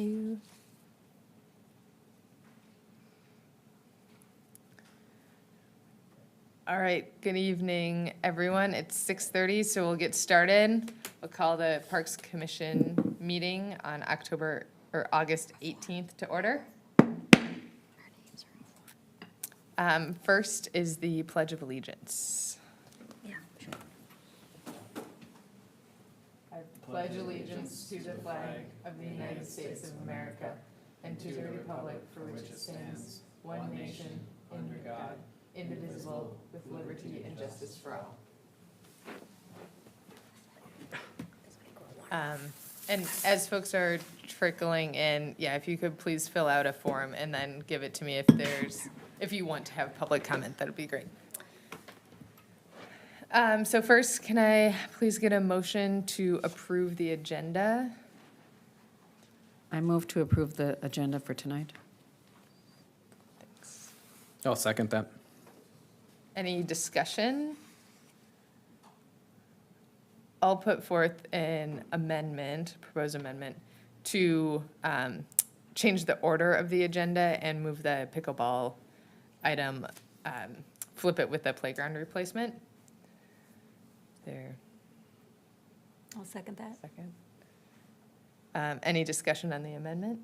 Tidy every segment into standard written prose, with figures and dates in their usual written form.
you. All right, good evening, everyone. It's 6:30, so we'll get started. We'll call the Parks Commission meeting on August 18th to order. First is the Pledge of Allegiance. Yeah, sure. I pledge allegiance to the flag of the United States of America and to the republic for which it stands, one nation, under God, indivisible, with liberty and justice for all. And as folks are trickling in, yeah, if you could please fill out a form and then give it to me if you want to have public comment, that'd be great. So first, can I please get a motion to approve the agenda? I move to approve the agenda for tonight. Thanks. I'll second that. Any discussion? I'll put forth an proposed amendment to change the order of the agenda and move the pickleball item, flip it with the playground replacement. There, I'll second that. second. Any discussion on the amendment?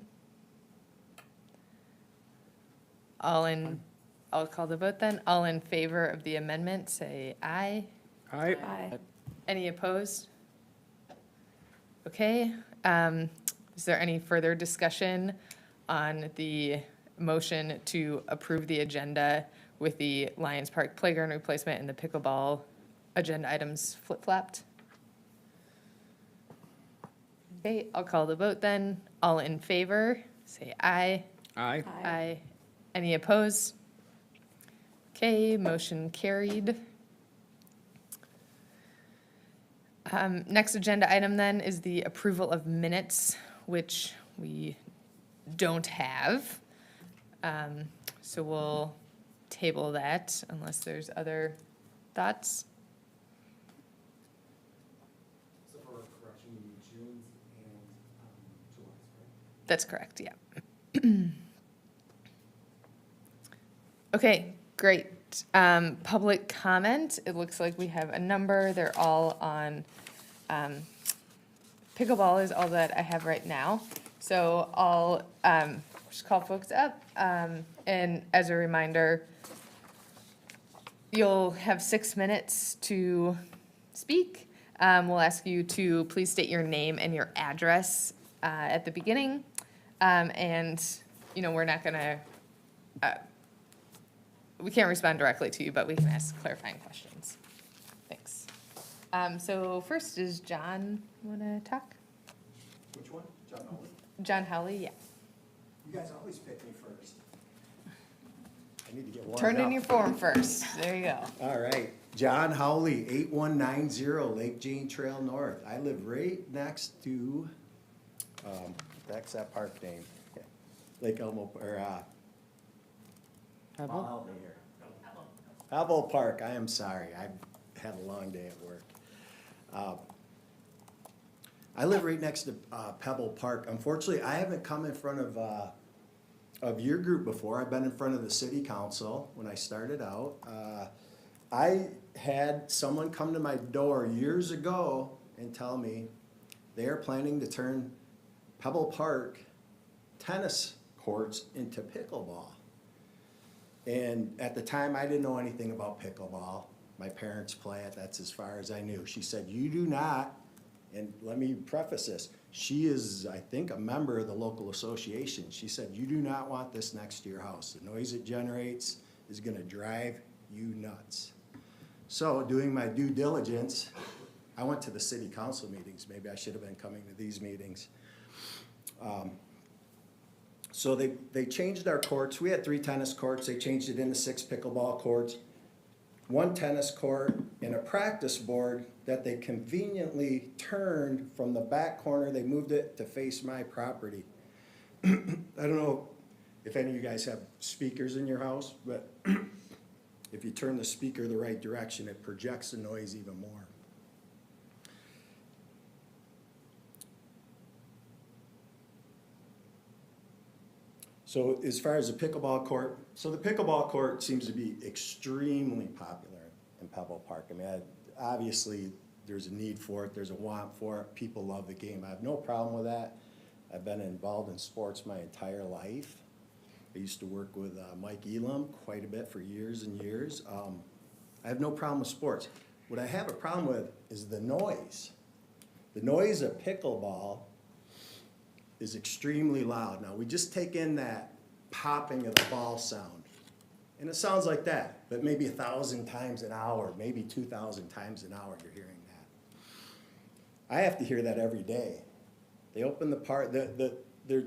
I'll call the vote then. All in favor of the amendment, say aye. Aye. Aye. Any opposed? Okay, is there any further discussion on the motion to approve the agenda with the Lions Park playground replacement and the pickleball agenda items flip-flopped? Okay, I'll call the vote then. All in favor, say aye. Aye. Aye. Any opposed? Okay, motion carried. Next agenda item then is the approval of minutes, which we don't have. So we'll table that unless there's other thoughts. So for correction, you need June's and July's, right? That's correct, yeah. Okay, great. Public comment, it looks like we have a number. They're all on, pickleball is all that I have right now. So I'll just call folks up. And as a reminder, you'll have 6 minutes to speak. We'll ask you to please state your name and your address at the beginning. And, we're not gonna, we can't respond directly to you, but we can ask clarifying questions. Thanks. So first, is John wanna talk? Which one? John Howley? John Howley, yeah. You guys always pick me first. I need to get warmed Turn in up. your form first. There you go. All right. John Howley, 8190 Lake Jane Trail North. I live right next to, that's that park name. Lake Elmo, or, Pebble? help me here. Pebble Park, I am sorry, I've had a long day at work. I live right next to Pebble Park. Unfortunately, I haven't come in front of your group before. I've been in front of the city council when I started out. I had someone come to my door years ago and tell me they are planning to turn Pebble Park tennis courts into pickleball. And at the time, I didn't know anything about pickleball. My parents play it, that's as far as I knew. She said, you do not, and let me preface this, she is, I think, a member of the local association. She said, you do not want this next to your house. The noise it generates is gonna drive you nuts. So doing my due diligence, I went to the city council meetings. Maybe I should have been coming to these meetings. So they changed our courts. We had 3 tennis courts. They changed it into 6 pickleball courts, 1 tennis court, and a practice board that they conveniently turned from the back corner. They moved it to face my property. I don't know if any of you guys have speakers in your house, but if you turn the speaker the right direction, it projects the noise even more. So as far as the pickleball court, so the pickleball court seems to be extremely popular in Pebble Park. I mean, obviously, there's a need for it, there's a want for it, people love the game. I have no problem with that. I've been involved in sports my entire life. I used to work with Mike Elam quite a bit for years and years. I have no problem with sports. What I have a problem with is the noise. The noise of pickleball is extremely loud. Now, we just take in that popping of the ball sound, and it sounds like that, but maybe 1,000 times an hour, maybe 2,000 times an hour you're hearing that. I have to hear that every day. They open the park, their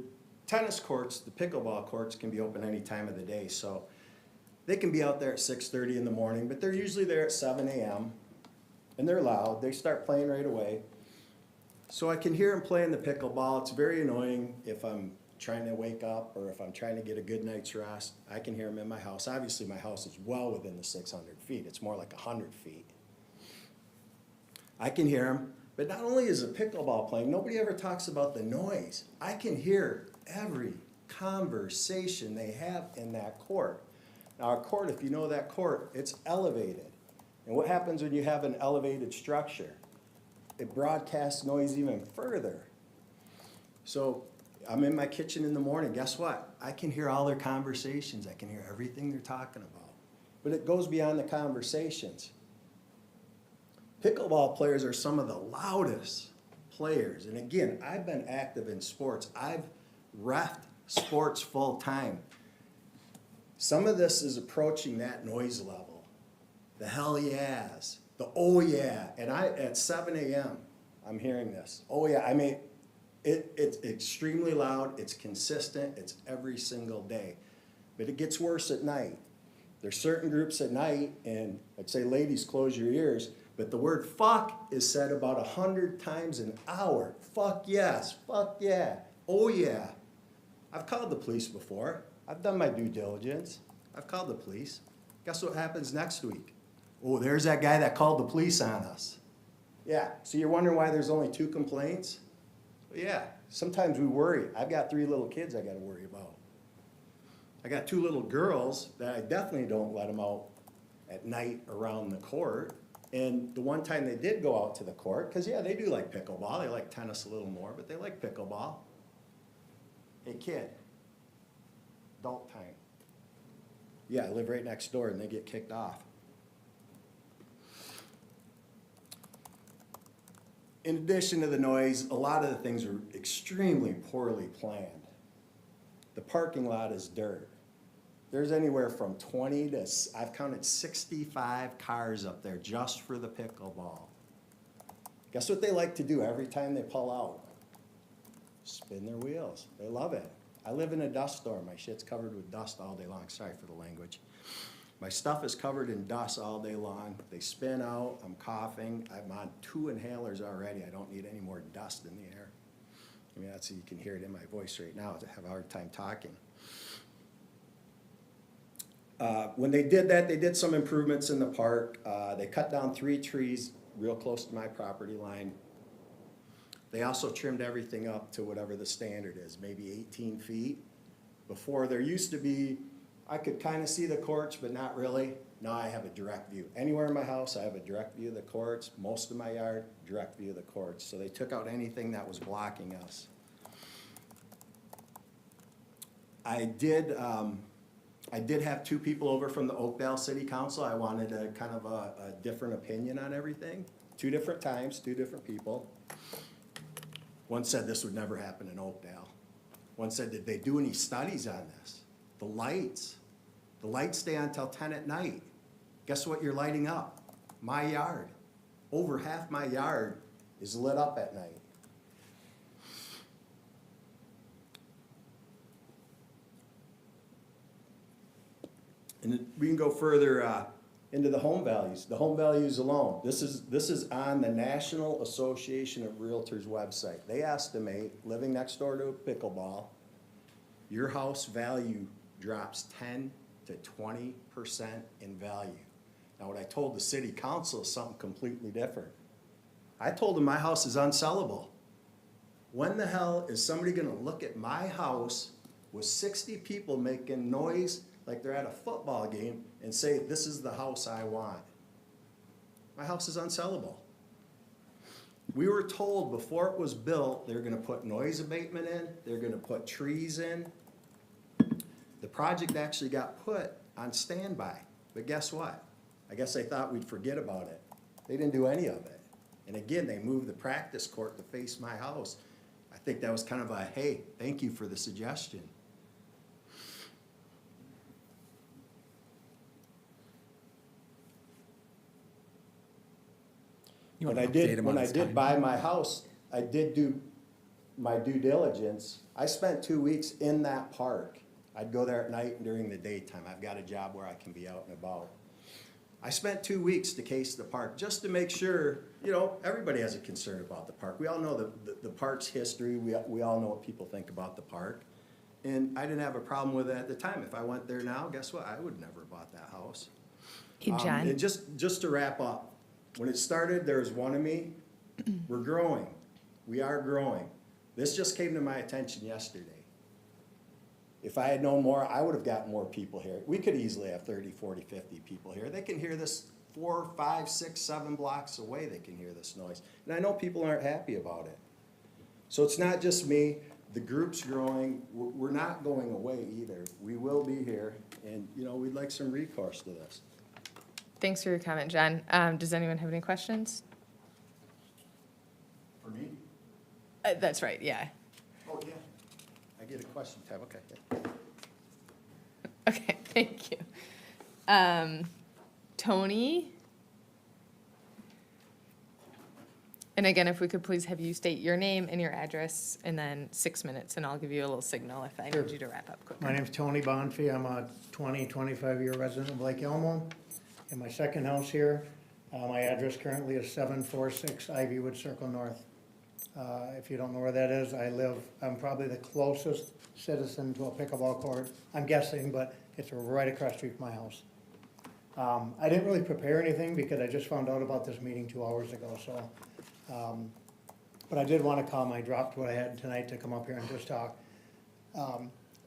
tennis courts, the pickleball courts can be open any time of the day, so they can be out there at 6:30 in the morning, but they're usually there at 7 a.m., and they're loud. They start playing right away. So I can hear them playing the pickleball. It's very annoying if I'm trying to wake up or if I'm trying to get a good night's rest. I can hear them in my house. Obviously, my house is well within the 600 feet. It's more like 100 feet. I can hear them. But not only is a pickleball playing, nobody ever talks about the noise. I can hear every conversation they have in that court. Now, a court, if you know that court, it's elevated. And what happens when you have an elevated structure? It broadcasts noise even further. So I'm in my kitchen in the morning. Guess what? I can hear all their conversations. I can hear everything they're talking about. But it goes beyond the conversations. Pickleball players are some of the loudest players. And again, I've been active in sports. I've reffed sports full time. Some of this is approaching that noise level. The hell yeahs, the oh yeah. And at 7 a.m., I'm hearing this. Oh yeah, I mean, it's extremely loud, it's consistent, it's every single day. But it gets worse at night. There's certain groups at night, and I'd say ladies, close your ears, but the word fuck is said about 100 times an hour. Fuck yes, fuck yeah, oh yeah. I've called the police before. I've done my due diligence. I've called the police. Guess what happens next week? Oh, there's that guy that called the police on us. Yeah, so you're wondering why there's only 2 complaints? Well, yeah, sometimes we worry. I've got 3 little kids I gotta worry about. I got 2 little girls that I definitely don't let them out at night around the court. And the one time they did go out to the court, because yeah, they do like pickleball. They like tennis a little more, but they like pickleball. Hey kid, adult time. Yeah, I live right next door and they get kicked off. In addition to the noise, a lot of the things are extremely poorly planned. The parking lot is dirt. There's anywhere from 20 to, I've counted 65 cars up there just for the pickleball. Guess what they like to do every time they pull out? Spin their wheels. They love it. I live in a dust storm. My shit's covered with dust all day long. Sorry for the language. My stuff is covered in dust all day long. They spin out. I'm coughing. I'm on 2 inhalers already. I don't need any more dust in the air. I mean, that's, you can hear it in my voice right now. I have a hard time talking. When they did that, they did some improvements in the park. They cut down 3 trees real close to my property line. They also trimmed everything up to whatever the standard is, maybe 18 feet. Before, there used to be, I could kind of see the courts, but not really. Now I have a direct view. Anywhere in my house, I have a direct view of the courts. Most of my yard, direct view of the courts. So they took out anything that was blocking us. I did have 2 people over from the Oakdale City Council. I wanted a kind of a different opinion on everything. 2 different times, 2 different people. One said this would never happen in Oakdale. One said, did they do any studies on this? The lights stay on till 10 at night. Guess what you're lighting up? My yard. Over half my yard is lit up at night. And we can go further into the home values. The home values alone. This is on the National Association of Realtors website. They estimate, living next door to a pickleball, your house value drops 10 to 20% in value. Now what I told the city council is something completely different. I told them my house is unsellable. When the hell is somebody gonna look at my house with 60 people making noise like they're at a football game and say, this is the house I want. My house is unsellable. We were told before it was built, they're gonna put noise abatement in, they're gonna put trees in. The project actually got put on standby, but guess what? I guess they thought we'd forget about it. They didn't do any of it. And again, they moved the practice court to face my house. I think that was kind of a, hey, thank you for the suggestion. You When want I to update did, him when on I his did time? buy my house, I did do my due diligence. I spent 2 weeks in that park. I'd go there at night and during the daytime. I've got a job where I can be out and about. I spent 2 weeks to case the park, just to make sure, you know, everybody has a concern about the park. We all know the park's history, we all know what people think about the park. And I didn't have a problem with it at the time. If I went there now, guess what? I would never have bought that house. Hey, And John, just to wrap up, when it started, there was one of me. We're growing. We are growing. This just came to my attention yesterday. If I had known more, I would have gotten more people here. We could easily have 30, 40, 50 people here. They can hear this 4, 5, 6, 7 blocks away. They can hear this noise. And I know people aren't happy about it. So it's not just me. The group's growing. We're not going away either. We will be here. And, you know, we'd like some recourse to this. thanks for your comment, John. Does anyone have any questions? For me? That's right, yeah. Oh, yeah. I get a question tab, okay. Okay, thank you. Tony? And again, if we could please have you state your name and your address, and then 6 minutes, and I'll give you a little signal if I Sure. need you to wrap up quicker. My name's Tony Bonfey. I'm a 25-year resident of Lake Elmo. In my second house here, my address currently is 746 Ivywood Circle North. If you don't know where that is, I'm probably the closest citizen to a pickleball court. I'm guessing, but it's right across the street from my house. I didn't really prepare anything because I just found out about this meeting 2 hours ago, so. But I did want to come. I dropped what I had tonight to come up here and just talk.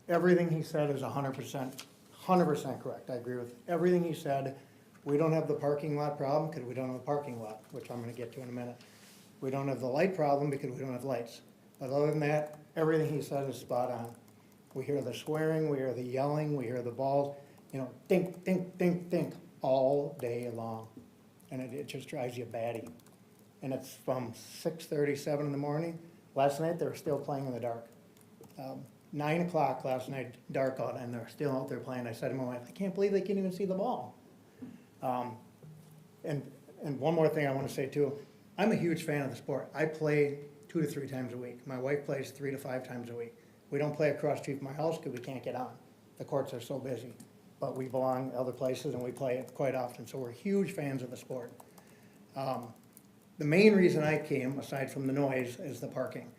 Everything he said is 100% correct. I agree with everything he said. We don't have the parking lot problem because we don't have a parking lot, which I'm gonna get to in a minute. We don't have the light problem because we don't have lights. But other than that, everything he said is spot on. We hear the swearing, we hear the yelling, we hear the balls, you know, dink, dink, dink, dink, all day long. And it just drives you batty. And it's from 6:37 in the morning. Last night, they were still playing in the dark. 9 o'clock last night, dark out, and they're still out there playing. I said to my wife, I can't believe they can't even see the ball. And one more thing I want to say too, I'm a huge fan of the sport. I play 2 to 3 times a week. My wife plays 3 to 5 times a week. We don't play across the street from my house because we can't get on. The courts are so busy. But we belong other places and we play it quite often, so we're huge fans of the sport. The main reason I came, aside from the noise, is the parking.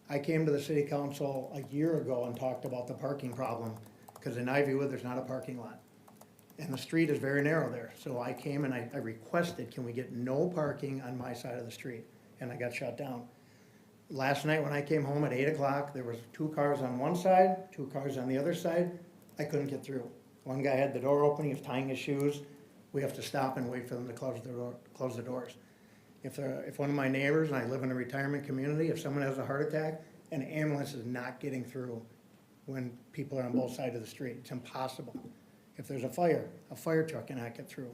I came to the city council a year ago and talked about the parking problem, because in Ivywood, there's not a parking lot. And the street is very narrow there, so I came and I requested, can we get no parking on my side of the street? And I got shut down. Last night, when I came home at 8 o'clock, there was 2 cars on one side, 2 cars on the other side. I couldn't get through. One guy had the door open, he was tying his shoes. We have to stop and wait for them to close the doors. If one of my neighbors, and I live in a retirement community, if someone has a heart attack, an ambulance is not getting through when people are on both sides of the street. It's impossible. If there's a fire truck cannot get through.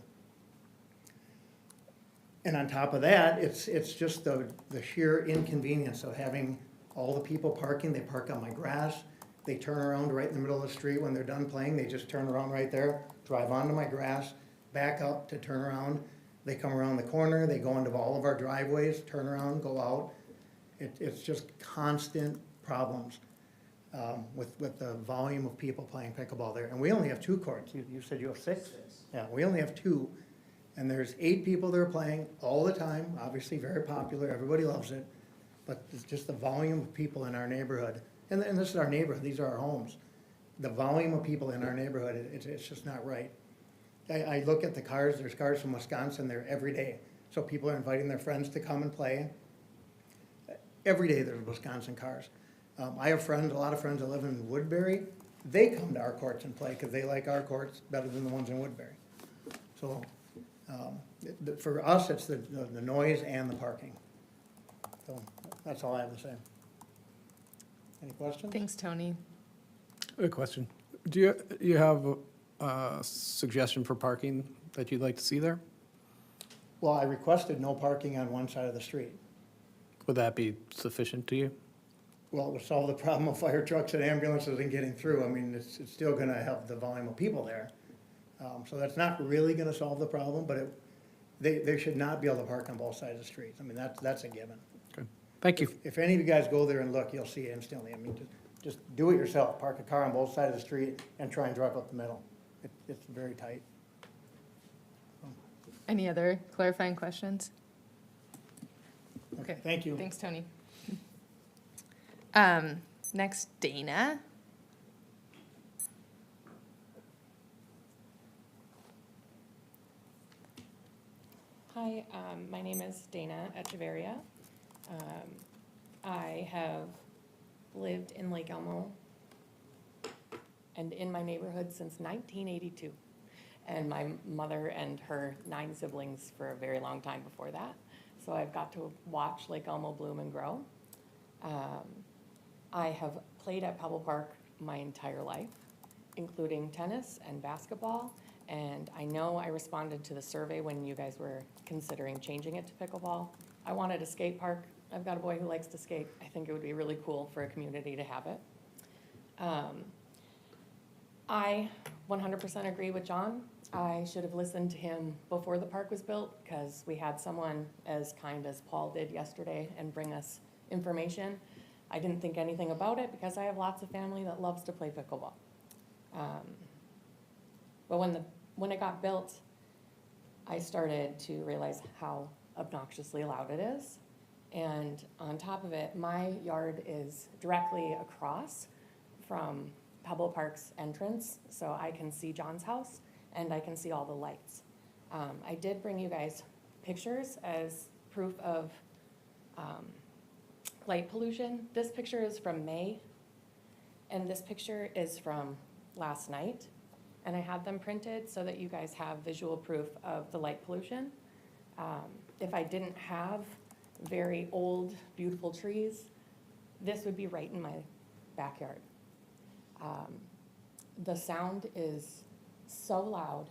And on top of that, it's just the sheer inconvenience of having all the people parking. They park on my grass. They turn around right in the middle of the street when they're done playing. They just turn around right there, drive onto my grass, back up to turn around. They come around the corner, they go into all of our driveways, turn around, go out. It's just constant problems with the volume of people playing pickleball there. And we only have 2 courts. You said you have 6? Yeah, we only have 2. And there's 8 people that are playing all the time, obviously very popular, everybody loves it. But it's just the volume of people in our neighborhood, and this is our neighborhood, these are our homes. The volume of people in our neighborhood, it's just not right. I look at the cars, there's cars from Wisconsin there every day. So people are inviting their friends to come and play. Every day there's Wisconsin cars. I have friends, a lot of friends that live in Woodbury. they come to our courts and play because they like our courts better than the ones in Woodbury. So, for us, it's the noise and the parking. So, that's all I have to say. Any questions? Thanks, Tony. A question. Do you have a suggestion for parking that you'd like to see there? Well, I requested no parking on one side of the street. Would that be sufficient to you? Well, it would solve the problem of fire trucks and ambulances and getting through. I mean, it's still gonna help the volume of people there. So that's not really gonna solve the problem, but they should not be able to park on both sides of the streets. I mean, that's a given. Okay, thank you. If any of you guys go there and look, you'll see it instantly. I mean, just do it yourself. Park a car on both sides of the street and try and drive up the middle. It's very tight. Any other clarifying questions? Okay, thank you. Thanks, Tony. Next, Dana. Hi, my name is Dana Echeverria. I have lived in Lake Elmo and in my neighborhood since 1982. And my mother and her 9 siblings for a very long time before that. So I've got to watch Lake Elmo bloom and grow. I have played at Pebble Park my entire life, including tennis and basketball. And I know I responded to the survey when you guys were considering changing it to pickleball. I wanted a skate park. I've got a boy who likes to skate. I think it would be really cool for a community to have it. I 100% agree with John. I should have listened to him before the park was built because we had someone as kind as Paul did yesterday and bring us information. I didn't think anything about it because I have lots of family that loves to play pickleball. But when it got built, I started to realize how obnoxiously loud it is. And on top of it, my yard is directly across from Pebble Park's entrance, so I can see John's house and I can see all the lights. I did bring you guys pictures as proof of light pollution. This picture is from May, and this picture is from last night. And I had them printed so that you guys have visual proof of the light pollution. If I didn't have very old, beautiful trees, this would be right in my backyard. The sound is so loud,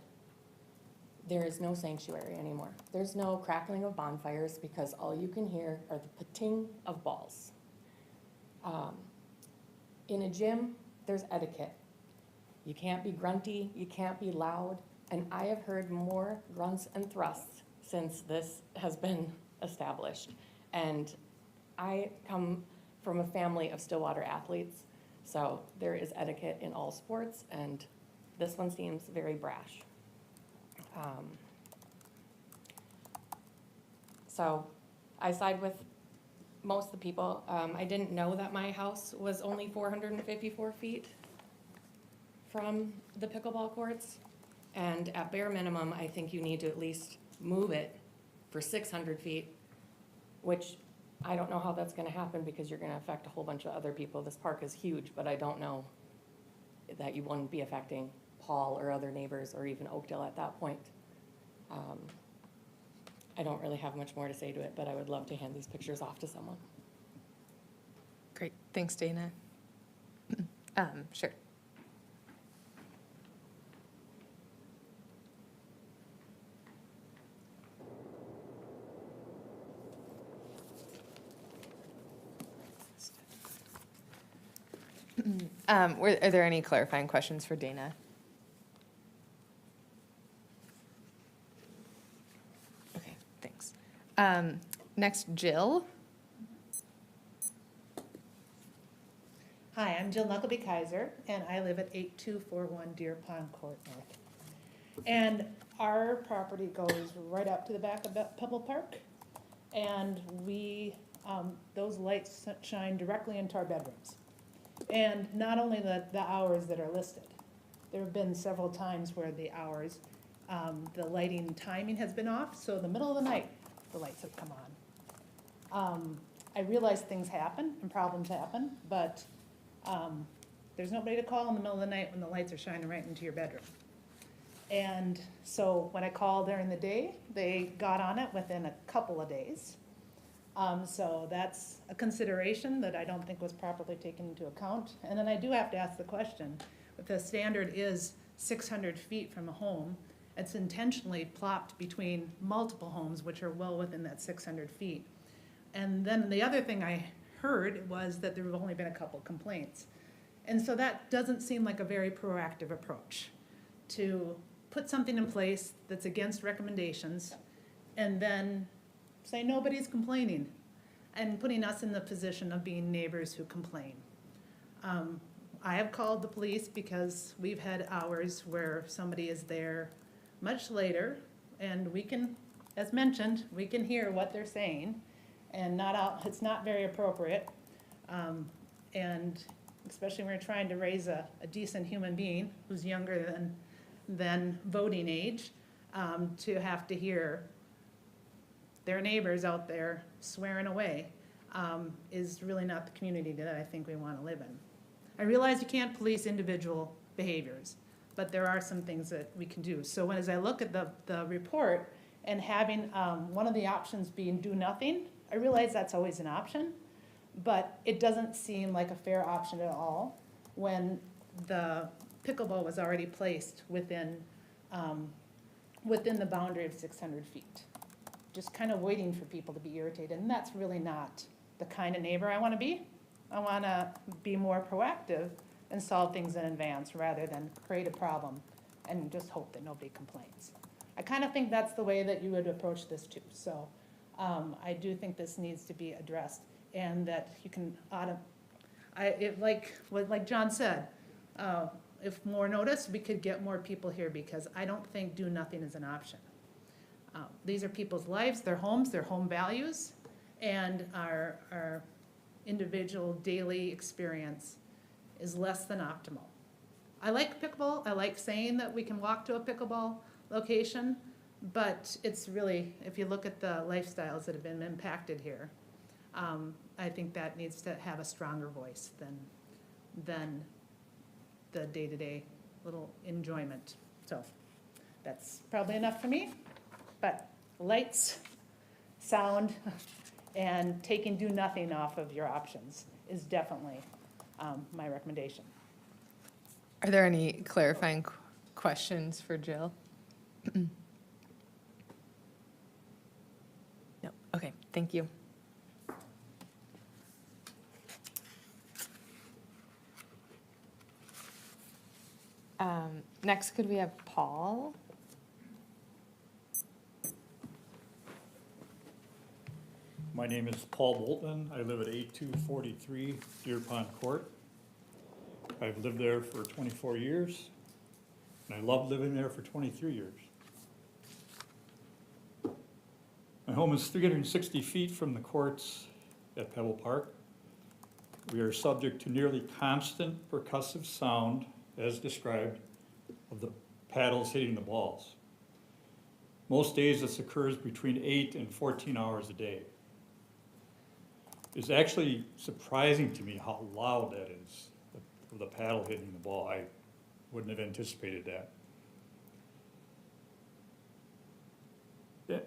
there is no sanctuary anymore. There's no crackling of bonfires because all you can hear are the pating of balls. In a gym, there's etiquette. You can't be grunty, you can't be loud, and I have heard more grunts and thrusts since this has been established. And I come from a family of Stillwater athletes, so there is etiquette in all sports, and this one seems very brash. So I side with most of the people. I didn't know that my house was only 454 feet from the pickleball courts. And at bare minimum, I think you need to at least move it for 600 feet, which I don't know how that's gonna happen because you're gonna affect a whole bunch of other people. This park is huge, but I don't know that you wouldn't be affecting Paul or other neighbors or even Oakdale at that point. I don't really have much more to say to it, but I would love to hand these pictures off to someone. Great, thanks, Dana. Sure. Are there any clarifying questions for Dana? Okay, thanks. Next, Jill. Hi, I'm Jill Knuckleby Kaiser, and I live at 8241 Deer Pond Court North. And our property goes right up to the back of Pebble Park, and we, those lights shine directly into our bedrooms. And not only the hours that are listed, there have been several times where the hours, the lighting timing has been off, so the middle of the night, the lights have come on. I realize things happen and problems happen, but There's nobody to call in the middle of the night when the lights are shining right into your bedroom. And so when I called during the day, they got on it within a couple of days. So that's a consideration that I don't think was properly taken into account. And then I do have to ask the question, if the standard is 600 feet from a home, it's intentionally plopped between multiple homes, which are well within that 600 feet. And then the other thing I heard was that there have only been a couple complaints. And so that doesn't seem like a very proactive approach, to put something in place that's against recommendations and then say nobody's complaining and putting us in the position of being neighbors who complain. I have called the police because we've had hours where somebody is there much later and we can, as mentioned, we can hear what they're saying and it's not very appropriate. And especially when we're trying to raise a decent human being who's younger than voting age, to have to hear their neighbors out there swearing away, is really not the community that I think we want to live in. I realize you can't police individual behaviors, but there are some things that we can do. So as I look at the report and having one of the options being do nothing, I realize that's always an option, but it doesn't seem like a fair option at all when the pickleball was already placed within the boundary of 600 feet. Just kind of waiting for people to be irritated, and that's really not the kind of neighbor I want to be. I want to be more proactive and solve things in advance rather than create a problem and just hope that nobody complains. I kind of think that's the way that you would approach this too. So I do think this needs to be addressed, and that you can like John said, if more notice, we could get more people here, because I don't think do nothing is an option. These are people's lives, their homes, their home values, and our individual daily experience is less than optimal. I like pickleball. I like saying that we can walk to a pickleball location, but it's really, if you look at the lifestyles that have been impacted here, I think that needs to have a stronger voice than the day-to-day little enjoyment. So that's probably enough for me, but lights, sound, and taking do nothing off of your options is definitely my recommendation. Are there any clarifying questions for Jill? No, okay, thank you. Next, could we have Paul? My name is Paul Bolton. I live at 8243 Deer Pond Court. I've lived there for 24 years, and I loved living there for 23 years. My home is 360 feet from the courts at Pebble Park. We are subject to nearly constant percussive sound, as described, of the paddles hitting the balls. Most days this occurs between 8 and 14 hours a day. It's actually surprising to me how loud that is, the paddle hitting the ball. I wouldn't have anticipated that.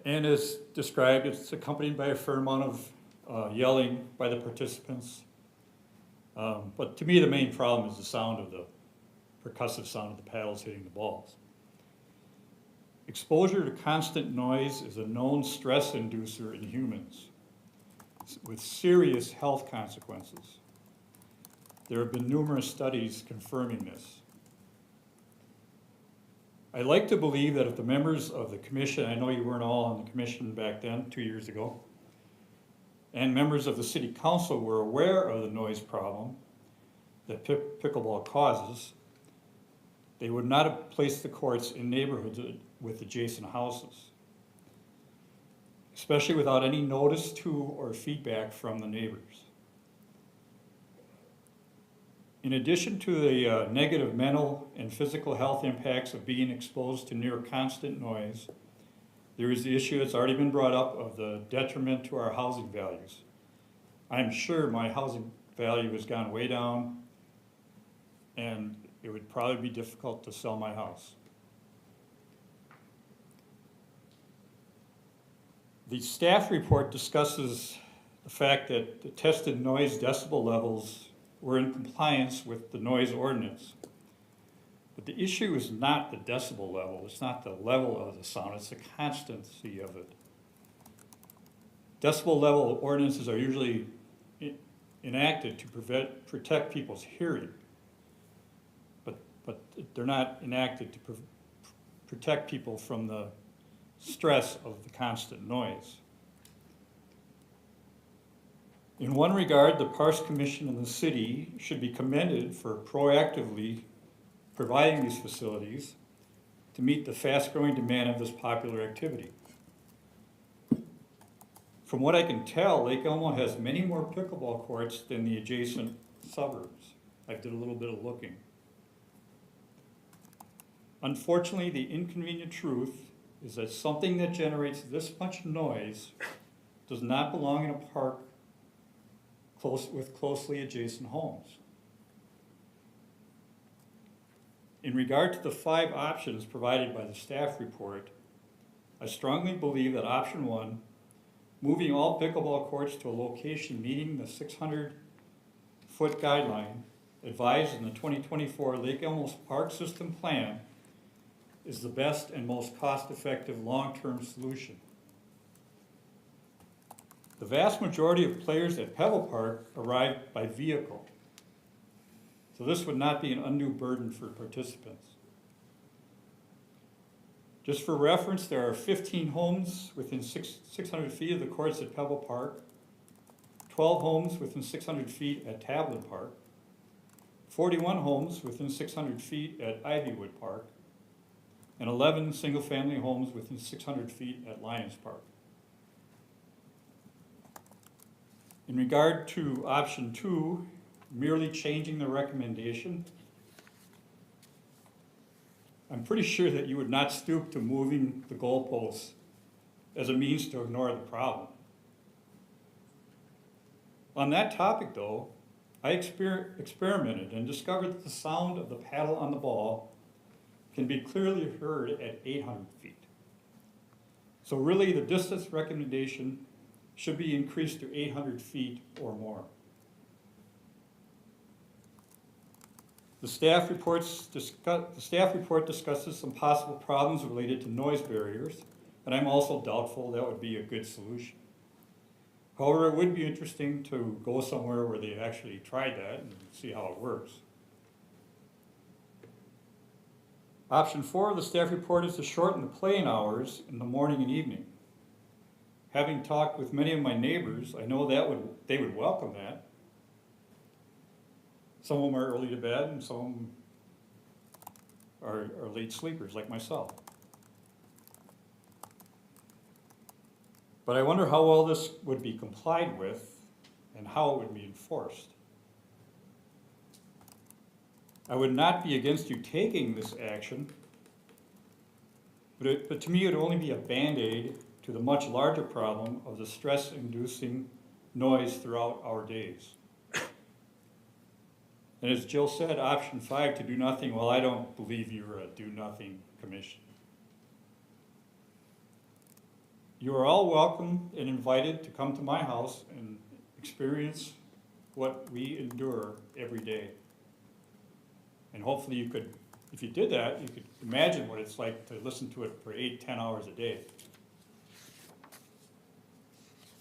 And as described, it's accompanied by a fair amount of yelling by the participants. But to me, the main problem is the sound of the percussive sound of the paddles hitting the balls. Exposure to constant noise is a known stress inducer in humans with serious health consequences. There have been numerous studies confirming this. I like to believe that if the members of the commission, I know you weren't all on the commission back then, 2 years ago, and members of the city council were aware of the noise problem that pickleball causes, they would not have placed the courts in neighborhoods with adjacent houses, especially without any notice to or feedback from the neighbors. In addition to the negative mental and physical health impacts of being exposed to near constant noise, there is the issue that's already been brought up of the detriment to our housing values. I'm sure my housing value has gone way down and it would probably be difficult to sell my house. The staff report discusses the fact that the tested noise decibel levels were in compliance with the noise ordinance. But the issue is not the decibel level, it's not the level of the sound, it's the constancy of it. Decibel level ordinances are usually enacted to protect people's hearing, but they're not enacted to protect people from the stress of the constant noise. In one regard, the Parks Commission and the city should be commended for proactively providing these facilities to meet the fast-growing demand of this popular activity. From what I can tell, Lake Elmo has many more pickleball courts than the adjacent suburbs. I did a little bit of looking. Unfortunately, the inconvenient truth is that something that generates this much noise does not belong in a park with closely adjacent homes. In regard to the 5 options provided by the staff report, I strongly believe that option 1, moving all pickleball courts to a location meeting the 600-foot guideline advised in the 2024 Lake Elmo's Park System Plan, is the best and most cost-effective long-term solution. The vast majority of players at Pebble Park arrive by vehicle, so this would not be an undue burden for participants. Just for reference, there are 15 homes within 600 feet of the courts at Pebble Park, 12 homes within 600 feet at Tablin Park, 41 homes within 600 feet at Ivywood Park, and 11 single-family homes within 600 feet at Lions Park. In regard to option 2, merely changing the recommendation, I'm pretty sure that you would not stoop to moving the goalposts as a means to ignore the problem. On that topic, though, I experimented and discovered that the sound of the paddle on the ball can be clearly heard at 800 feet. So really, the distance recommendation should be increased to 800 feet or more. The staff report discusses some possible problems related to noise barriers, and I'm also doubtful that would be a good solution. However, it would be interesting to go somewhere where they actually tried that and see how it works. Option 4 of the staff report is to shorten the playing hours in the morning and evening. Having talked with many of my neighbors, I know they would welcome that. Some of them are early to bed and some of them are late sleepers like myself. But I wonder how well this would be complied with and how it would be enforced. I would not be against you taking this action, but to me it would only be a Band-Aid to the much larger problem of the stress-inducing noise throughout our days. And as Jill said, option 5, to do nothing, well, I don't believe you're a do-nothing commission. You are all welcome and invited to come to my house and experience what we endure every day. And hopefully you could, if you did that, you could imagine what it's like to listen to it for 8-10 hours a day.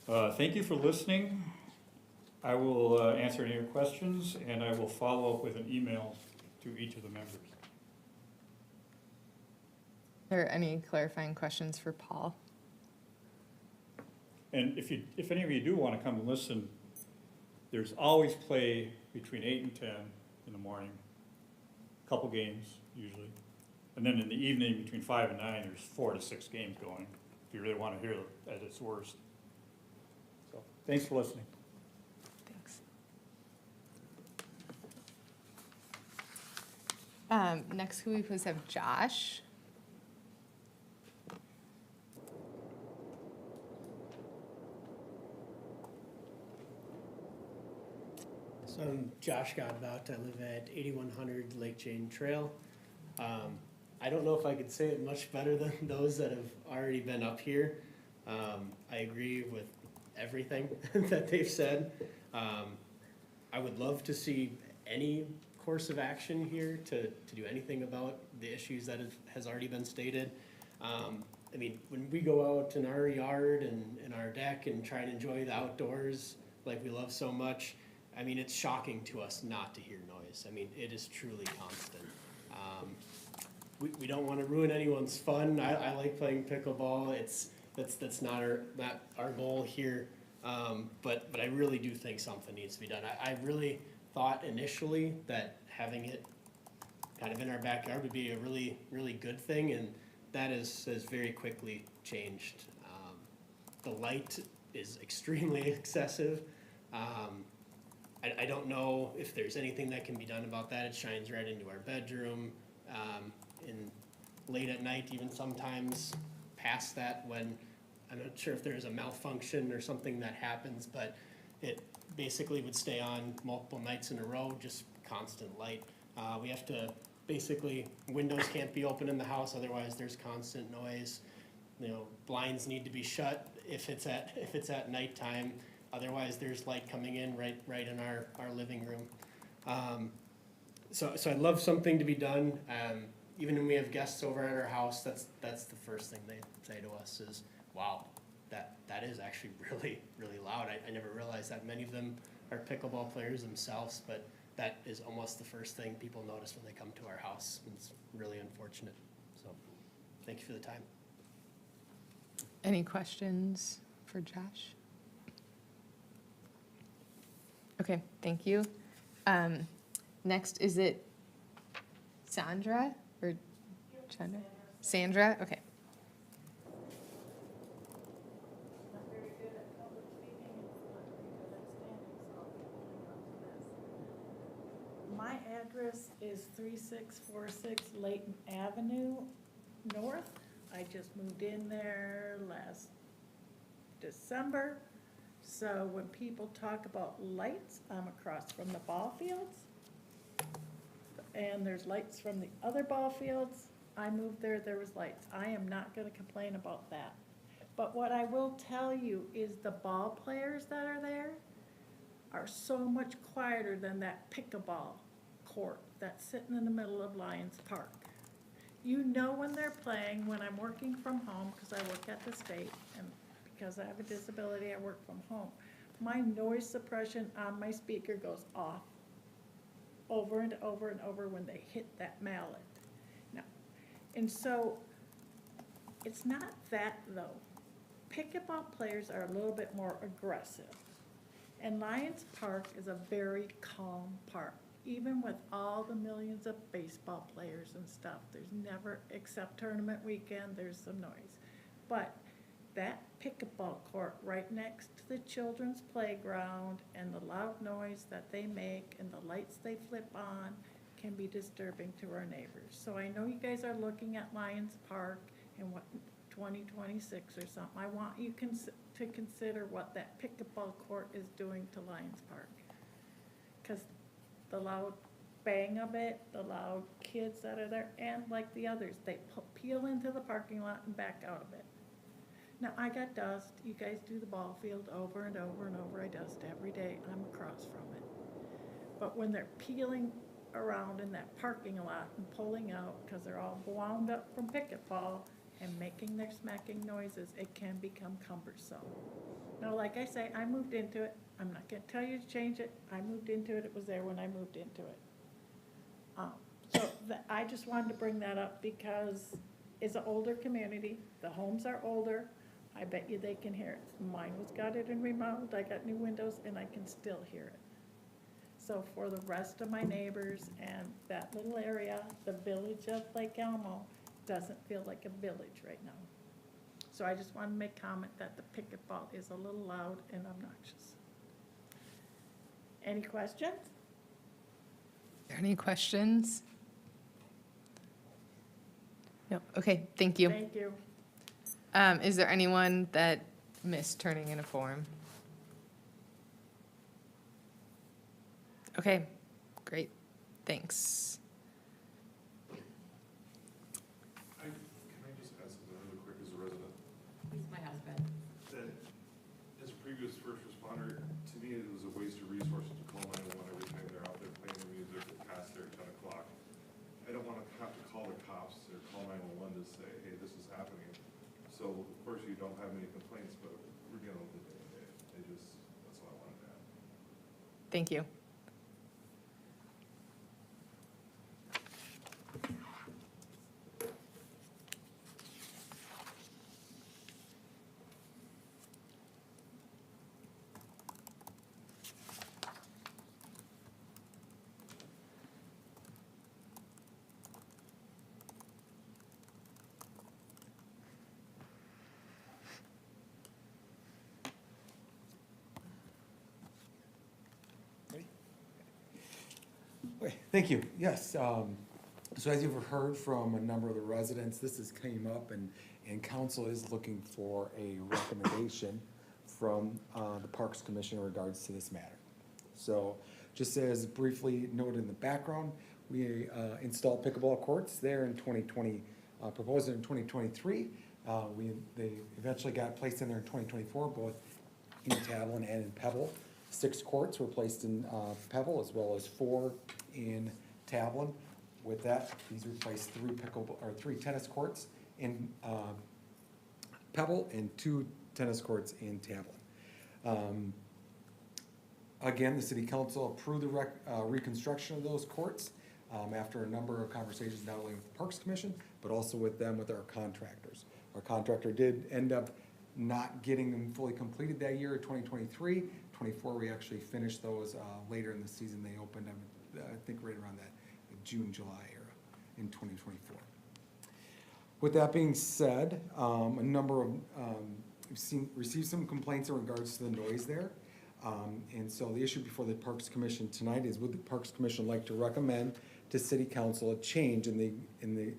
Thank you for listening. I will answer any questions, and I will follow up with an email to each of the members. Are there any clarifying questions for Paul? And if any of you do want to come and listen, there's always play between 8 and 10 in the morning, a couple games usually. And then in the evening between 5 and 9, there's 4 to 6 games going, if you really want to hear it at its worst. So, thanks for listening. Thanks. Next, could we please have Josh? I'm Josh Godbout. I live at 8100 Lake Jane Trail. I don't know if I could say it much better than those that have already been up here. I agree with everything that they've said. I would love to see any course of action here to do anything about the issues that has already been stated. I mean, when we go out in our yard and in our deck and try to enjoy the outdoors like we love so much, I mean, it's shocking to us not to hear noise. I mean, it is truly constant. We don't want to ruin anyone's fun. I like playing pickleball. That's not our goal here. But I really do think something needs to be done. I really thought initially that having it kind of in our backyard would be a really, really good thing, and that has very quickly changed. The light is extremely excessive. I don't know if there's anything that can be done about that. It shines right into our bedroom, and late at night, even sometimes past that, when I'm not sure if there's a malfunction or something that happens, but it basically would stay on multiple nights in a row, just constant light. We have to, basically, windows can't be open in the house, otherwise there's constant noise. You know, blinds need to be shut if it's at nighttime, otherwise there's light coming in right in our living room. So I'd love something to be done. Even when we have guests over at our house, that's the first thing they say to us is, wow, that is actually really, really loud. I never realized that many of them are pickleball players themselves, but that is almost the first thing people notice when they come to our house. It's really unfortunate. So thank you for the time. Any questions for Josh? Okay, thank you. Next, is it Sandra or Chandra? Sandra, okay. Not very good at public speaking, not very good at standing, so I'll my address is 3646 Layton Avenue North. I just moved in there last December. So when people talk about lights, I'm across from the ball fields. And there's lights from the other ball fields. I moved there, there was lights. I am not gonna complain about that. But what I will tell you is the ball players that are there are so much quieter than that pickleball court that's sitting in the middle of Lions Park. You know when they're playing, when I'm working from home, because I work at the state, and because I have a disability, I work from home. My noise suppression on my speaker goes off over and over and over when they hit that mallet. Now, and so, it's not that though. Pickleball players are a little bit more aggressive. And Lions Park is a very calm park. Even with all the millions of baseball players and stuff, there's never, except tournament weekend, there's some noise. But that pickleball court right next to the children's playground and the loud noise that they make and the lights they flip on can be disturbing to our neighbors. So I know you guys are looking at Lions Park and what, 2026 or something. I want you to consider what that pickleball court is doing to Lions Park. Because the loud bang of it, the loud kids that are there, and like the others, they peel into the parking lot and back out of it. Now, I got dust. You guys do the ball field over and over and over. I dust every day. I'm across from it. But when they're peeling around in that parking lot and pulling out because they're all wound up from pickleball and making their smacking noises, it can become cumbersome. Now, like I say, I moved into it. I'm not going to tell you to change it. I moved into it. It was there when I moved into it. I just wanted to bring that up because it's an older community. The homes are older. I bet you they can hear it. Mine was gutted and remodeled. I got new windows and I can still hear it. So for the rest of my neighbors and that little area, the village of Lake Elmo doesn't feel like a village right now. So I just want to make comment that the pickleball is a little loud and obnoxious. Any questions? Any questions? No, okay, thank you. Thank you. Is there anyone that missed turning in a form? Okay, great, thanks. Can I just ask something really quick as a resident? He's my husband. That, as a previous first responder, to me, it was a waste of resources to call 911 every time they're out there playing the music past their 10 o'clock. I don't want to have to call the cops or call 911 to say, hey, this is happening. So, of course, you don't have many complaints, but we're dealing with it day to day. That's all I wanted to add. Thank you. Okay, thank you. Yes, so as you've heard from a number of the residents, this has came up and council is looking for a recommendation from the Parks Commission in regards to this matter. So just as briefly noted in the background, we installed pickleball courts there in 2020, proposed it in 2023. They eventually got placed in there in 2024, both in Tablin and in Pebble. 6 courts were placed in Pebble as well as 4 in Tablin. With that, these replaced 3 tennis courts in Pebble and 2 tennis courts in Tablin. Again, the city council approved the reconstruction of those courts after a number of conversations, not only with the Parks Commission, but also with our contractors. Our contractor did end up not getting them fully completed that year, 2023. 24, we actually finished those later in the season. They opened, I think, right around that June, July era in 2024. With that being said, a number of, we've received some complaints in regards to the noise there. And so the issue before the Parks Commission tonight is, would the Parks Commission like to recommend to City Council a change in the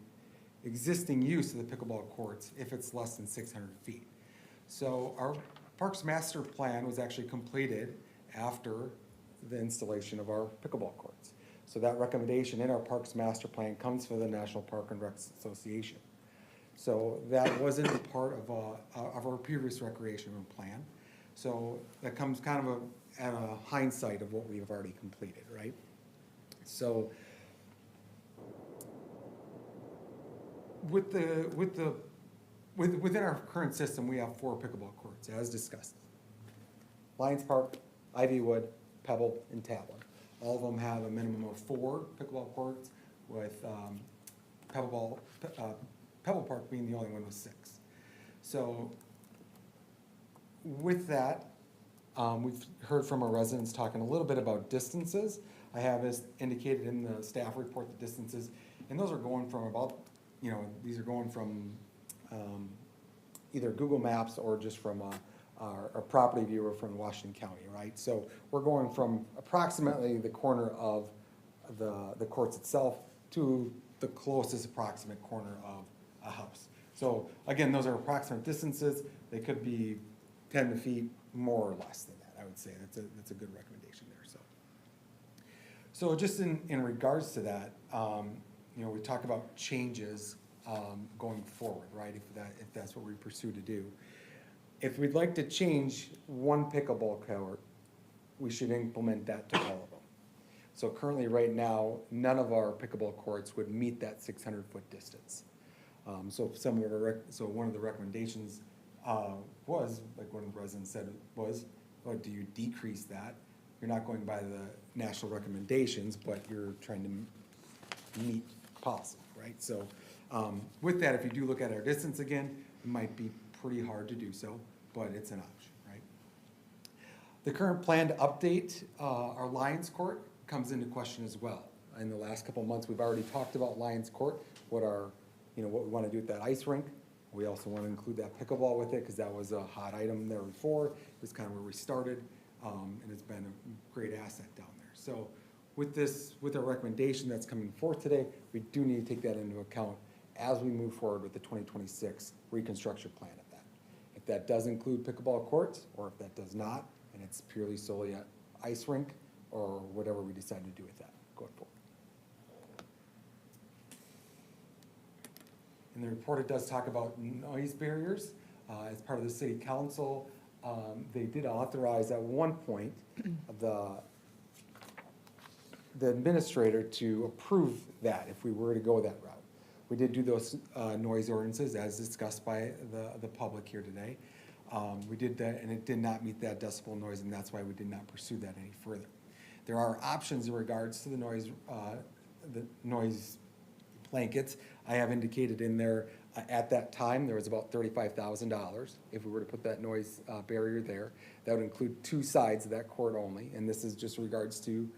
existing use of the pickleball courts if it's less than 600 feet? So our Parks Master Plan was actually completed after the installation of our pickleball courts. So that recommendation in our Parks Master Plan comes from the National Park and Rec Association. So that wasn't a part of our previous recreation plan. So that comes kind of at a hindsight of what we've already completed, right? So within our current system, we have 4 pickleball courts, as discussed. Lions Park, Ivywood, Pebble, and Tablin. All of them have a minimum of 4 pickleball courts, with Pebble Park being the only one with 6. So with that, we've heard from our residents talking a little bit about distances. I have as indicated in the staff report the distances, and those are going from about, these are going from either Google Maps or just from our property viewer from Washington County, right? So we're going from approximately the corner of the courts itself to the closest approximate corner of a house. So again, those are approximate distances. They could be 10 feet more or less than that, I would say. That's a good recommendation there. So just in regards to that, we talk about changes going forward, right? If that's what we pursue to do. If we'd like to change one pickleball court, we should implement that to all of them. So currently, right now, none of our pickleball courts would meet that 600-foot distance. So one of the recommendations was, like one of the residents said, was, well, do you decrease that? You're not going by the national recommendations, but you're trying to meet policy, right? So with that, if you do look at our distance again, it might be pretty hard to do so, but it's an option, right? The current plan to update our Lions Court comes into question as well. In the last couple of months, we've already talked about Lions Court, what we want to do with that ice rink. We also want to include that pickleball with it because that was a hot item there before. It was kind of where we started, and it's been a great asset down there. So with our recommendation that's coming forth today, we do need to take that into account as we move forward with the 2026 reconstruction plan of that. If that does include pickleball courts, or if that does not, and it's purely solely an ice rink, or whatever we decide to do with that going forward. In the report, it does talk about noise barriers. As part of the city council, they did authorize at one point the administrator to approve that if we were to go that route. We did do those noise ordinances as discussed by the public here today. We did that, and it did not meet that decibel noise, and that's why we did not pursue that any further. There are options in regards to the noise blankets. I have indicated in there, at that time, there was about $35,000 if we were to put that noise barrier there. That would include 2 sides of that court only, and this is just regards to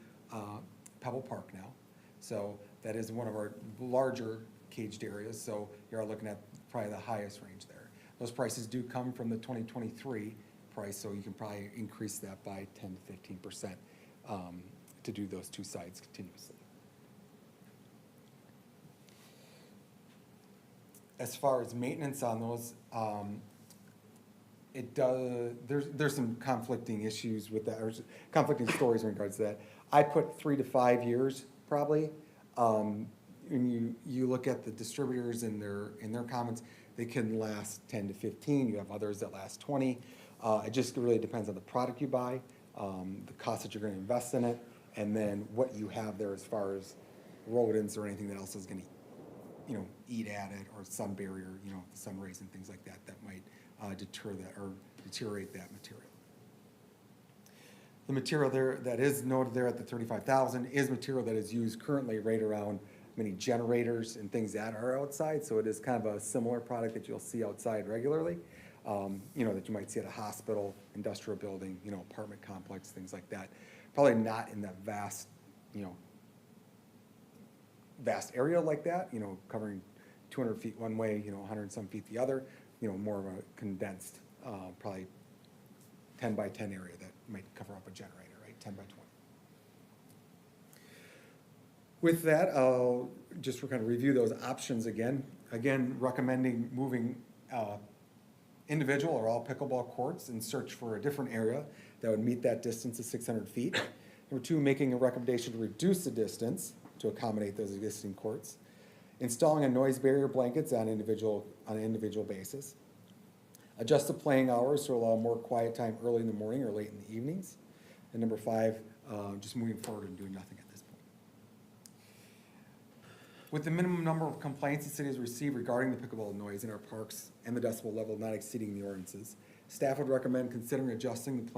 Pebble Park now. So that is one of our larger caged areas, so you're looking at probably the highest range there. Those prices do come from the 2023 price, so you can probably increase that by 10 to 15% to do those 2 sides continuously. As far as maintenance on those, there's some conflicting issues with that, or conflicting stories in regards to that. I put 3 to 5 years probably. When you look at the distributors in their comments, they can last 10 to 15. You have others that last 20. It just really depends on the product you buy, the cost that you're going to invest in it, and then what you have there as far as rodents or anything that else is going to, eat at it, or sun barrier, the sun rays and things like that might deter that or deteriorate that material. The material there that is noted there at the 35,000 is material that is used currently right around many generators and things that are outside, so it is kind of a similar product that you'll see outside regularly, that you might see at a hospital, industrial building, apartment complex, things like that. Probably not in that vast area like that, covering 200 feet one way, 100 and some feet the other, more of a condensed, probably 10 by 10 area that might cover up a generator, right, 10 by 20. With that, I'll just kind of review those options again. Again, recommending moving individual or all pickleball courts and search for a different area that would meet that distance of 600 feet. Number 2, making a recommendation to reduce the distance to accommodate those existing courts. Installing a noise barrier blankets on an individual basis. Adjust the playing hours to allow more quiet time early in the morning or late in the evenings. And number 5, just moving forward and doing nothing at this point. With the minimum number of complaints the city has received regarding the pickleball noise in our parks and the decibel level not exceeding the ordinances, staff would recommend considering adjusting the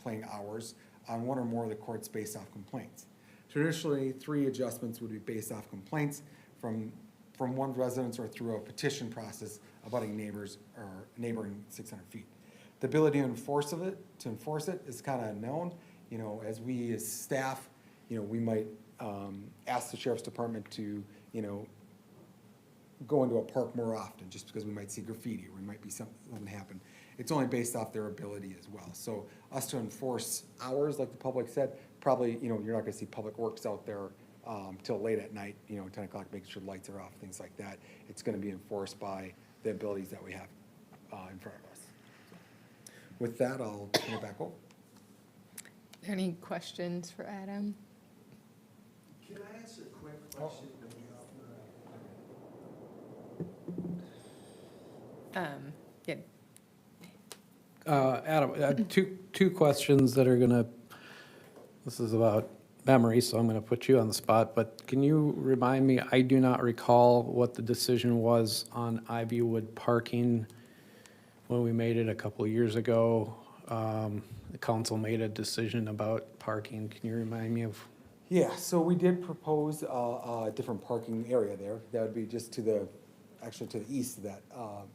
playing hours on one or more of the courts based off complaints. Traditionally, 3 adjustments would be based off complaints from one residence or through a petition process abutting neighbors or neighboring 600 feet. The ability to enforce it is kind of unknown. As we as staff, we might ask the sheriff's department to, go into a park more often just because we might see graffiti or we might be something happen. It's only based off their ability as well. So us to enforce hours, like the public said, probably, you're not gonna see public works out there till late at night, 10 o'clock, making sure lights are off, things like that. It's gonna be enforced by the abilities that we have in front of us. With that, I'll turn it back over. Any questions for Adam? Can I ask a quick question? Yeah, Adam, two questions that are gonna, this is about memory, so I'm gonna put you on the spot, but can you remind me, I do not recall what the decision was on Ivywood parking when we made it a couple of years ago. The council made a decision about parking. Can you remind me of? Yeah, so we did propose a different parking area there. That would be just actually to the east of that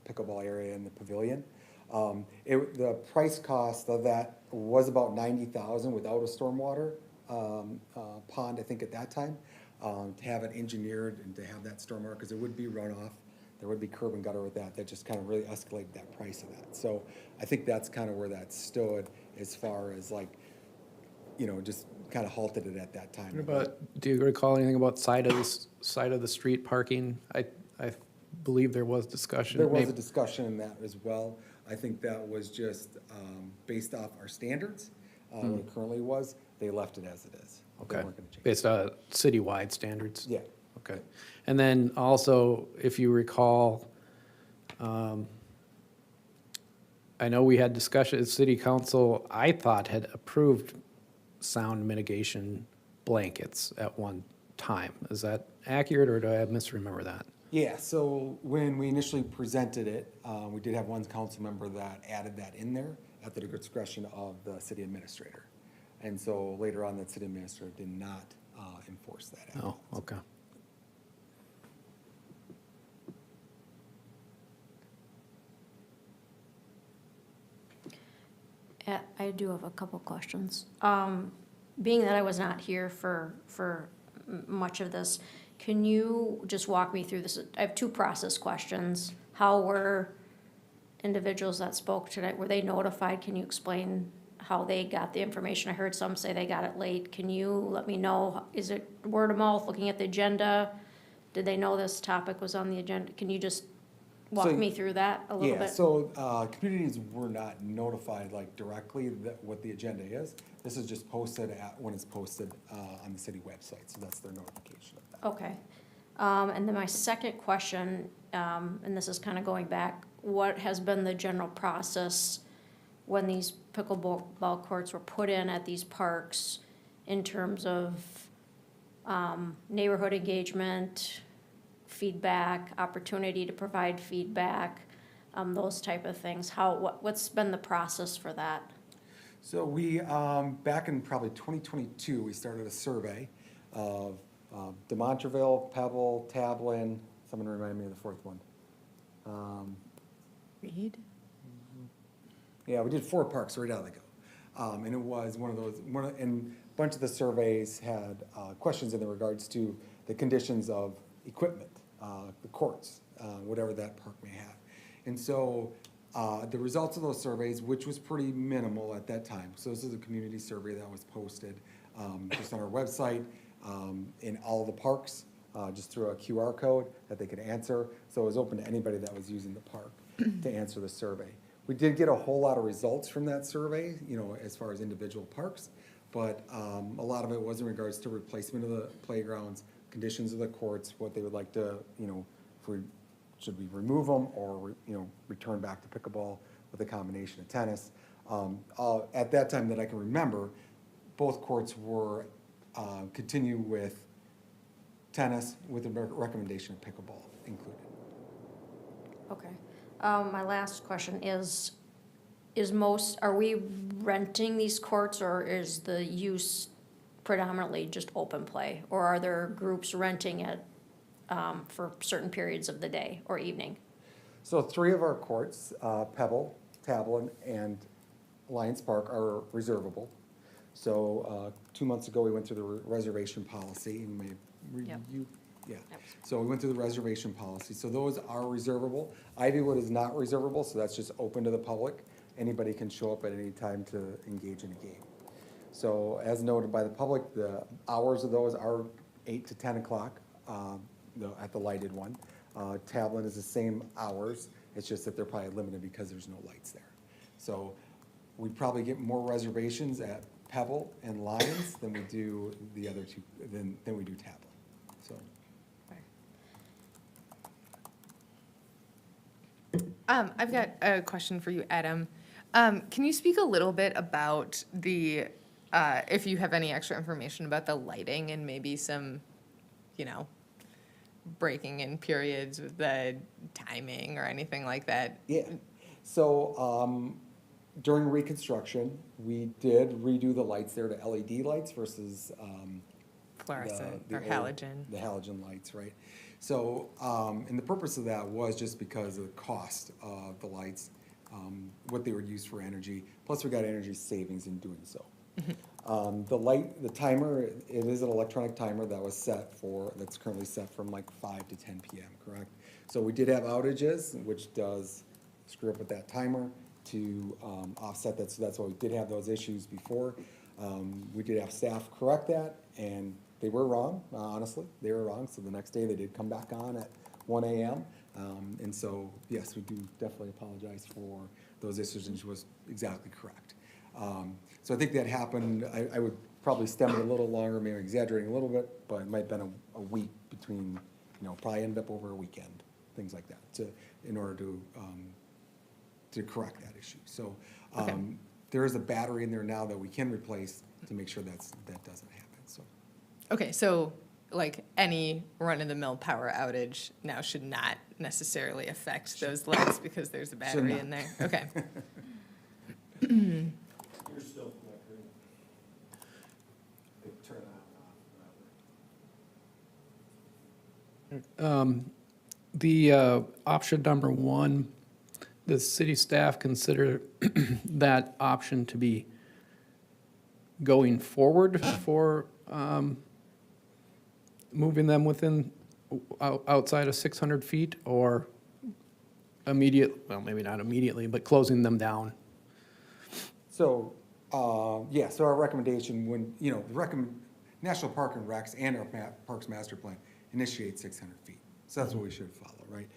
pickleball area in the pavilion. The price cost of that was about $90,000 without a stormwater pond, I think at that time, to have it engineered and to have that stormwater, because there would be runoff, there would be curb and gutter with that. That just kind of really escalated that price of that. So I think that's kind of where that stood as far as just kind of halted it at that time. But do you recall anything about side of the street parking? I believe there was discussion. There was a discussion in that as well. I think that was just based off our standards, what it currently was. they left it as it is. They Okay, weren't gonna change. based on citywide standards? Yeah. Okay. And then also, if you recall, I know we had discussion at city council, I thought had approved sound mitigation blankets at one time. Is that accurate, or do I misremember that? Yeah, so when we initially presented it, we did have one council member that added that in there at the discretion of the city administrator. And so later on, that city administrator did not enforce that. Oh, okay. I do have a couple questions. Being that I was not here for much of this, can you just walk me through this? I have two process questions. How were individuals that spoke tonight, were they notified? Can you explain how they got the information? I heard some say they got it late. Can you let me know, is it word of mouth, looking at the agenda? Did they know this topic was on the agenda? Can you just walk So- me through that a little Yeah, bit? so communities were not notified like directly that what the agenda is. This is just posted when it's posted on the city website, so that's their notification of that. Okay. And then my second question, and this is kind of going back, what has been the general process when these pickleball courts were put in at these parks in terms of neighborhood engagement, feedback, opportunity to provide feedback, those type of things? What's been the process for that? So we, back in probably 2022, we started a survey of DeMontreville, Pebble, Tablin, someone remind me of the fourth one. Reed? Yeah, we did 4 parks right out of the go. And it was one of those, and a bunch of the surveys had questions in regards to the conditions of equipment, the courts, whatever that park may have. And so the results of those surveys, which was pretty minimal at that time, so this is a community survey that was posted just on our website in all the parks, just through a QR code that they could answer. So it was open to anybody that was using the park to answer the survey. We did get a whole lot of results from that survey, you know, as far as individual parks, but a lot of it was in regards to replacement of the playgrounds, conditions of the courts, what they would like to, you know, should we remove them or, you know, return back to pickleball with a combination of tennis. At that time that I can remember, both courts were continue with tennis with a recommendation of pickleball included. Okay. My last question is are we renting these courts, or is the use predominantly just open play? Or are there groups renting it for certain periods of the day or evening? So 3 of our courts, Pebble, Tablin, and Alliance Park, are reservable. So 2 months ago, we went through the reservation policy, and yeah. So we went through the reservation policy. So those are reservable. Ivywood is not reservable, so that's just open to the public. Anybody can show up at any time to engage in a game. So as noted by the public, the hours of those are 8 to 10 o'clock at the lighted one. Tablin is the same hours. It's just that they're probably limited because there's no lights there. So we probably get more reservations at Pebble and Lions than we do the other 2, than we do Tablin. So. I've got a question for you, Adam. Can you speak a little bit about if you have any extra information about the lighting and maybe some, you know, breaking in periods with the timing or anything like that? Yeah, so during reconstruction, we did redo the lights there to LED lights versus Fluorescent the or old- halogen? The halogen lights, right? So, and the purpose of that was just because of the cost of the lights, what they were used for energy, plus we got energy savings in doing so. The timer, it is an electronic timer that was that's currently set from like 5 to 10 PM, correct? So we did have outages, which does screw up with that timer to offset that, so that's why we did have those issues before. We did have staff correct that, and they were wrong, honestly, they were wrong, so the next day they did come back on at 1 AM. And so, yes, we do definitely apologize for those issues, and she was exactly correct. So I think that happened, I would probably stemmed a little longer, maybe exaggerating a little bit, but it might have been a week between, probably ended up over a weekend, things like that, in order to correct that issue. So, Okay. there is a battery in there now that we can replace to make sure that doesn't happen, so. Okay, so like any run-of-the-mill power outage now should not necessarily affect those lights because there's a battery in there? Okay. You're still flickering. Turn on and off. The option number 1, does city staff consider that option to be going forward for moving them outside of 600 feet, or well, maybe not immediately, but closing them down? So, so our recommendation, when, National Park and Recs and our Parks Master Plan initiate 600 feet. So that's what we should follow, right?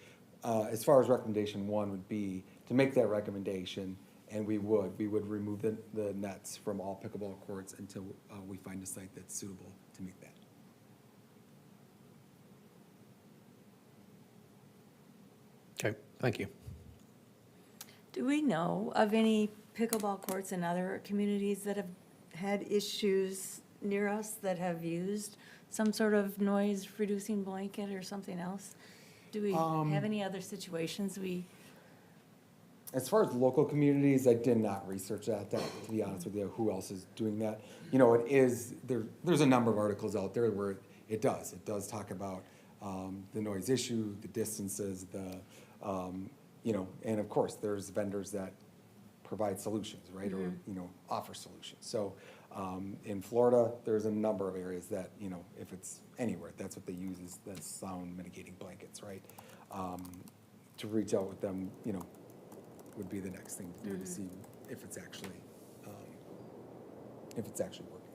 As far as recommendation 1 would be to make that recommendation, and we would remove the nets from all pickleball courts until we find a site that's suitable to meet that. Okay, thank you. Do we know of any pickleball courts in other communities that have had issues near us that have used some sort of noise-reducing blanket or something else? Do we have any other situations As far as local communities, I did not research that, to be honest with you, who else is doing that. There's a number of articles out there where it does talk about the noise issue, the distances, and of course, there's vendors that provide solutions, right, or, offer solutions. So in Florida, there's a number of areas that, if it's anywhere, that's what they use is the sound mitigating blankets, right? To reach out with them, would be the next thing to do to see if it's actually working.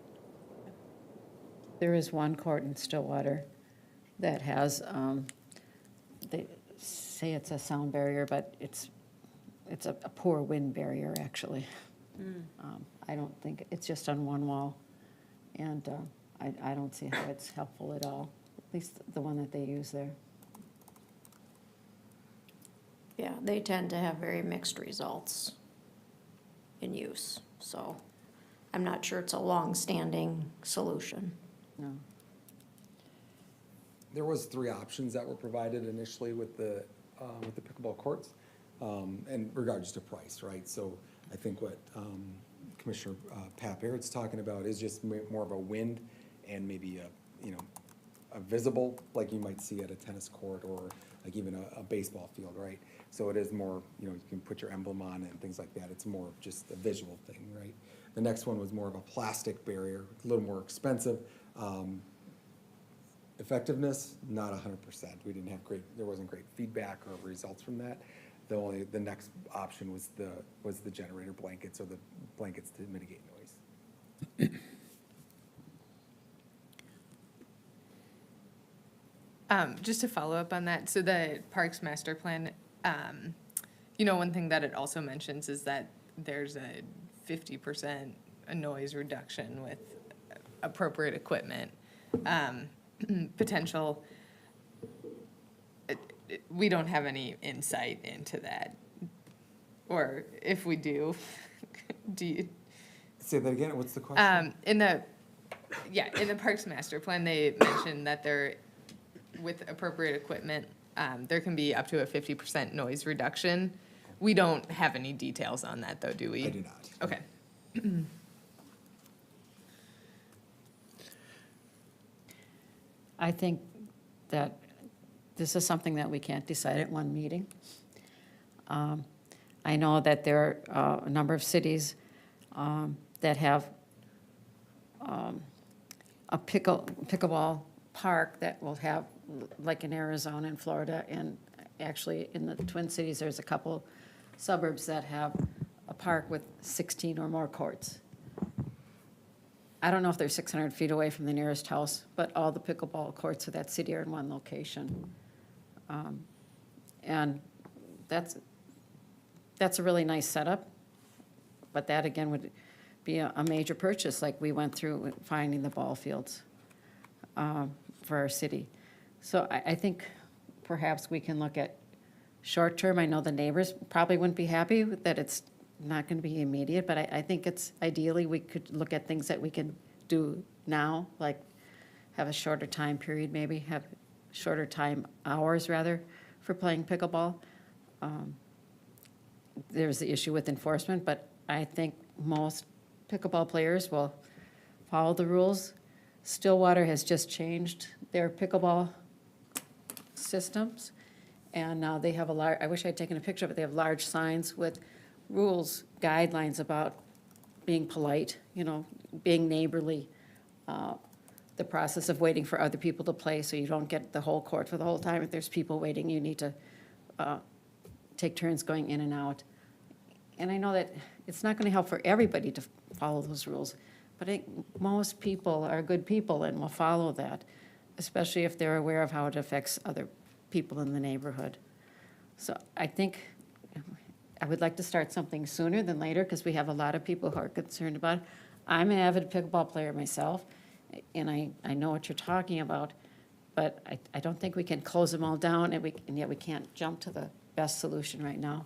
There is one court in Stillwater that has, they say it's a sound barrier, but it's a poor wind barrier, actually. I don't think, it's just on one wall, and I don't see how it's helpful at all, at least the one that they use there. Yeah, they tend to have very mixed results in use, so I'm not sure it's a long-standing solution. No. There was 3 options that were provided initially with the pickleball courts, in regards to price, right? So I think what Commissioner Pat Barrett's talking about is just more of a wind and maybe a visible, like you might see at a tennis court or like even a baseball field, right? So it is more, you can put your emblem on and things like that. It's more of just a visual thing, right? The next one was more of a plastic barrier, a little more expensive. Effectiveness, not 100%. There wasn't great feedback or results from that. The next option was the generator blankets or the blankets to mitigate noise. Just to follow up on that, so the Parks Master Plan, one thing that it also mentions is that there's a 50% noise reduction with appropriate equipment potential. We don't have any insight into that, or if we do, do you? Say that again, what's the question? In the Parks Master Plan, they mentioned that with appropriate equipment, there can be up to a 50% noise reduction. We don't have any details on that, though, do we? I do not. Okay. I think that this is something that we can't decide at one meeting. I know that there are a number of cities that have a pickleball park that will have, like in Arizona and Florida, and actually in the Twin Cities, there's a couple suburbs that have a park with 16 or more courts. I don't know if they're 600 feet away from the nearest house, but all the pickleball courts of that city are in one location. And that's a really nice setup, but that again would be a major purchase like we went through with finding the ball fields for our city. So I think perhaps we can look at short-term. I know the neighbors probably wouldn't be happy that it's not going to be immediate, but I think it's ideally we could look at things that we can do now, like have a shorter time period, maybe have shorter time hours rather for playing pickleball. There's the issue with enforcement, but I think most pickleball players will follow the rules. Stillwater has just changed their pickleball systems, and now they have a large, I wish I'd taken a picture of it, they have large signs with rules, guidelines about being polite, you know, being neighborly, the process of waiting for other people to play so you don't get the whole court for the whole time. If there's people waiting, you need to take turns going in and out. And I know that it's not going to help for everybody to follow those rules, but I think most people are good people and will follow that, especially if they're aware of how it affects other people in the neighborhood. So I think I would like to start something sooner than later because we have a lot of people who are concerned about it. I'm an avid pickleball player myself, and I know what you're talking about, but I don't think we can close them all down, and yet we can't jump to the best solution right now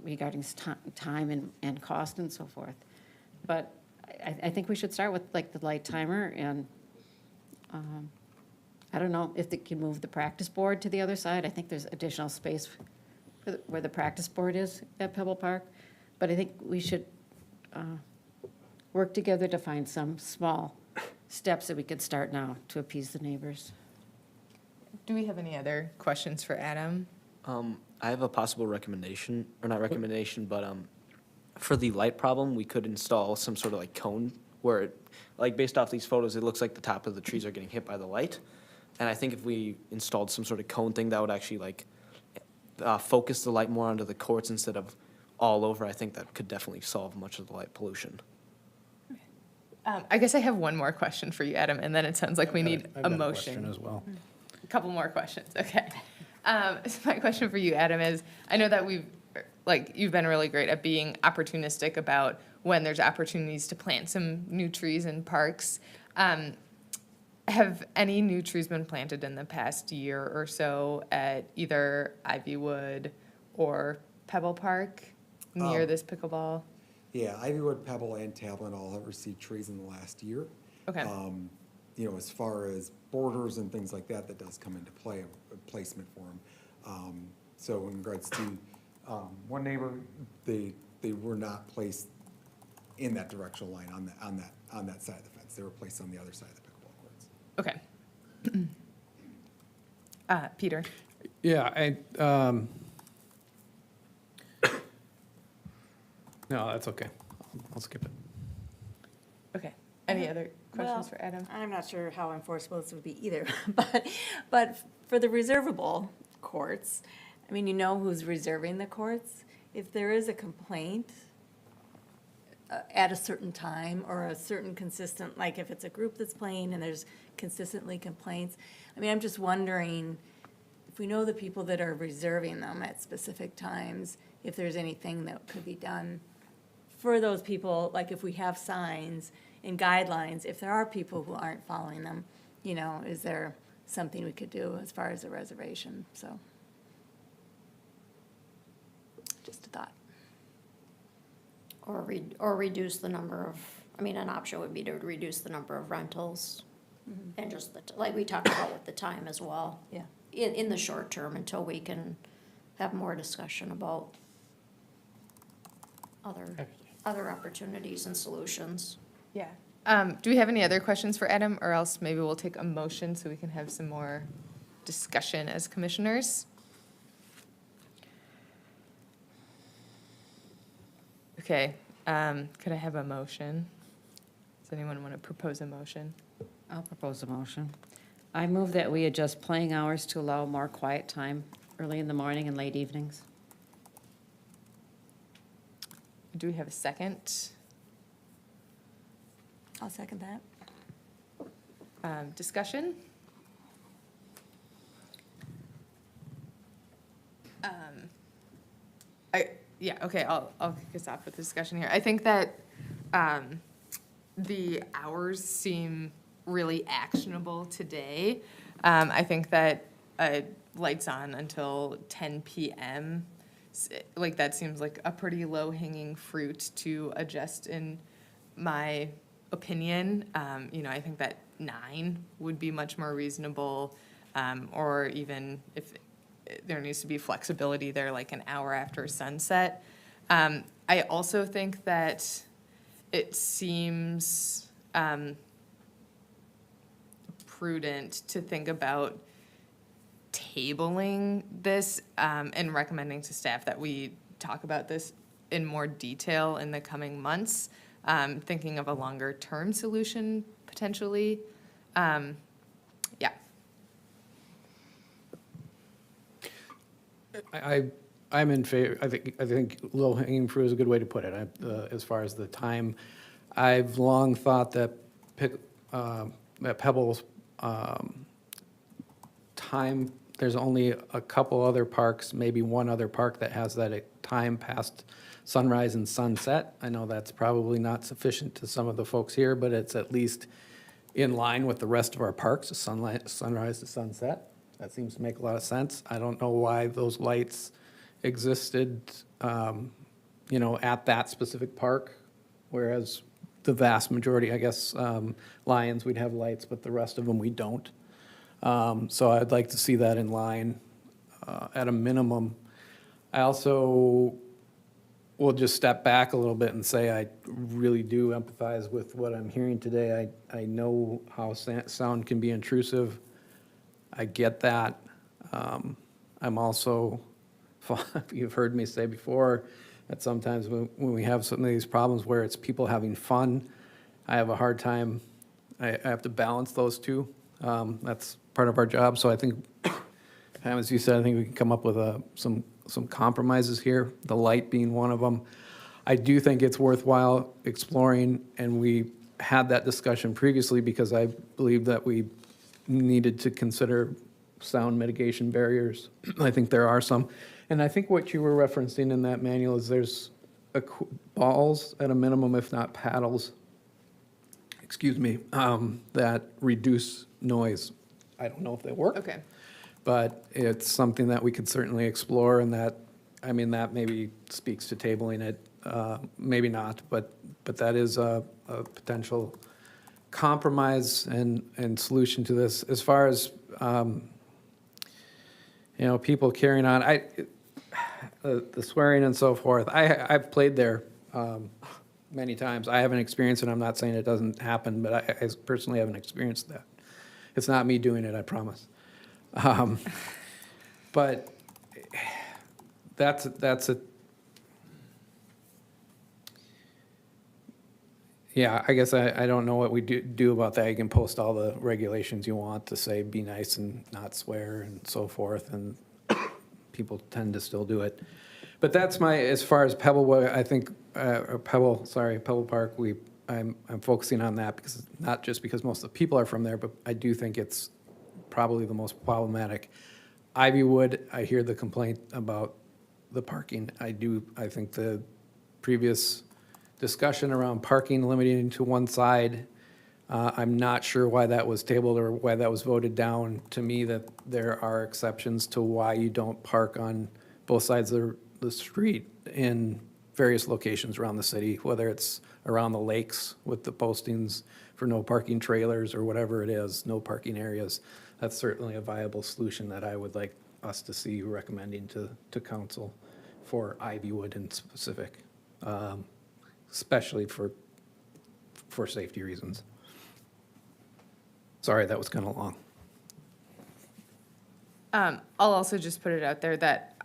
regarding time and cost and so forth. But I think we should start with like the light timer, and I don't know if they can move the practice board to the other side. I think there's additional space where the practice board is at Pebble Park, but I think we should work together to find some small steps that we could start now to appease the neighbors. Do we have any other questions for Adam? I have a possible recommendation, or not recommendation, but for the light problem, we could install some sort of like cone where, like based off these photos, it looks like the top of the trees are getting hit by the light. And I think if we installed some sort of cone thing, that would actually like focus the light more onto the courts instead of all over. I think that could definitely solve much of the light pollution. I guess I have one more question for you, Adam, and then it sounds like we need I've a got motion. question as well. A couple more questions, okay. So my question for you, Adam, is I know that you've been really great at being opportunistic about when there's opportunities to plant some new trees in parks. Have any new trees been planted in the past year or so at either Ivywood or Pebble Park near this pickleball? Yeah, Ivywood, Pebble, and Tablin all have received trees in the last year. Okay. You know, as far as borders and things like that, that does come into play, a placement for them. So in regards to one neighbor, they were not placed in that directional line on that side of the fence. They were placed on the other side of the pickleball courts. Okay. Peter? Yeah, no, that's okay. I'll skip it. Okay. Any other questions Well, for Adam? I'm not sure how enforceable this would be either, but for the reservable courts, I mean, you know who's reserving the courts. If there is a complaint at a certain time or a certain consistent, like if it's a group that's playing and there's consistently complaints, I mean, I'm just wondering if we know the people that are reserving them at specific times, if there's anything that could be done for those people, like if we have signs and guidelines, if there are people who aren't following them, you know, is there something we could do as far as a reservation? So, just a thought. Or reduce the number of, I mean, an option would be to reduce the number of rentals. And just, like we talked about with the time as well. Yeah. In the short term, until we can have more discussion about other opportunities and solutions. Yeah. Do we have any other questions for Adam, or else maybe we'll take a motion so we can have some more discussion as commissioners? Okay, could I have a motion? Does anyone want to propose a motion? I'll propose a motion. I move that we adjust playing hours to allow more quiet time early in the morning and late evenings. Do we have a second? I'll second that. Discussion? Yeah, okay, I'll kick us off with the discussion here. I think that the hours seem really actionable today. I think that lights on until 10 p.m., like that seems like a pretty low-hanging fruit to adjust in my opinion. I think that 9 would be much more reasonable, or even if there needs to be flexibility there, like an hour after sunset. I also think that it seems prudent to think about tabling this and recommending to staff that we talk about this in more detail in the coming months, thinking of a longer-term solution potentially. Yeah. I'm in favor, I think low-hanging fruit is a good way to put it. As far as the time, I've long thought that Pebble's time, there's only a couple other parks, maybe one other park that has that time past sunrise and sunset. I know that's probably not sufficient to some of the folks here, but it's at least in line with the rest of our parks, sunrise to sunset. That seems to make a lot of sense. I don't know why those lights existed, at that specific park, whereas the vast majority, I guess, Lions, we'd have lights, but the rest of them, we don't. So I'd like to see that in line at a minimum. I also will just step back a little bit and say I really do empathize with what I'm hearing today. I know how sound can be intrusive. I get that. I'm also, you've heard me say before, that sometimes when we have some of these problems where it's people having fun, I have a hard time, I have to balance those two. That's part of our job. So I think, as you said, I think we can come up with some compromises here, the light being one of them. I do think it's worthwhile exploring, and we had that discussion previously because I believe that we needed to consider sound mitigation barriers. I think there are some. And I think what you were referencing in that manual is there's balls at a minimum, if not paddles, that reduce noise. I don't know if they work. Okay. But it's something that we could certainly explore, and that maybe speaks to tabling it, maybe not, but that is a potential compromise and solution to this. As far as, people carrying on, the swearing and so forth, I've played there many times. I haven't experienced it. I'm not saying it doesn't happen, but I personally haven't experienced that. It's not me doing it, I promise. But that's a, yeah, I guess I don't know what we do about that. You can post all the regulations you want to say be nice and not swear and so forth, and people tend to still do it. But that's as far as Pebble, I think, Pebble Park, I'm focusing on that because not just because most of the people are from there, but I do think it's probably the most problematic. Ivywood, I hear the complaint about the parking. I think the previous discussion around parking limiting to one side, I'm not sure why that was tabled or why that was voted down. To me, that there are exceptions to why you don't park on both sides of the street in various locations around the city, whether it's around the lakes with the postings for no parking trailers or whatever it is, no parking areas. That's certainly a viable solution that I would like us to see recommending to council for Ivywood in specific, especially for safety reasons. Sorry, that was kind of long. I'll also just put it out there that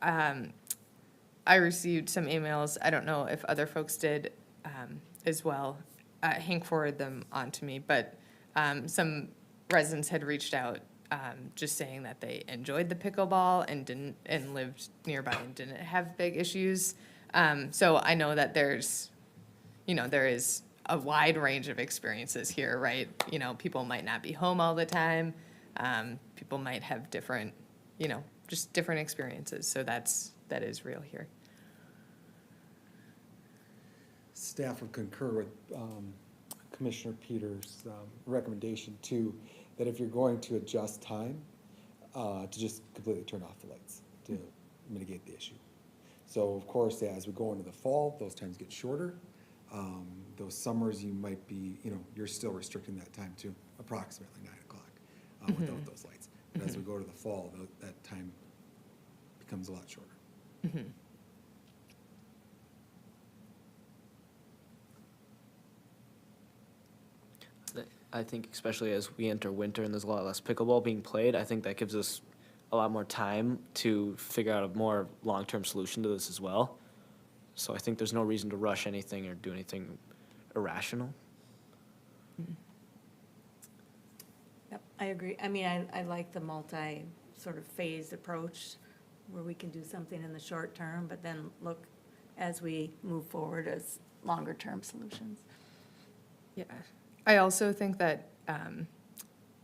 I received some emails, I don't know if other folks did as well. Hank forwarded them on to me, but some residents had reached out just saying that they enjoyed the pickleball and lived nearby and didn't have big issues. So I know that there is a wide range of experiences here, right? People might not be home all the time. People might have different, just different experiences. So that is real here. staff would concur with Commissioner Peters' recommendation too, that if you're going to adjust time, to just completely turn off the lights to mitigate the issue. So of course, as we go into the fall, those times get shorter. Those summers, you might be, you're still restricting that time to approximately 9 o'clock without those lights. But as we go to the fall, that time becomes a lot shorter. I think especially as we enter winter and there's a lot less pickleball being played, I think that gives us a lot more time to figure out a more long-term solution to this as well. So I think there's no reason to rush anything or do anything irrational. Yep, I agree. I mean, I like the sort of phased approach where we can do something in the short term, but then look as we move forward as longer-term solutions. Yeah. I also think that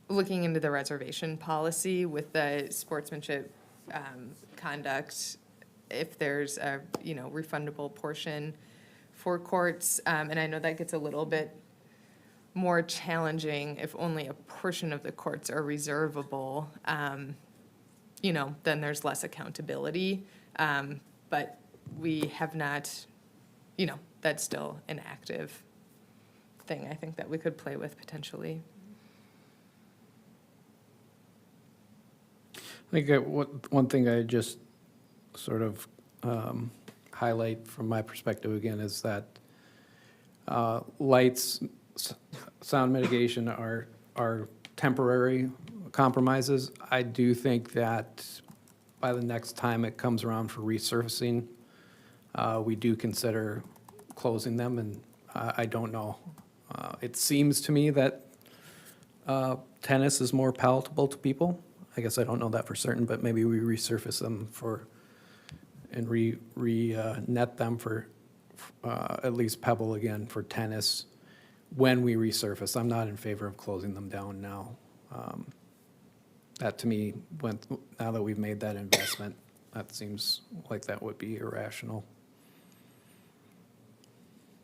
looking into the reservation policy with the sportsmanship conduct, if there's a, refundable portion for courts, and I know that gets a little bit more challenging if only a portion of the courts are reservable, then there's less accountability. But we have not, that's still an active thing I think that we could play with potentially. I think one thing I just sort of highlight from my perspective again is that lights, sound mitigation are temporary compromises. I do think that by the next time it comes around for resurfacing, we do consider closing them, and I don't know. It seems to me that tennis is more palatable to people. I guess I don't know that for certain, but maybe we resurface them and net them for at least Pebble again for tennis when we resurface. I'm not in favor of closing them down now. That to me, now that we've made that investment, that seems like that would be irrational.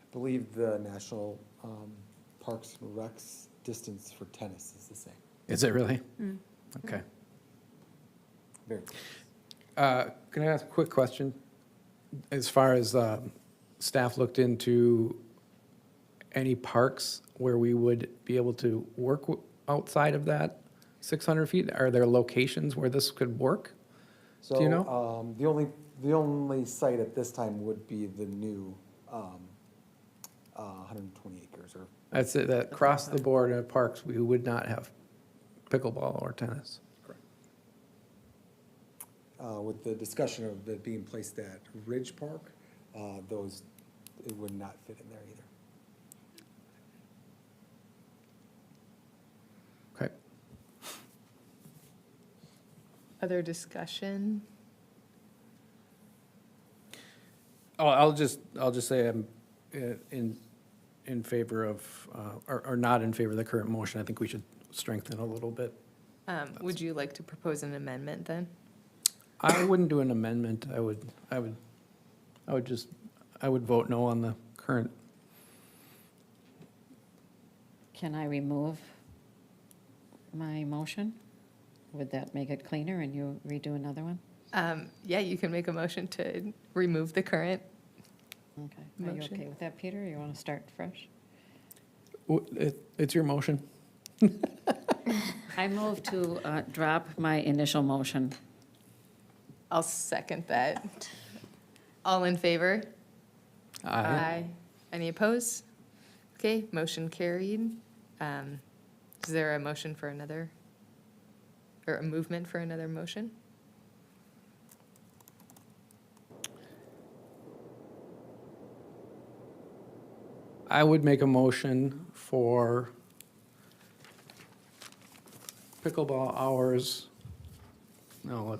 I believe the National Parks and Recs distance for tennis is the same. Is it really? Okay. Very close. Can I ask a quick question? As far as staff looked into any parks where we would be able to work outside of that 600 feet? Are there locations where this could work? So, Do you know? The only site at this time would be the new 120 acres or. I'd say that across the board at parks, we would not have pickleball or tennis. With the discussion of it being placed at Ridge Park, it would not fit in there either. Okay. Other discussion? Oh, I'll just say I'm in favor of, or not in favor of the current motion. I think we should strengthen a little bit. Would you like to propose an amendment then? I wouldn't do an amendment. I would vote no on the current. Can I remove my motion? Would that make it cleaner and you redo another one? Yeah, you can make a motion to remove the current. Okay. Are you Motion. okay with that, Peter? You want to start fresh? It's your motion. I move to drop my initial motion. I'll second that. All in favor? Any opposed? Okay, motion carried. Is there a motion for another, or a movement for another motion? I would make a motion for pickleball hours. No,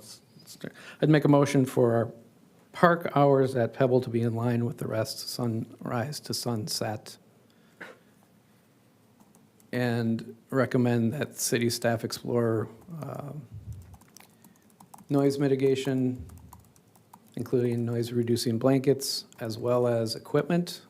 I'd make a motion for our park hours at Pebble to be in line with the rest, sunrise to sunset. And recommend that city staff explore noise mitigation, including noise reducing blankets, as well as equipment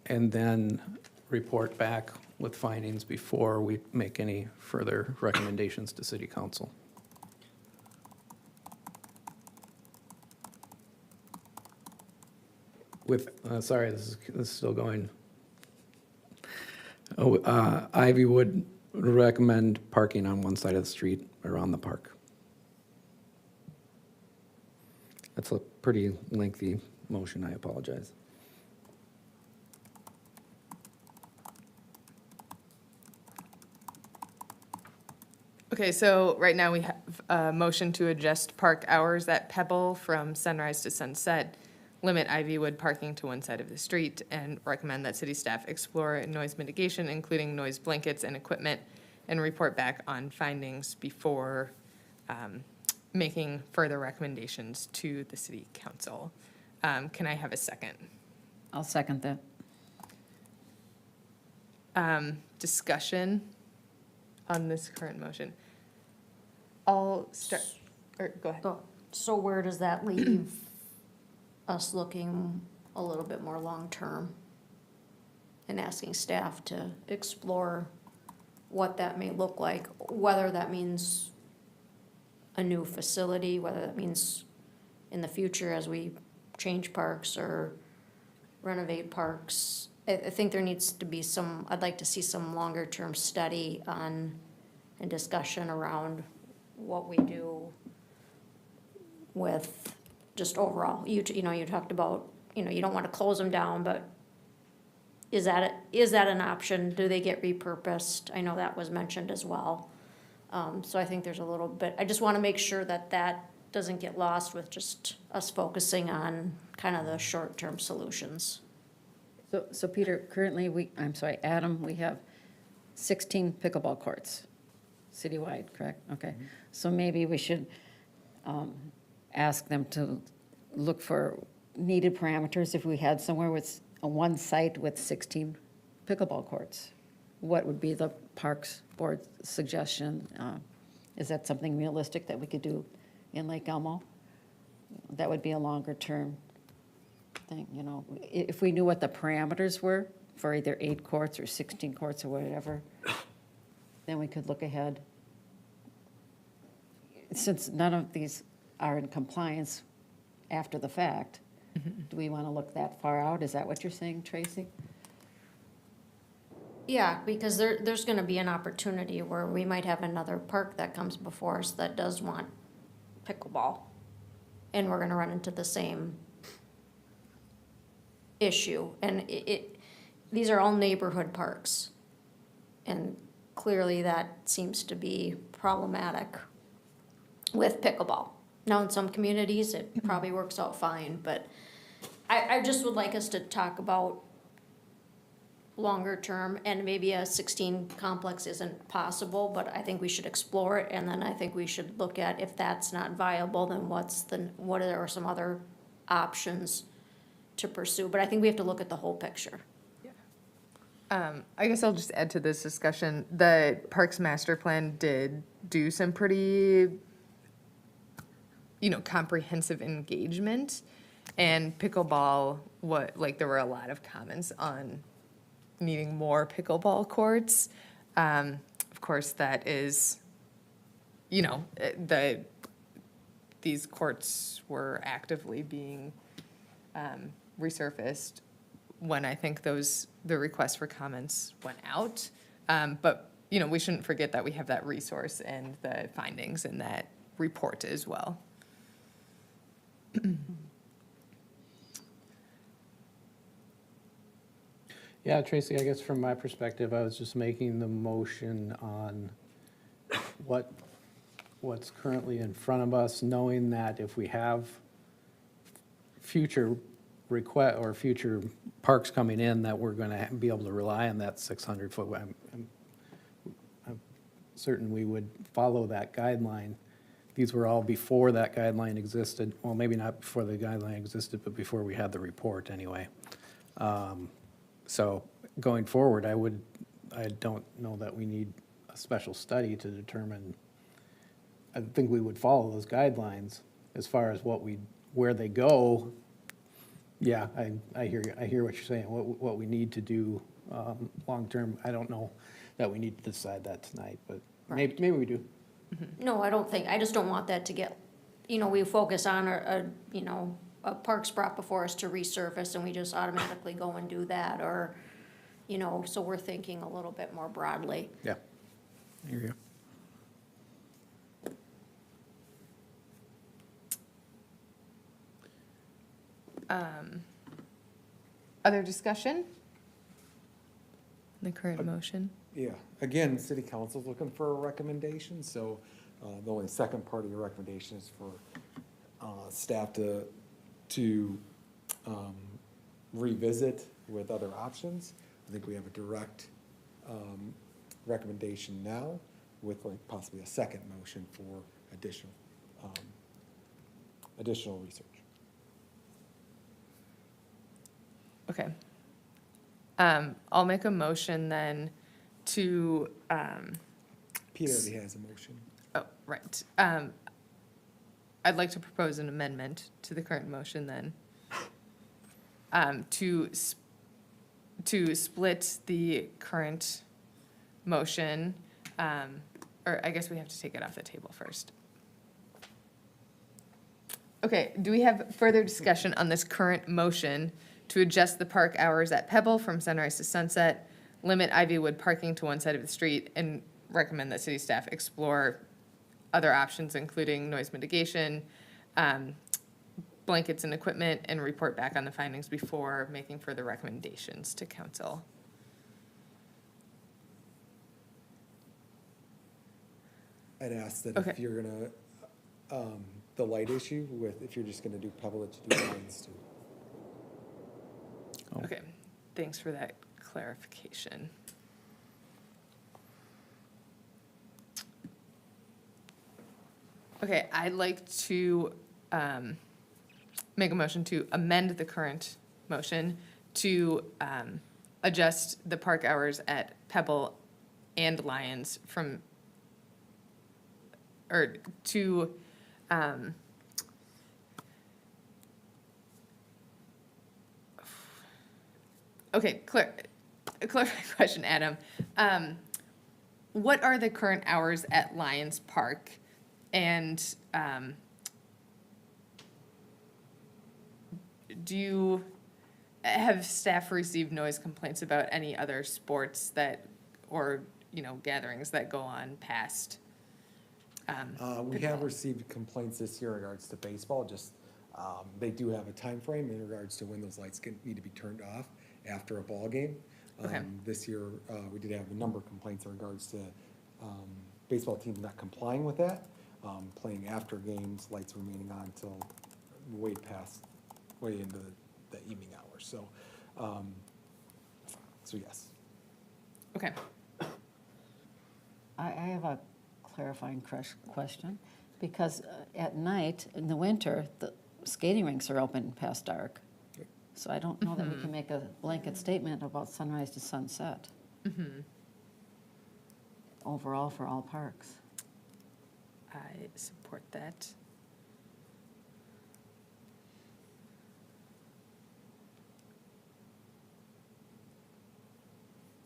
and then report back with findings before we make any further recommendations to city council. With, sorry, this is still going. Oh, Ivy would recommend parking on one side of the street around the park. That's a pretty lengthy motion, I apologize. Okay, so right now we have a motion to adjust park hours at Pebble from sunrise to sunset, limit Ivywood parking to one side of the street, and recommend that city staff explore noise mitigation, including noise blankets and equipment, and report back on findings before making further recommendations to the city council. Can I have a second? I'll second that. Discussion on this current motion. I'll start, or go ahead. So where does that leave us looking a little bit more long-term and asking staff to explore what that may look like, whether that means a new facility, whether that means in the future as we change parks or renovate parks? I think there needs to be some, I'd like to see some longer-term study on and discussion around what we do with just overall. You know, you talked about, you know, you don't want to close them down, but is that an option? Do they get repurposed? I know that was mentioned as well. So I think there's a little bit, I just want to make sure that that doesn't get lost with just us focusing on kind of the short-term solutions. So Peter, currently Adam, we have 16 pickleball courts citywide, correct? Okay. So maybe we should ask them to look for needed parameters if we had somewhere with one site with 16 pickleball courts. What would be the Parks Board suggestion? Is that something realistic that we could do in Lake Elmo? That would be a longer term thing, you know. If we knew what the parameters were for either 8 courts or 16 courts or whatever, then we could look ahead. Since none of these are in compliance after the fact, do we want to look that far out? Is that what you're saying, Tracy? Yeah, because there's gonna be an opportunity where we might have another park that comes before us that does want pickleball. And we're gonna run into the same issue. And these are all neighborhood parks. And clearly that seems to be problematic with pickleball. Now, in some communities, it probably works out fine, but I just would like us to talk about longer term, and maybe a 16 complex isn't possible, but I think we should explore it, and then I think we should look at if that's not viable, then what are some other options to pursue? But I think we have to look at the whole picture. I guess I'll just add to this discussion, the Parks Master Plan did do some pretty, comprehensive engagement, and pickleball, there were a lot of comments on needing more pickleball courts. Of course, that is, these courts were actively being resurfaced when I think the requests for comments went out. But, we shouldn't forget that we have that resource and the findings in that report as well. Yeah, Tracy, I guess from my perspective, I was just making the motion on what's currently in front of us, knowing that if we have future request or future parks coming in, that we're going to be able to rely on that 600-foot. I'm certain we would follow that guideline. These were all before that guideline existed. Well, maybe not before the guideline existed, but before we had the report anyway. So going forward, I don't know that we need a special study to determine. I think we would follow those guidelines as far as where they go. Yeah, I hear you. I hear what you're saying. What we need to do long-term, I don't know that we need to decide that tonight, but maybe we do. No, I don't think, I just don't want that to get, we focus on a parks brought before us to resurface and we just automatically go and do that, or, so we're thinking a little bit more broadly. Yeah. I hear you. Other discussion? The current motion? Yeah, again, city council's looking for a recommendation, so the only second part of your recommendation is for staff to revisit with other options. I think we have a direct recommendation now with like possibly a second motion for additional research. Okay. I'll make a motion then to, Peter already has a motion. oh, right. I'd like to propose an amendment to the current motion then. To split the current motion, or I guess we have to take it off the table first. Okay, do we have further discussion on this current motion to adjust the park hours at Pebble from sunrise to sunset, limit Ivywood parking to one side of the street, and recommend that city staff explore other options, including noise mitigation, blankets and equipment, and report back on the findings before making further recommendations to council? I'd ask that Okay. if you're gonna, the light issue if you're just gonna do Pebble, that you do lines too. Oh. Okay, thanks for that clarification. Okay, I'd like to make a motion to amend the current motion to adjust the park hours at Pebble and Lions from, or to, okay, clarifying question, Adam. What are the current hours at Lions Park? And have staff received noise complaints about any other sports that, or, gatherings that go on past? We have received complaints this year in regards to baseball, just, they do have a time frame in regards to when those lights need to be turned off after a ball game. Okay. This year, we did have a number of complaints in regards to, baseball teams not complying with that, playing after games, lights remaining on until way into the evening hours, so yes. Okay, I have a clarifying question, because at night, in the winter, the skating rinks are open past dark. So I don't know that we can make a blanket statement about sunrise to sunset. Overall for all parks. I support that.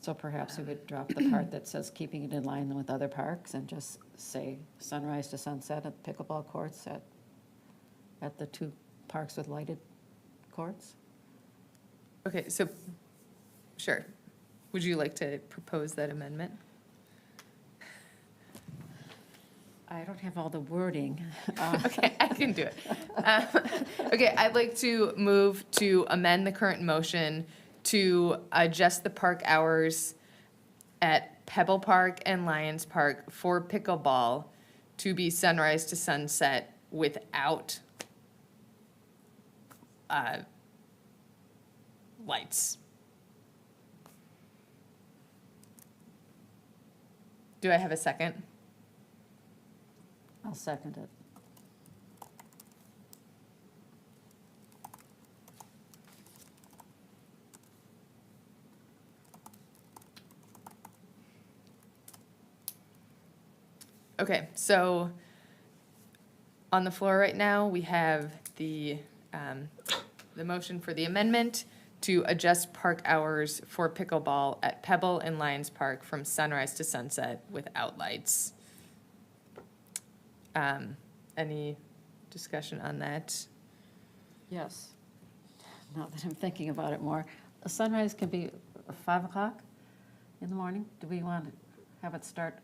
So perhaps we would drop the part that says keeping it in line with other parks and just say sunrise to sunset at pickleball courts at the two parks with lighted courts? Okay, so, sure. Would you like to propose that amendment? I don't have all the wording. Okay, I can do it. Okay, I'd like to move to amend the current motion to adjust the park hours at Pebble Park and Lions Park for pickleball to be sunrise to sunset without lights. Do I have a second? I'll second it. Okay, so on the floor right now, we have the the motion for the amendment to adjust park hours for pickleball at Pebble and Lions Park from sunrise to sunset without lights. Any discussion on that? Yes. Now that I'm thinking about it more, a sunrise can be 5 o'clock in the morning. Do we want to have it start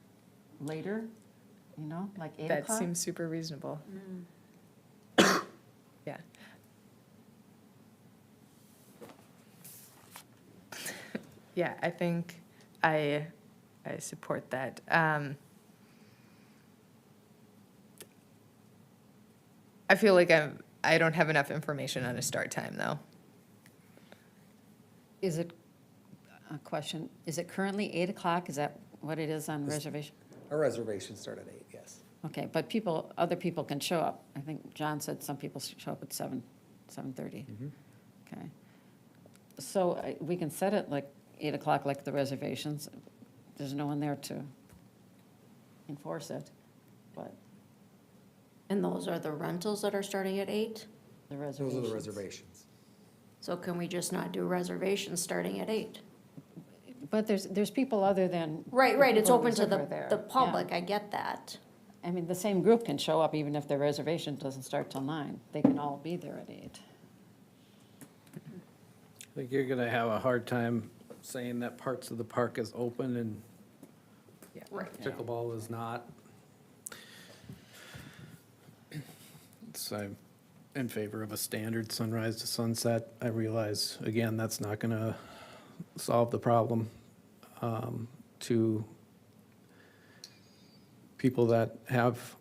later, like 8 That o'clock? seems super reasonable. Yeah. Yeah, I think I support that. I feel like I don't have enough information on a start time, though. Is it, a question, is it currently 8 o'clock? Is that what it is on reservation? Our reservations start at 8, yes. Okay, but other people can show up. I think John said some people show up at 7:30. Okay. So we can set it like 8 o'clock, like the reservations. There's no one there to enforce it, but And those are the rentals that are starting at 8? the Those reservations. are the reservations. So can we just not do reservations starting at 8? But there's people other than. Right, it's people open to reserve there. the Yeah. public, I get that. I mean, the same group can show up even if their reservation doesn't start till 9. They can all be there at 8. I think you're gonna have a hard time saying that parts of the park is open and Yeah. pickleball is not. So I'm in favor of a standard sunrise to sunset. I realize, again, that's not gonna solve the problem. To people that have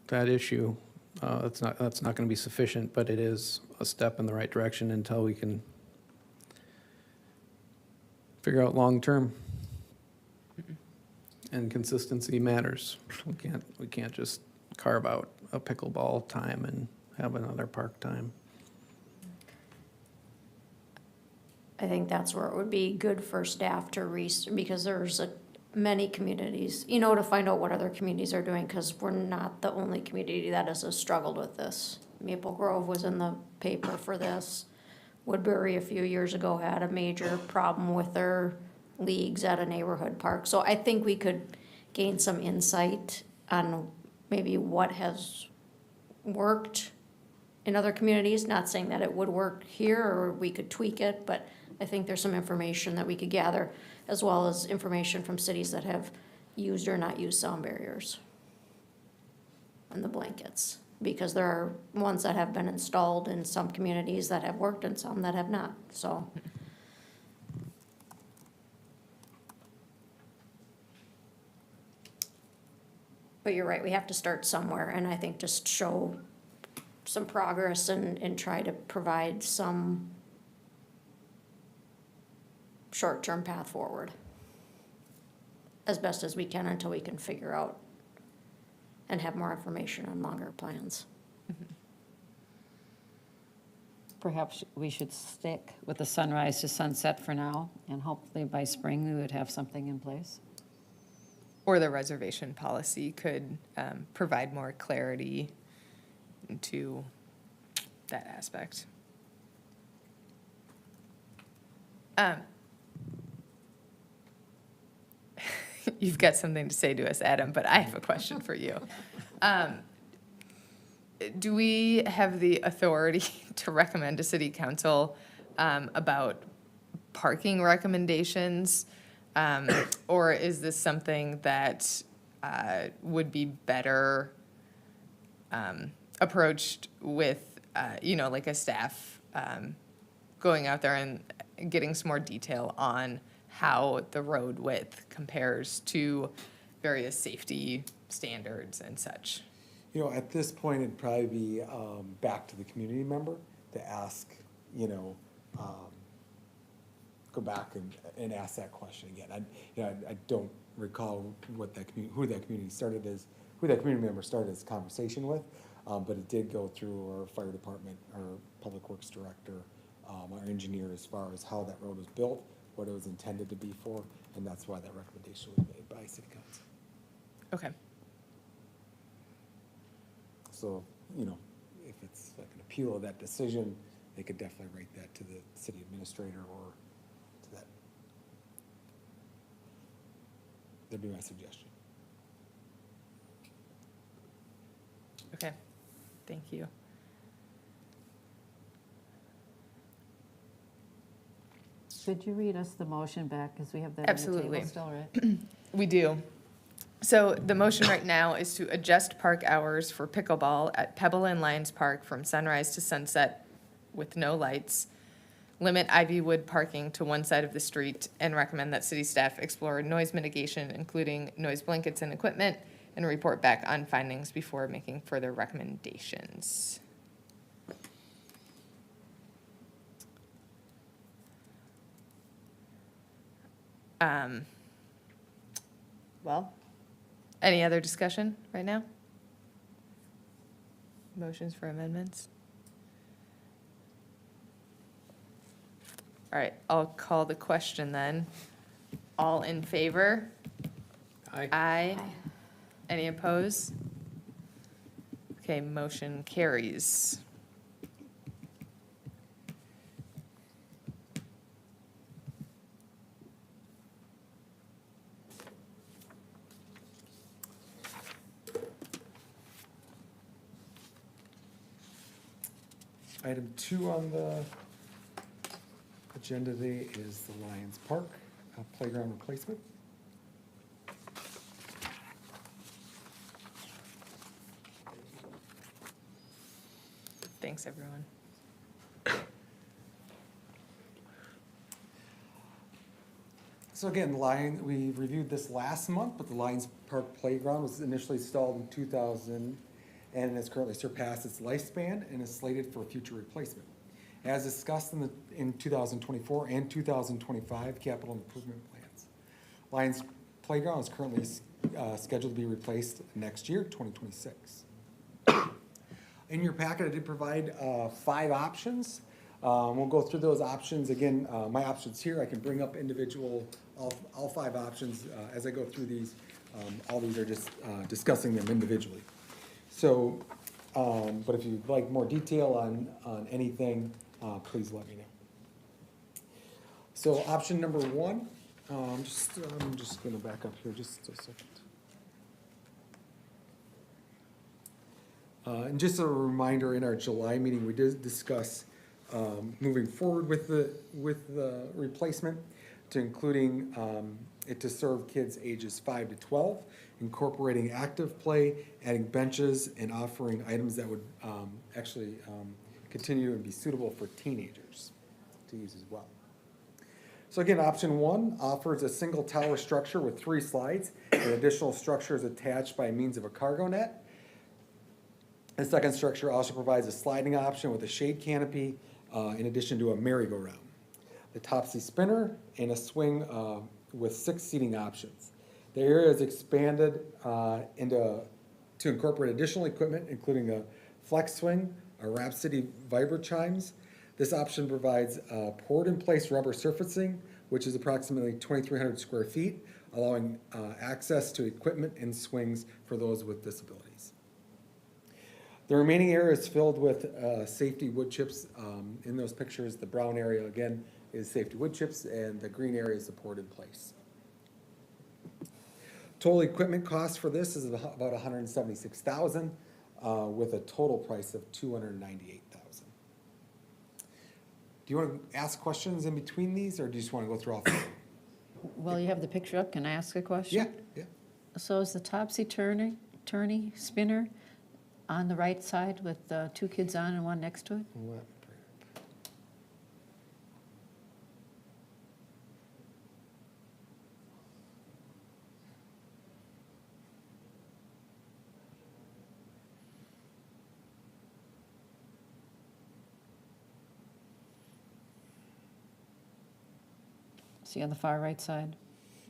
that issue, that's not gonna be sufficient, but it is a step in the right direction until we can figure out long-term. And consistency matters. We can't just carve out a pickleball time and have another park time. I think that's where it would be good for staff to because there's many communities, to find out what other communities are doing, because we're not the only community that has struggled with this. Maple Grove was in the paper for this. Woodbury a few years ago had a major problem with their leagues at a neighborhood park. So I think we could gain some insight on maybe what has worked in other communities, not saying that it would work here or we could tweak it, but I think there's some information that we could gather, as well as information from cities that have used or not used sound barriers and the blankets, because there are ones that have been installed in some communities that have worked and some that have not, so. But you're right, we have to start somewhere, and I think just show some progress and try to provide some short-term path forward as best as we can until we can figure out and have more information on longer plans. Perhaps we should stick with the sunrise to sunset for now, and hopefully by spring we would have something in place. Or the reservation policy could provide more clarity into that aspect. You've got something to say to us, Adam, but I have a question for you. Do we have the authority to recommend to city council about parking recommendations? Or is this something that would be better approached with, like a staff going out there and getting some more detail on how the road width compares to various safety standards and such? At this point, it'd probably be back to the community member to ask, go back and ask that question again. I don't recall what who that community member started this conversation with, but it did go through our fire department, our public works director, our engineer, as far as how that road was built, what it was intended to be for, and that's why that recommendation was made by city council. Okay. So, if it's like an appeal of that decision, they could definitely write that to the city administrator or to that. That'd be my suggestion. Okay, thank you. Could you read us the motion back, because we have that on the Absolutely. table still, right? We do. So the motion right now is to adjust park hours for pickleball at Pebble and Lions Park from sunrise to sunset with no lights, limit Ivywood parking to one side of the street, and recommend that city staff explore noise mitigation, including noise blankets and equipment, and report back on findings before making further recommendations. Well, any other discussion right now? Motions for amendments? All right, I'll call the question then. All in favor? Aye. Aye. Any opposed? Okay, motion carries. Item 2 on the agenda today is the Lions Park playground replacement. Thanks, everyone. So again, we reviewed this last month, but the Lions Park Playground was initially installed in 2000 and has currently surpassed its lifespan and is slated for future replacement. As discussed in 2024 and 2025 capital improvement plans. Lions Playground is currently scheduled to be replaced next year, 2026. In your packet, I did provide 5 options. We'll go through those options. Again, my options here, I can bring up all 5 options as I go through these. All these are just discussing them individually. So, but if you'd like more detail on anything, please let me know. So option number 1, I'm just gonna back up here just a second. And just a reminder, in our July meeting, we did discuss moving forward with the replacement to including it to serve kids ages 5 to 12, incorporating active play, adding benches, and offering items that would actually continue and be suitable for teenagers to use as well. So again, option 1 offers a single tower structure with 3 slides, and additional structures attached by means of a cargo net. The second structure also provides a sliding option with a shade canopy in addition to a merry-go-round. The Topsy spinner and a swing with 6 seating options. The area is expanded to incorporate additional equipment, including a flex swing, a Rhapsody Vibra chimes. This option provides poured-in-place rubber surfacing, which is approximately 2,300 square feet, allowing access to equipment and swings for those with disabilities. The remaining area is filled with safety wood chips. In those pictures, the brown area, again, is safety wood chips, and the green area is the poured-in-place. Total equipment cost for this is about $176,000, with a total price of $298,000. Do you want to ask questions in between these, or do you just want to go through all 4? Well, you have the picture up, can I ask a question? Yeah. So is the topsy-turvy spinner on the right side with 2 kids on and 1 next to it? What? See on the far right side?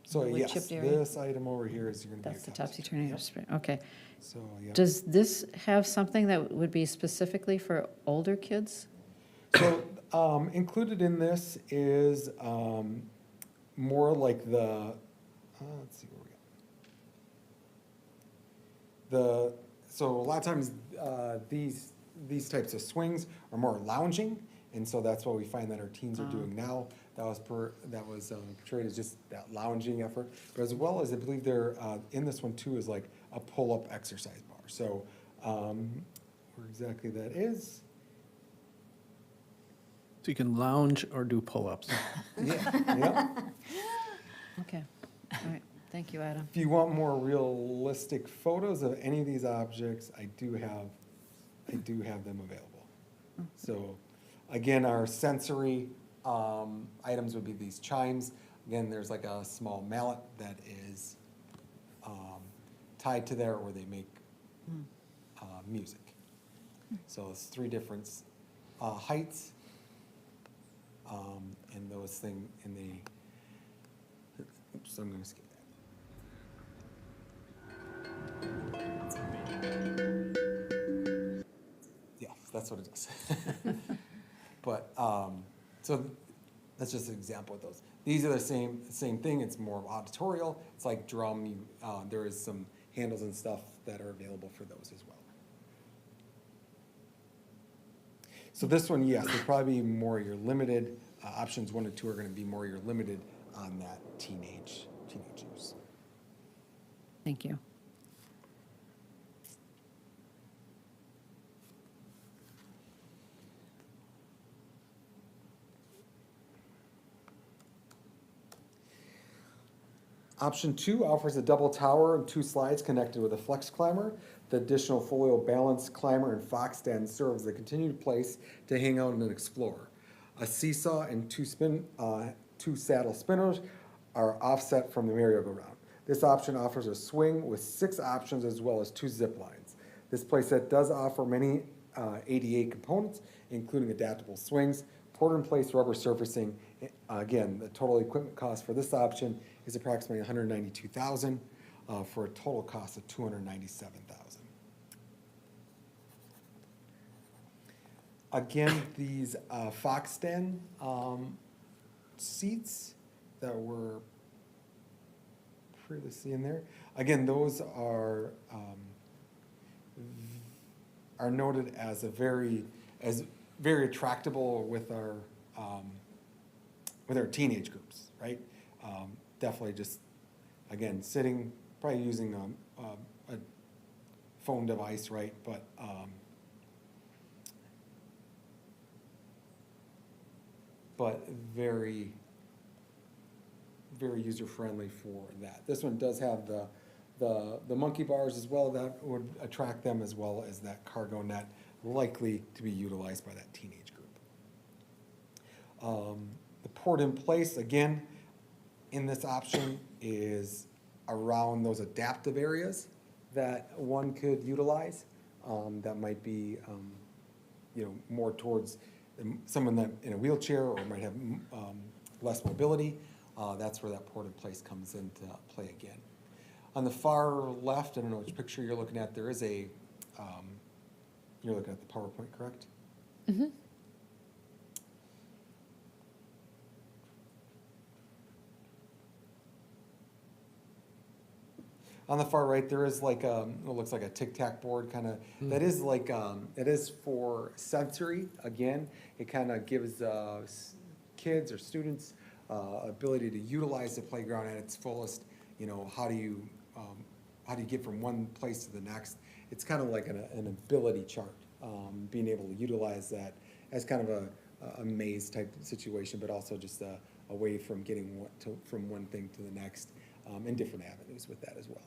So Wood yes, chipped area? this item over here is going to be That's a the topsy-turvy spinner, okay. So, yeah. Does this have something that would be specifically for older kids? So, included in this is more like the, let's see where we got. So a lot of times, these types of swings are more lounging, And so that's what we find that our teens are doing now. That was portrayed as just that lounging effort. But as well as I believe they're, in this one too, is like a pull-up exercise bar. So where exactly that is. So you can lounge or do pull-ups. Yeah. Okay, all right, thank you, Adam. If you want more realistic photos of any of these objects, I do have them available. So, again, our sensory items would be these chimes. Again, there's like a small mallet that is tied to there where they make music. So it's 3 different heights, and those things in the. Oops, I'm going to skip that. Yeah, that's what it does. But, so that's just an example of those. These are the same thing, it's more auditorial, it's like drum, there is some handles and stuff that are available for those as well. So this one, yes, it'll probably be more your limited, options 1 and 2 are gonna be more your limited on that teenage use. Thank you. Option 2 offers a double tower and 2 slides connected with a flex climber. The additional folio balance climber and fox stand serves as a continued place to hang out and explore. A seesaw and 2 saddle spinners are offset from the merry-go-round. This option offers a swing with 6 options as well as 2 zip lines. This playset does offer many ADA components, including adaptable swings, port-in-place rubber surfacing. Again, the total equipment cost for this option is approximately $192,000 for a total cost of $297,000. Again, these fox stand seats that were previously in there, again, those are noted as very attractable with our teenage groups, right? Definitely just, again, sitting, probably using a phone device, right? But very, very user-friendly for that. This one does have the monkey bars as well, that would attract them, as well as that cargo net, likely to be utilized by that teenage group. The port in place, again, in this option is around those adaptive areas that one could utilize. That might be, more towards someone that in a wheelchair or might have less mobility. That's where that port in place comes into play again. On the far left, I don't know which picture you're looking at, there is a, you're looking at the PowerPoint, correct? Mm-hmm. On the far right, there is like it looks like a tic-tac board kind of, that is like, it is for sensory, again. It kind of gives kids or students ability to utilize the playground at its fullest. How do you get from one place to the next? It's kind of like an ability chart, being able to utilize that as kind of a maze type situation, but also just a way from getting from one thing to the next, and different avenues with that as well.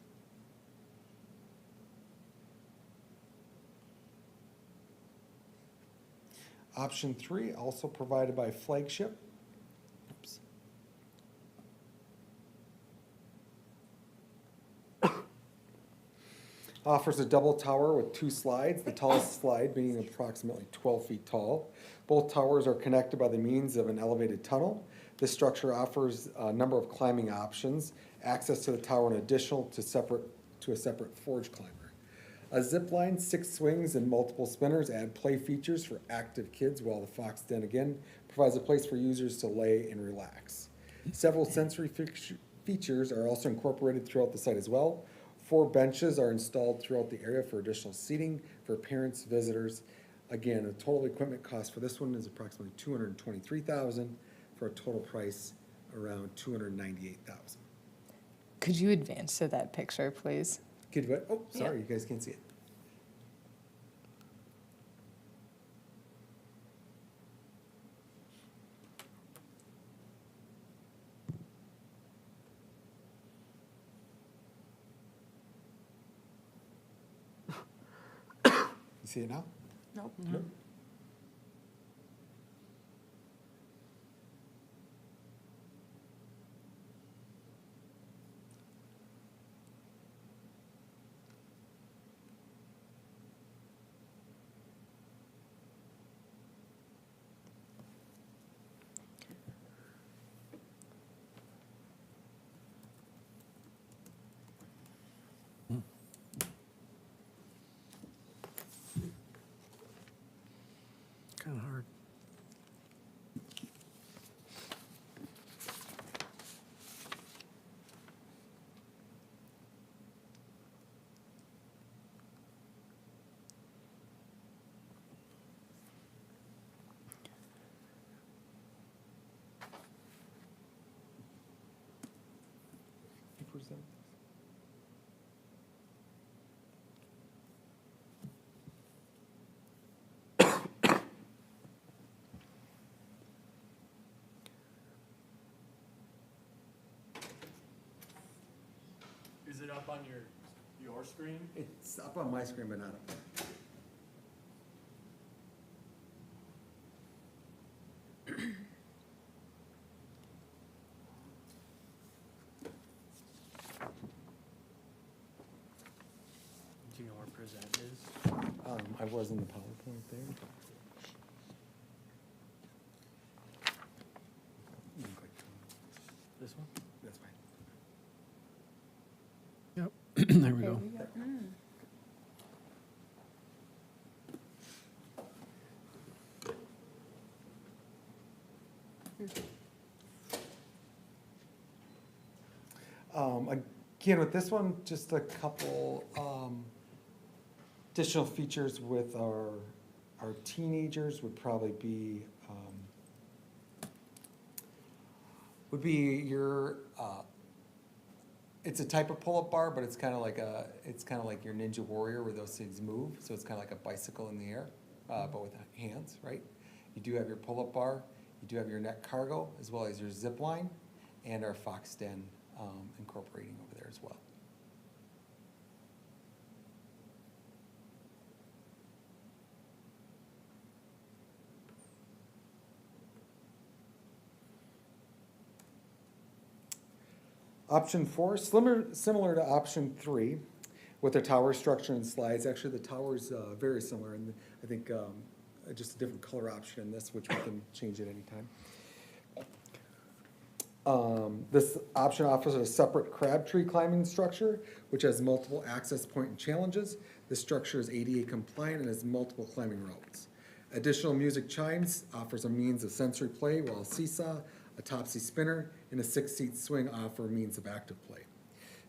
Option 3, also provided by Flagship. Oops. Offers a double tower with 2 slides, the tallest slide being approximately 12 feet tall. Both towers are connected by the means of an elevated tunnel. This structure offers a number of climbing options, access to the tower and additional to a separate forge climber. A zip line, 6 swings, and multiple spinners add play features for active kids, while the fox den again provides a place for users to lay and relax. Several sensory features are also incorporated throughout the site as well. 4 benches are installed throughout the area for additional seating for parents, visitors. Again, the total equipment cost for this one is approximately $223,000 for a total price around $298,000. Could you advance to that picture, please? Kid, what? Oh, sorry, you guys can't see it. You see it now? Nope. Nope. Kind of hard. Is it up on your screen? It's up on my screen, but not up there. Do you know where present is? I was in the PowerPoint there. You can click This one? That's fine. There we go. Again, with this one, just a couple additional features with our teenagers would probably be your it's a type of pull-up bar, but it's kind of like your Ninja Warrior where those things move. So it's kind of like a bicycle in the air, but with hands, right? You do have your pull-up bar, you do have your neck cargo, as well as your zip line, and our Fox Den incorporating over there as well. Option 4, similar to option 3, with the tower structure and slides. Actually, the tower is very similar, and I think just a different color option in this, which we can change at any time. This option offers a separate crab tree climbing structure, which has multiple access point and challenges. This structure is ADA compliant and has multiple climbing routes. Additional music chimes offers a means of sensory play, while Seesaw, a topsy spinner, and a 6-seat swing offer means of active play.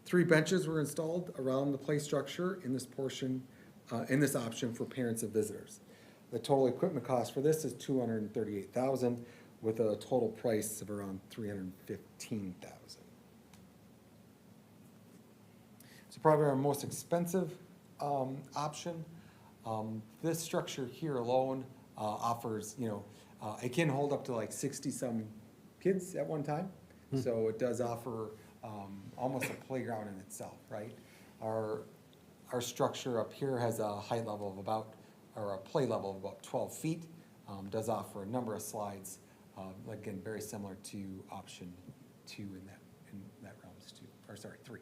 3 benches were installed around the play structure in this portion, in this option for parents and visitors. The total equipment cost for this is $238,000 with a total price of around $315,000. So probably our most expensive option. This structure here alone offers, it can hold up to like 60-some kids at one time. So it does offer almost a playground in itself, right? Our structure up here has a height level of about, or a play level of about 12 feet. Does offer a number of slides, again, very similar to option 2 in that realms too, or sorry, 3.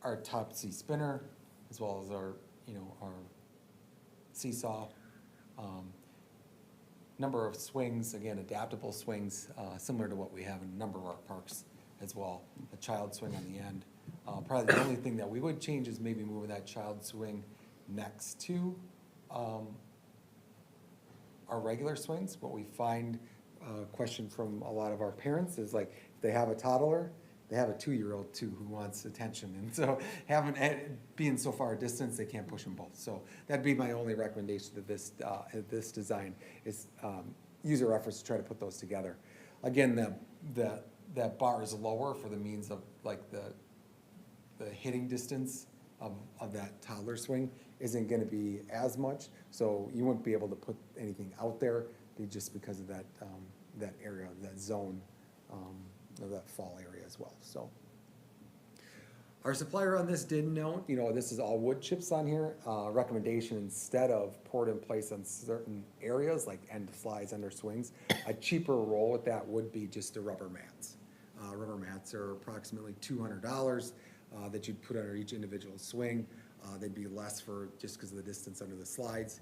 Our topsy spinner, as well as our seesaw. Number of swings, again, adaptable swings, similar to what we have in a number of our parks as well. A child swing on the end. Probably the only thing that we would change is maybe moving that child swing next to our regular swings. What we find, question from a lot of our parents is like, if they have a toddler they have a 2-year-old too who wants attention, and so being so far distance, they can't push them both. So that'd be my only recommendation to this design is user efforts to try to put those together. Again, that bar is lower for the means of like the hitting distance of that toddler swing isn't gonna be as much, so you wouldn't be able to put anything out there just because of that area, that zone, of that fall area as well, so. Our supplier on this did note, this is all wood chips on here, recommendation instead of poured in place on certain areas, like end slides, under swings, a cheaper roll with that would be just the rubber mats. Rubber mats are approximately $200 that you'd put under each individual swing. They'd be less for, just because of the distance under the slides.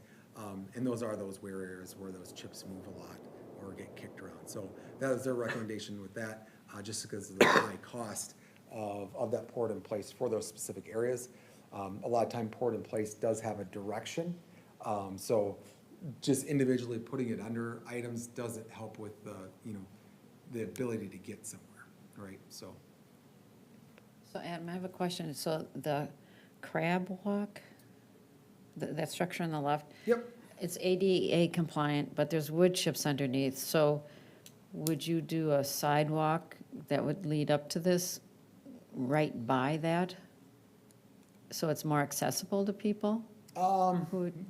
And those are those wear areas where those chips move a lot or get kicked around. So that is their recommendation with that, just because of the high cost of that poured in place for those specific areas. A lot of time poured in place does have a direction. So just individually putting it under items doesn't help with the ability to get somewhere, right? So Adam, I have a question. So the crab walk, that structure on the left? Yep. It's ADA compliant, but there's wood chips underneath. So would you do a sidewalk that would lead up to this right by that? So it's more accessible to people?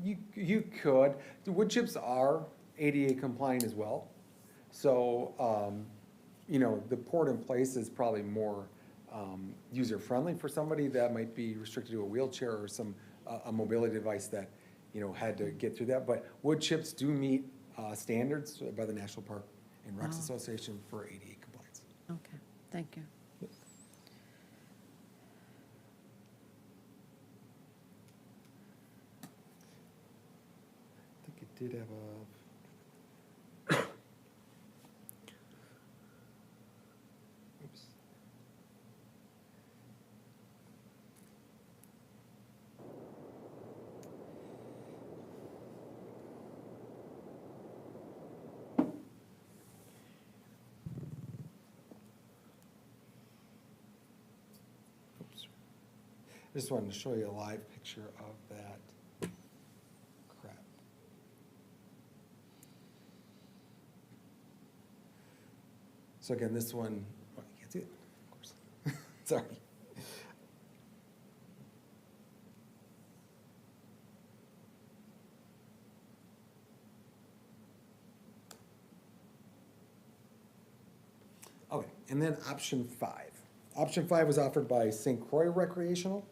You could. The wood chips are ADA compliant as well. So, the poured in place is probably more user-friendly for somebody that might be restricted to a wheelchair or a mobility device that, had to get through that. But wood chips do meet standards by the National Park and Recs Association for ADA compliance. Okay, thank you. I think it did have a. Oops. Oops. I just wanted to show you a live picture of that crap. So again, this one, oh, you can't see it, of course. Sorry. Okay, and then option 5. Option 5 was offered by St. Croix Recreational.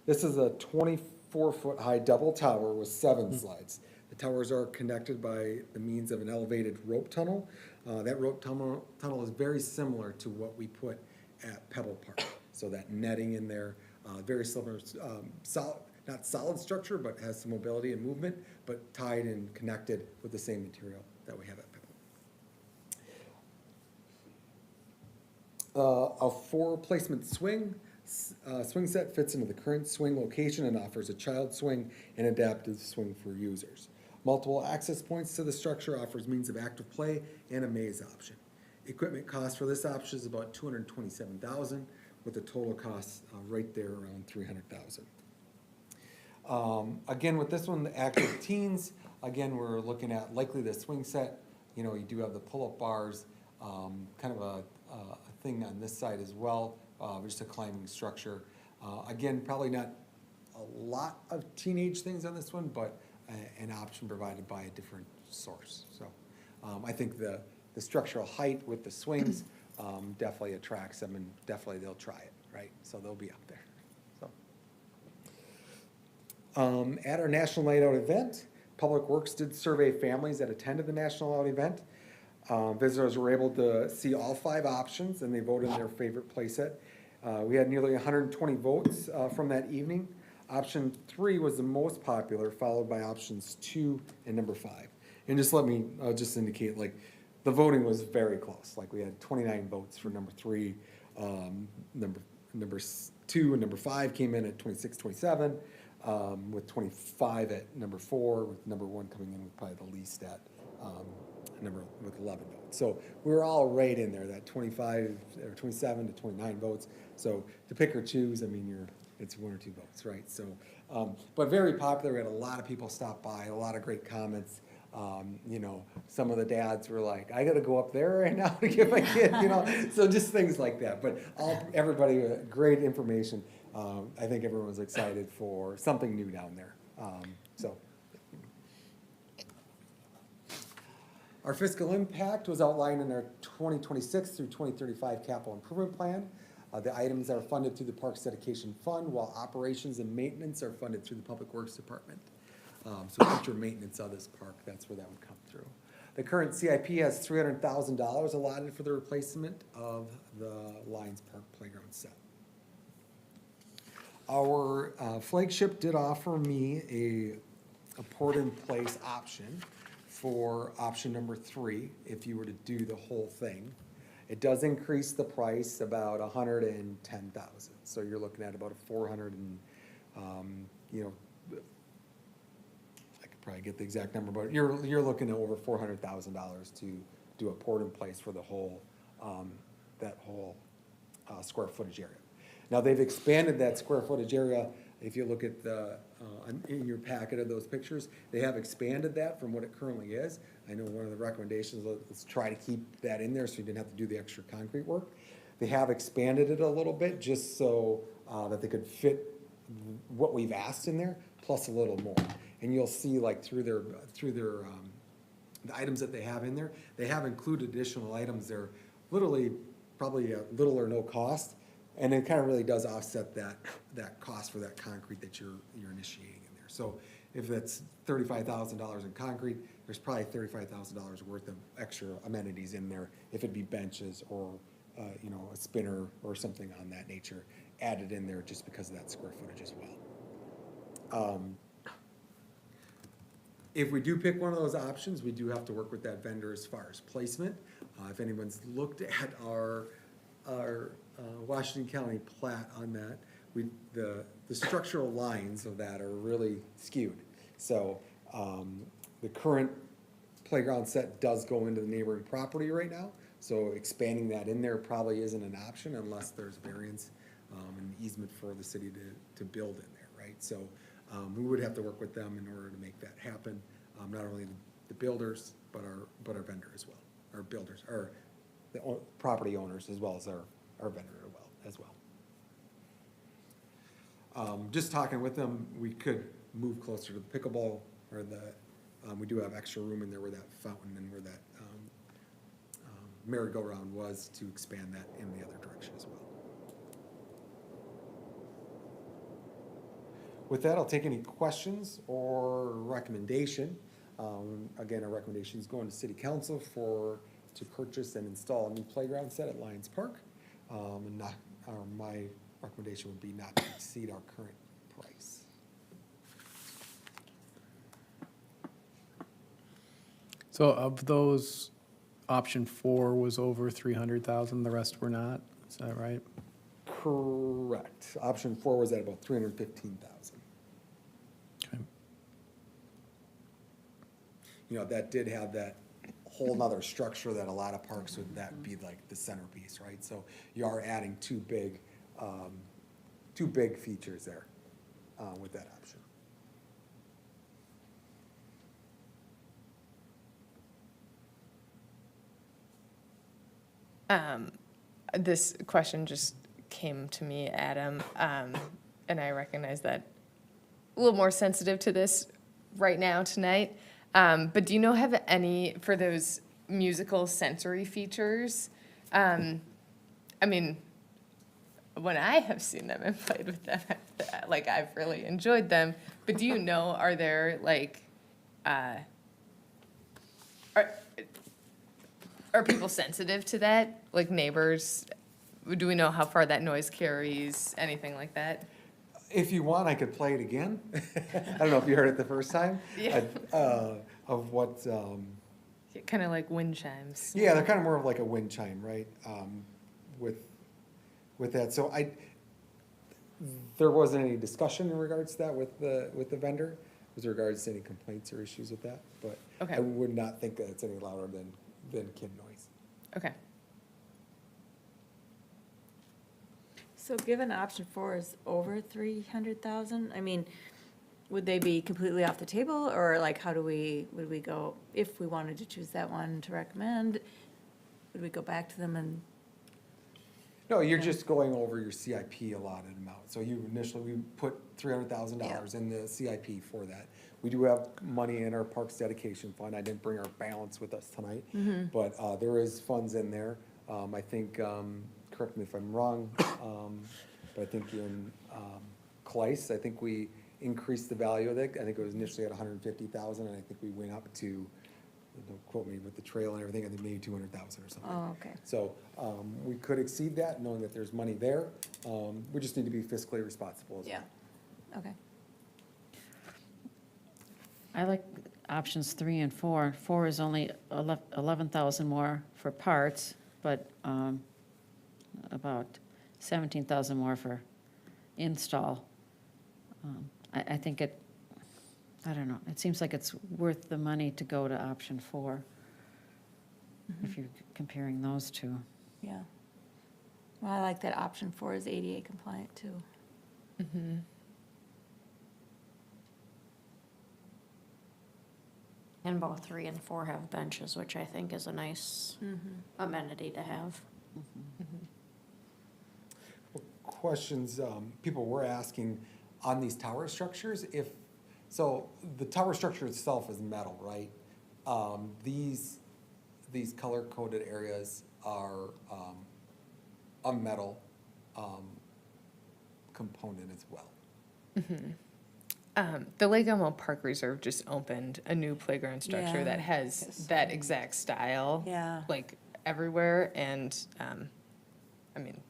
This is a 24-foot high double tower with 7 slides. The towers are connected by the means of an elevated rope tunnel. That rope tunnel is very similar to what we put at Pebble Park. So that netting in there, very similar, not solid structure, but has some mobility and movement, but tied and connected with the same material that we have at Pebble. A 4-placement swing set fits into the current swing location and offers a child swing and adaptive swing for users. Multiple access points to the structure offers means of active play and a maze option. Equipment cost for this option is about $227,000, with the total cost right there around $300,000. Again, with this one, the active teens, again, we're looking at likely the swing set. You do have the pull-up bars, kind of a thing on this side as well, just a climbing structure. Again, probably not a lot of teenage things on this one, but an option provided by a different source. So I think the structural height with the swings definitely attracts them, and definitely they'll try it, right? So they'll be up there. So at our National Night Out event, Public Works did survey families that attended the National Out event. Visitors were able to see all 5 options, and they voted in their favorite playset. We had nearly 120 votes from that evening. Option 3 was the most popular, followed by options 2 and number 5. And just let me just indicate, like, the voting was very close. Like, we had 29 votes for number 3. Number 2 and number 5 came in at 26, 27, with 25 at number 4, with number 1 coming in with probably the least at number with 11 votes. So we were all right in there, that 25 or 27 to 29 votes. So to pick or choose, I mean, it's 1 or 2 votes, right? So, but very popular. We had a lot of people stop by, a lot of great comments. You know, some of the dads were like, I gotta go up there right now to get my kid, you know, so just things like that. But everybody, great information. I think everyone was excited for something new down there. So. Our fiscal impact was outlined in our 2026 through 2035 capital improvement plan. The items are funded through the Parks Dedication Fund, while operations and maintenance are funded through the Public Works Department. So future maintenance of this park, that's where that would come through. The current CIP has $300,000 allotted for the replacement of the Lions Park playground set. Our flagship did offer me a port-in-place option for option number 3, if you were to do the whole thing. It does increase the price about $110,000. So you're looking at about a 400 and, you know, I could probably get the exact number, but you're looking at over $400,000 to do a port-in-place for the whole, that whole square footage area. Now, they've expanded that square footage area. If you look at the, in your packet of those pictures, they have expanded that from what it currently is. I know one of the recommendations was try to keep that in there so you didn't have to do the extra concrete work. They have expanded it a little bit just so that they could fit what we've asked in there, plus a little more. And you'll see like through their the items that they have in there, they have included additional items. They're literally probably a little or no cost. And it kind of really does offset that cost for that concrete that you're initiating in there. So if it's $35,000 in concrete, there's probably $35,000 worth of extra amenities in there. If it'd be benches or you know, a spinner or something on that nature added in there just because of that square footage as well. If we do pick one of those options, we do have to work with that vendor as far as placement. If anyone's looked at our Washington County plat on that, the structural lines of that are really skewed. So the current playground set does go into the neighboring property right now, so expanding that in there probably isn't an option unless there's variance and easement for the city to build in there, right? So we would have to work with them in order to make that happen, not only the builders, but our vendor as well, our builders, or the property owners as well as our vendor as well. Just talking with them, we could move closer to the pickleball, or we do have extra room in there where that fountain and where that merry-go-round was, to expand that in the other direction as well. With that, I'll take any questions or recommendation. Again, our recommendation is going to City Council to purchase and install a new playground set at Lions Park. And my recommendation would be not to exceed our current price. So of those, option 4 was over 300,000, the rest were not, is that right? Correct. Option 4 was at about 315,000. Okay. You know, that did have that whole nother structure that a lot of parks would, that be like the centerpiece, right? So you are adding two big features there with that option. This question just came to me, Adam, and I recognize that a little more sensitive to this right now tonight. But do you know, have any, for those musical sensory features? I mean, when I have seen them and played with them, like, I've really enjoyed them. But do you know, are there like, are people sensitive to that? Like neighbors? Do we know how far that noise carries? Anything like that? If you want, I could play it again. I don't know if you heard it the first time. Yeah. Of what, Kind of like wind chimes. yeah, they're kind of more of like a wind chime, right? With that, so there wasn't any discussion in regards to that with the vendor. with regards to any complaints or issues with that, but Okay. I would not think that it's any louder than kid noise. Okay. So given option 4 is over 300,000, I mean, would they be completely off the table, or like, would we go, if we wanted to choose that one to recommend, would we go back to them and, No, you're just going over your CIP allotted amount. So you initially, we put $300,000 in the CIP for that. We do have money in our Parks Dedication Fund. I didn't bring our balance with us tonight, but there is funds in there. I think, correct me if I'm wrong, but I think in Cleiss, I think we increased the value of it. I think it was initially at 150,000, and I think we went up to, don't quote me, with the trail and everything, I think maybe 200,000 or something. oh, okay. So we could exceed that, knowing that there's money there. We just need to be fiscally responsible as well. Yeah, okay. I like options 3 and 4. 4 is only 11,000 more for parts, but about 17,000 more for install. I think I don't know, it seems like it's worth the money to go to option 4, if you're comparing those two. Yeah. Well, I like that option 4 is ADA compliant too. Mm-hmm. And both 3 and 4 have benches, which I think is a nice amenity to have. Questions, people were asking on these tower structures, so the tower structure itself is metal, right? These color-coded areas are a metal component as well. The Lake Elmo Park Reserve just opened a new playground structure Yeah, that has that exact style, Yeah. like everywhere. And I mean,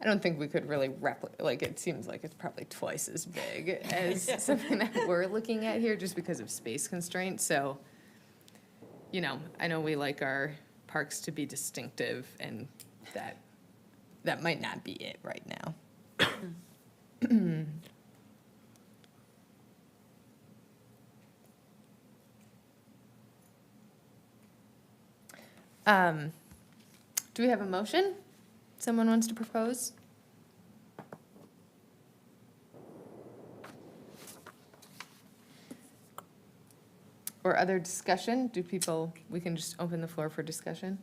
I don't think we could really replicate. Like, it seems like it's probably twice as big as something that we're looking at here, just because of space constraints. So, you know, I know we like our parks to be distinctive, and that might not be it right now. Do we have a motion? Someone wants to propose? Or other discussion? We can just open the floor for discussion?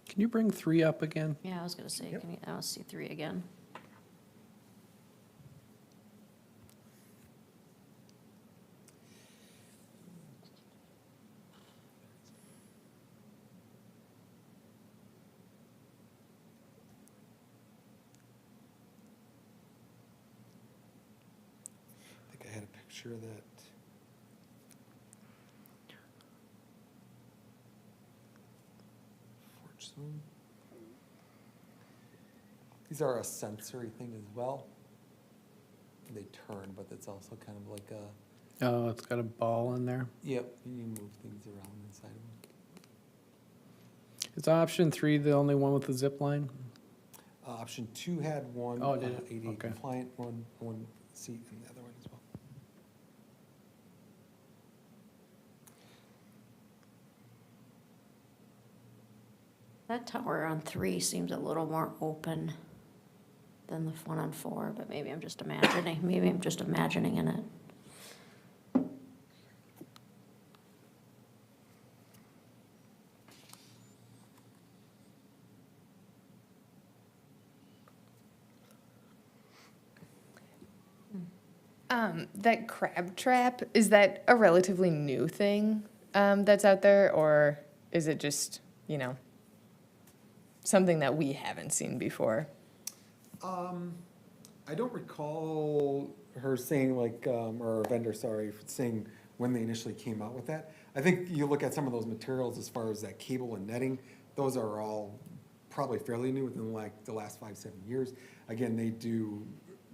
Can you bring 3 up again? Yeah, I was gonna say, I want to see 3 again. I think I had a picture of that. Fortune. These are a sensory thing as well. They turn, but it's also kind of like a, Oh, it's got a ball in there. yep, you move things around inside of them. Is option 3 the only one with the zip line? Option 2 had one Oh, did it? ADA Okay. compliant, one seat, and the other one as well. That tower on 3 seems a little more open than the one on 4, but maybe I'm just imagining in it. That crab trap, is that a relatively new thing that's out there, or is it just, you know, something that we haven't seen before? I don't recall her saying like, or a vendor, sorry, saying when they initially came out with that. I think you look at some of those materials as far as that cable and netting, those are all probably fairly new within like the last 5-7 years. Again, they do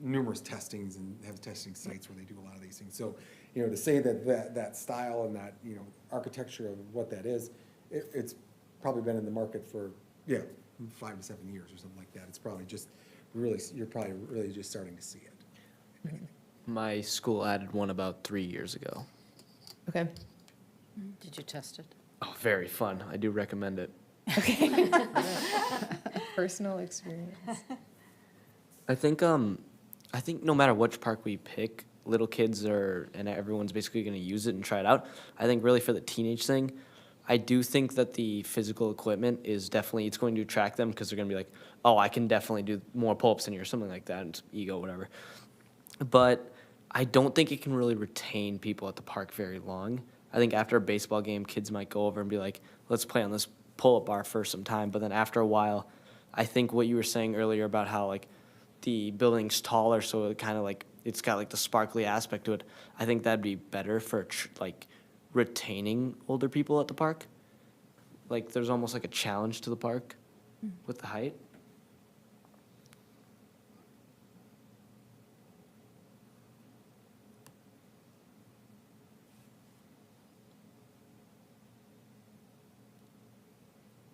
numerous testings and have testing sites where they do a lot of these things. So, you know, to say that style and that, you know, architecture of what that is, it's probably been in the market for, 5 to 7 years or something like that. It's probably just really, you're probably really just starting to see it. My school added one about 3 years ago. Okay. Did you test it? Oh, very fun. I do recommend it. Personal experience. I think no matter which park we pick, little kids and everyone's basically going to use it and try it out. I think really for the teenage thing, I do think that the physical equipment is definitely, it's going to attract them because they're going to be like, oh, I can definitely do more pull-ups than you or something like that, and ego, whatever. But I don't think it can really retain people at the park very long. I think after a baseball game, kids might go over and be like, let's play on this pull-up bar for some time. But then after a while, I think what you were saying earlier about how like the building's taller, so it kind of like, it's got like the sparkly aspect to it. I think that'd be better for like retaining older people at the park. Like there's almost like a challenge to the park with the height.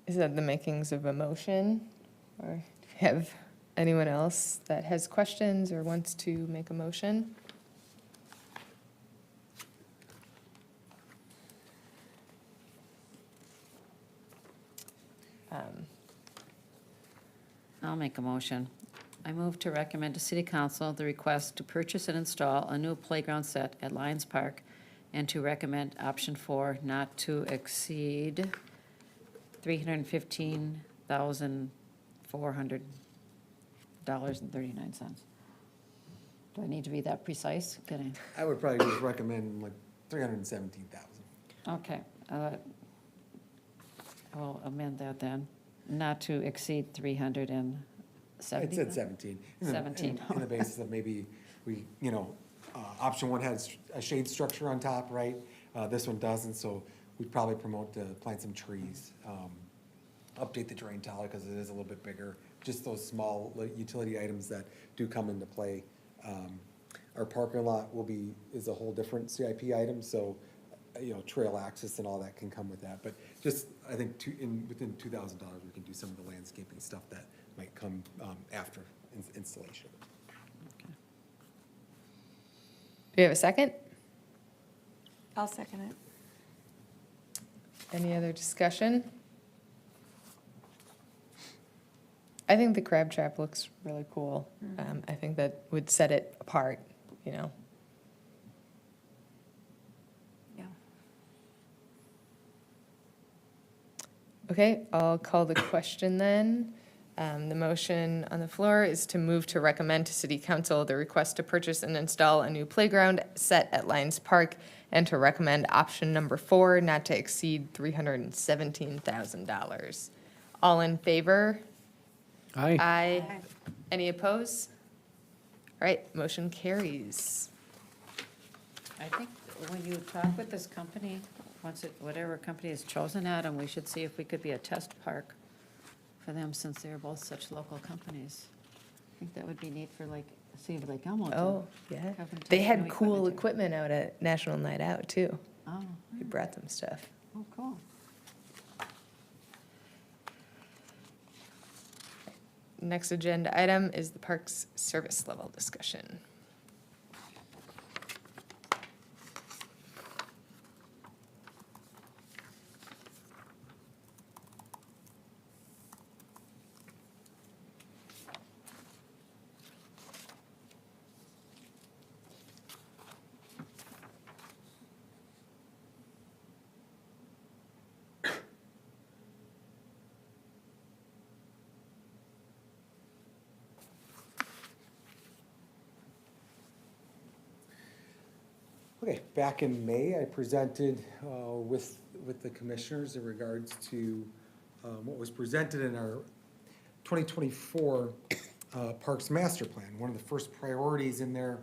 Is that the makings of a motion? Or do you have anyone else that has questions or wants to make a motion? I'll make a motion. I move to recommend to City Council the request to purchase and install a new playground set at Lions Park and to recommend option 4 not to exceed $315,400.39. Do I need to be that precise? Can I would probably just recommend like 317,000. Okay. I'll amend that then. Not to exceed 370. It said 17. In the- 17. In the basis of maybe we, option 1 has a shade structure on top, right? This one doesn't, so we'd probably promote to plant some trees, update the drain tile because it is a little bit bigger. Just those small utility items that do come into play. Our parking lot is a whole different CIP item, so, trail access and all that can come with that. But just, I think within $2,000, we can do some of the landscaping stuff that might come after installation. Do you have a second? I'll second it. Any other discussion? I think the crab trap looks really cool. I think that would set it apart, Yeah. Okay, I'll call the question then. The motion on the floor is to move to recommend to City Council the request to purchase and install a new playground set at Lions Park and to recommend option number 4 not to exceed $317,000. All in favor? Aye. Aye. Any opposed? All right, motion carries. I think when you talk with this company, whatever company is chosen at them, we should see if we could be a test park for them since they're both such local companies. I think that would be neat for see if Elmo to Oh, yeah. have them They test had new cool here. equipment out at National Night Out, too. Oh, We brought them stuff. oh, cool. Next agenda item is the park's service level discussion. Okay, back in May, I presented with the commissioners in regards to what was presented in our 2024 Parks Master Plan. One of the first priorities in there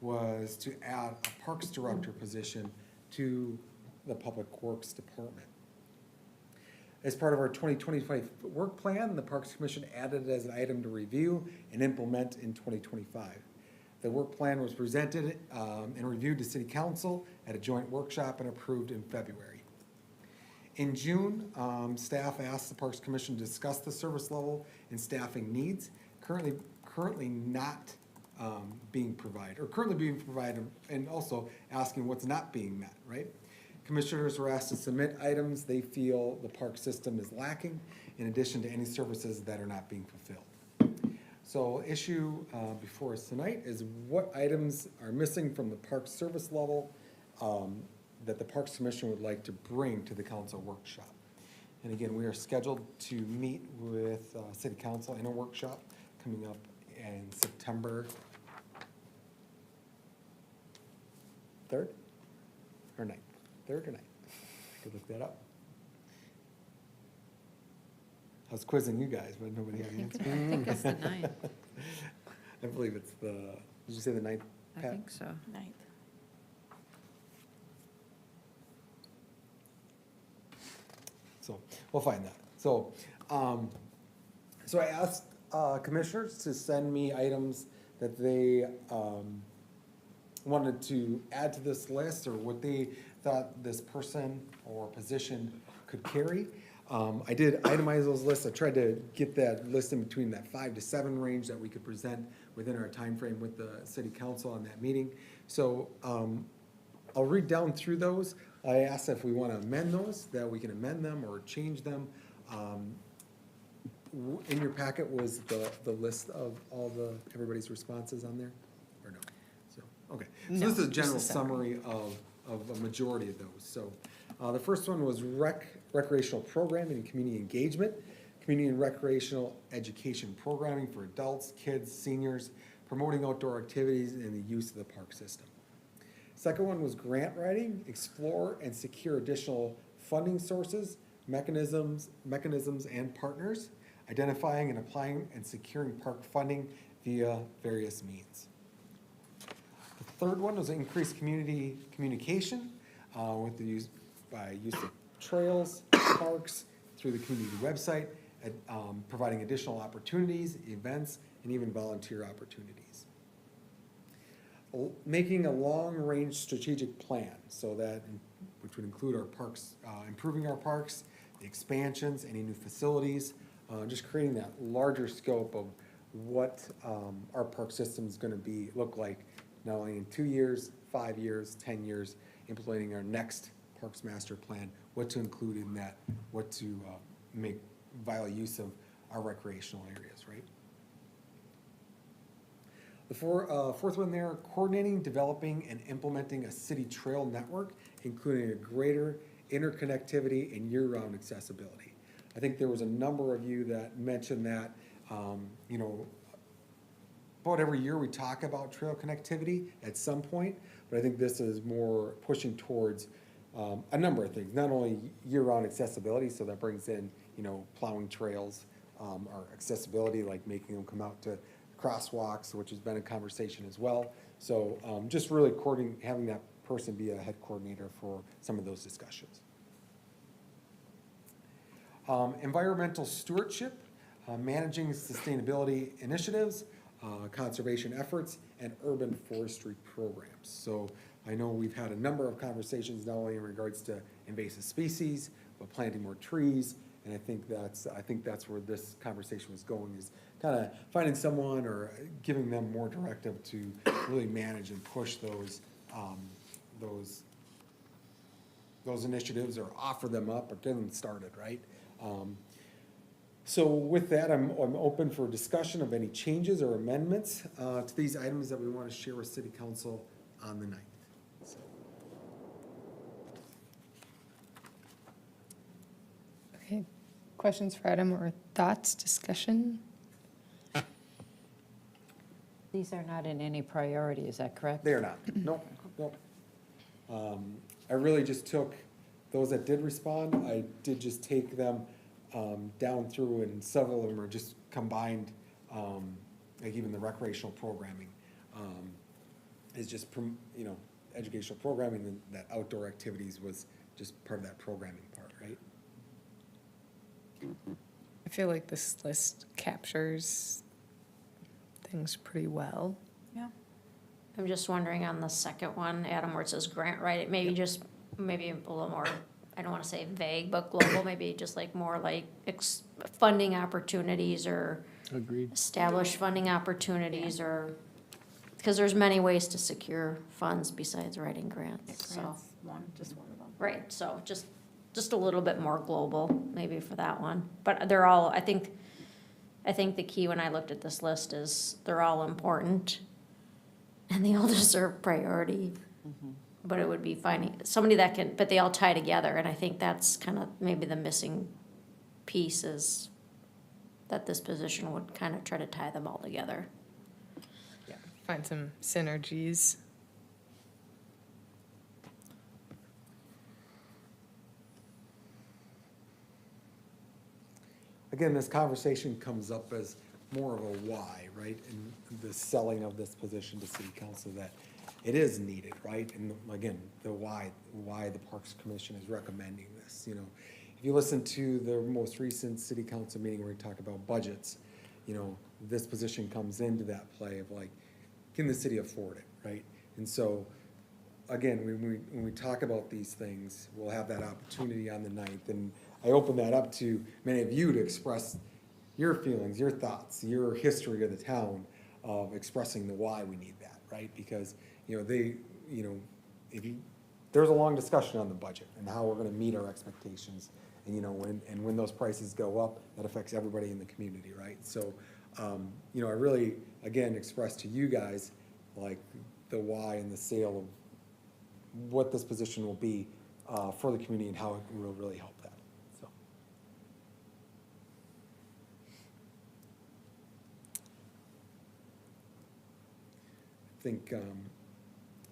was to add a Parks Director position to the Public Works Department. As part of our 2025 work plan, the Parks Commission added it as an item to review and implement in 2025. The work plan was presented and reviewed to City Council at a joint workshop and approved in February. In June, staff asked the Parks Commission to discuss the service level and staffing needs. Currently not being provided, or currently being provided, and also asking what's not being met, right? Commissioners were asked to submit items they feel the park system is lacking, in addition to any services that are not being fulfilled. So issue before us tonight is what items are missing from the park service level that the Parks Commission would like to bring to the council workshop. And again, we are scheduled to meet with City Council in a workshop coming up in September 3rd or 9th? 3rd or 9th? I could look that up. I was quizzing you guys, but nobody had an answer. I think it's the 9th. I believe it's the, did you say the 9th, I Pat? think so. Ninth. So, we'll find that. So, so I asked commissioners to send me items that they wanted to add to this list, or what they thought this person or position could carry. I did itemize those lists. I tried to get that list in between that 5 to 7 range that we could present within our time frame with the city council on that meeting. So I'll read down through those. I asked if we want to amend those, that we can amend them or change them. In your packet was the list of all everybody's responses on there, or no? So, okay. So No, this is a just general a summary. summary of a majority of those. So the first one was recreational programming and community engagement, community and recreational education programming for adults, kids, seniors, promoting outdoor activities and the use of the park system. Second one was grant writing, explore and secure additional funding sources, mechanisms and partners, identifying and applying and securing park funding via various means. The third one was increased community communication with the use of trails, parks, through the community website, providing additional opportunities, events, and even volunteer opportunities. Making a long-range strategic plan, so that, which would include our parks, improving our parks, the expansions, any new facilities, just creating that larger scope of what our park system is gonna look like, not only in 2 years, 5 years, 10 years, implementing our next Parks Master Plan, what to include in that, what to make vital use of our recreational areas, right? The fourth one there, coordinating, developing, and implementing a city trail network, including a greater interconnectivity and year-round accessibility. I think there was a number of you that mentioned that, you know, about every year we talk about trail connectivity at some point, but I think this is more pushing towards a number of things, not only year-round accessibility, so that brings in, you know, plowing trails, or accessibility, like making them come out to crosswalks, which has been a conversation as well. So just really having that person be a head coordinator for some of those discussions. Environmental stewardship, managing sustainability initiatives, conservation efforts, and urban forestry programs. So I know we've had a number of conversations, not only in regards to invasive species, but planting more trees. And I think that's where this conversation was going, is kind of finding someone or giving them more directive to really manage and push those initiatives, or offer them up or get them started, right? So with that, I'm open for discussion of any changes or amendments to these items that we want to share with City Council on the 9th. So. Okay, questions for Adam or thoughts, discussion? These are not in any priority, is that correct? They are not. Nope, nope. I really just took those that did respond. I did just take them down through, and several of them are just combined, like even the recreational programming is just, you know, educational programming, and that outdoor activities was just part of that programming part, right? I feel like this list captures things pretty well. Yeah. I'm just wondering on the second one, Adam, where it says grant writing, maybe maybe a little more, I don't wanna say vague, but global, maybe just like more like funding opportunities, or Agreed. establish funding opportunities, or because there's many ways to secure funds besides writing grants, so. Grants, just one of them. Right, so just a little bit more global, maybe for that one. But they're all, I think the key when I looked at this list is they're all important and they all deserve priority. But it would be finding somebody that can, but they all tie together, and I think that's kind of maybe the missing piece is that this position would kind of try to tie them all together. Yeah, find some synergies. Again, this conversation comes up as more of a why, right? And the selling of this position to city council, that it is needed, right? And again, the why the Parks Commission is recommending this, you know. If you listen to the most recent city council meeting where we talk about budgets, you know, this position comes into that play of like, can the city afford it, right? And so, again, when we talk about these things, we'll have that opportunity on the 9th, and I open that up to many of you to express your feelings, your thoughts, your history of the town, of expressing the why we need that, right? Because, you know, there's a long discussion on the budget and how we're gonna meet our expectations. And, you know, when those prices go up, that affects everybody in the community, right? So, you know, I really, again, express to you guys, like, the why and the sale of what this position will be for the community and how it will really help that, so. I think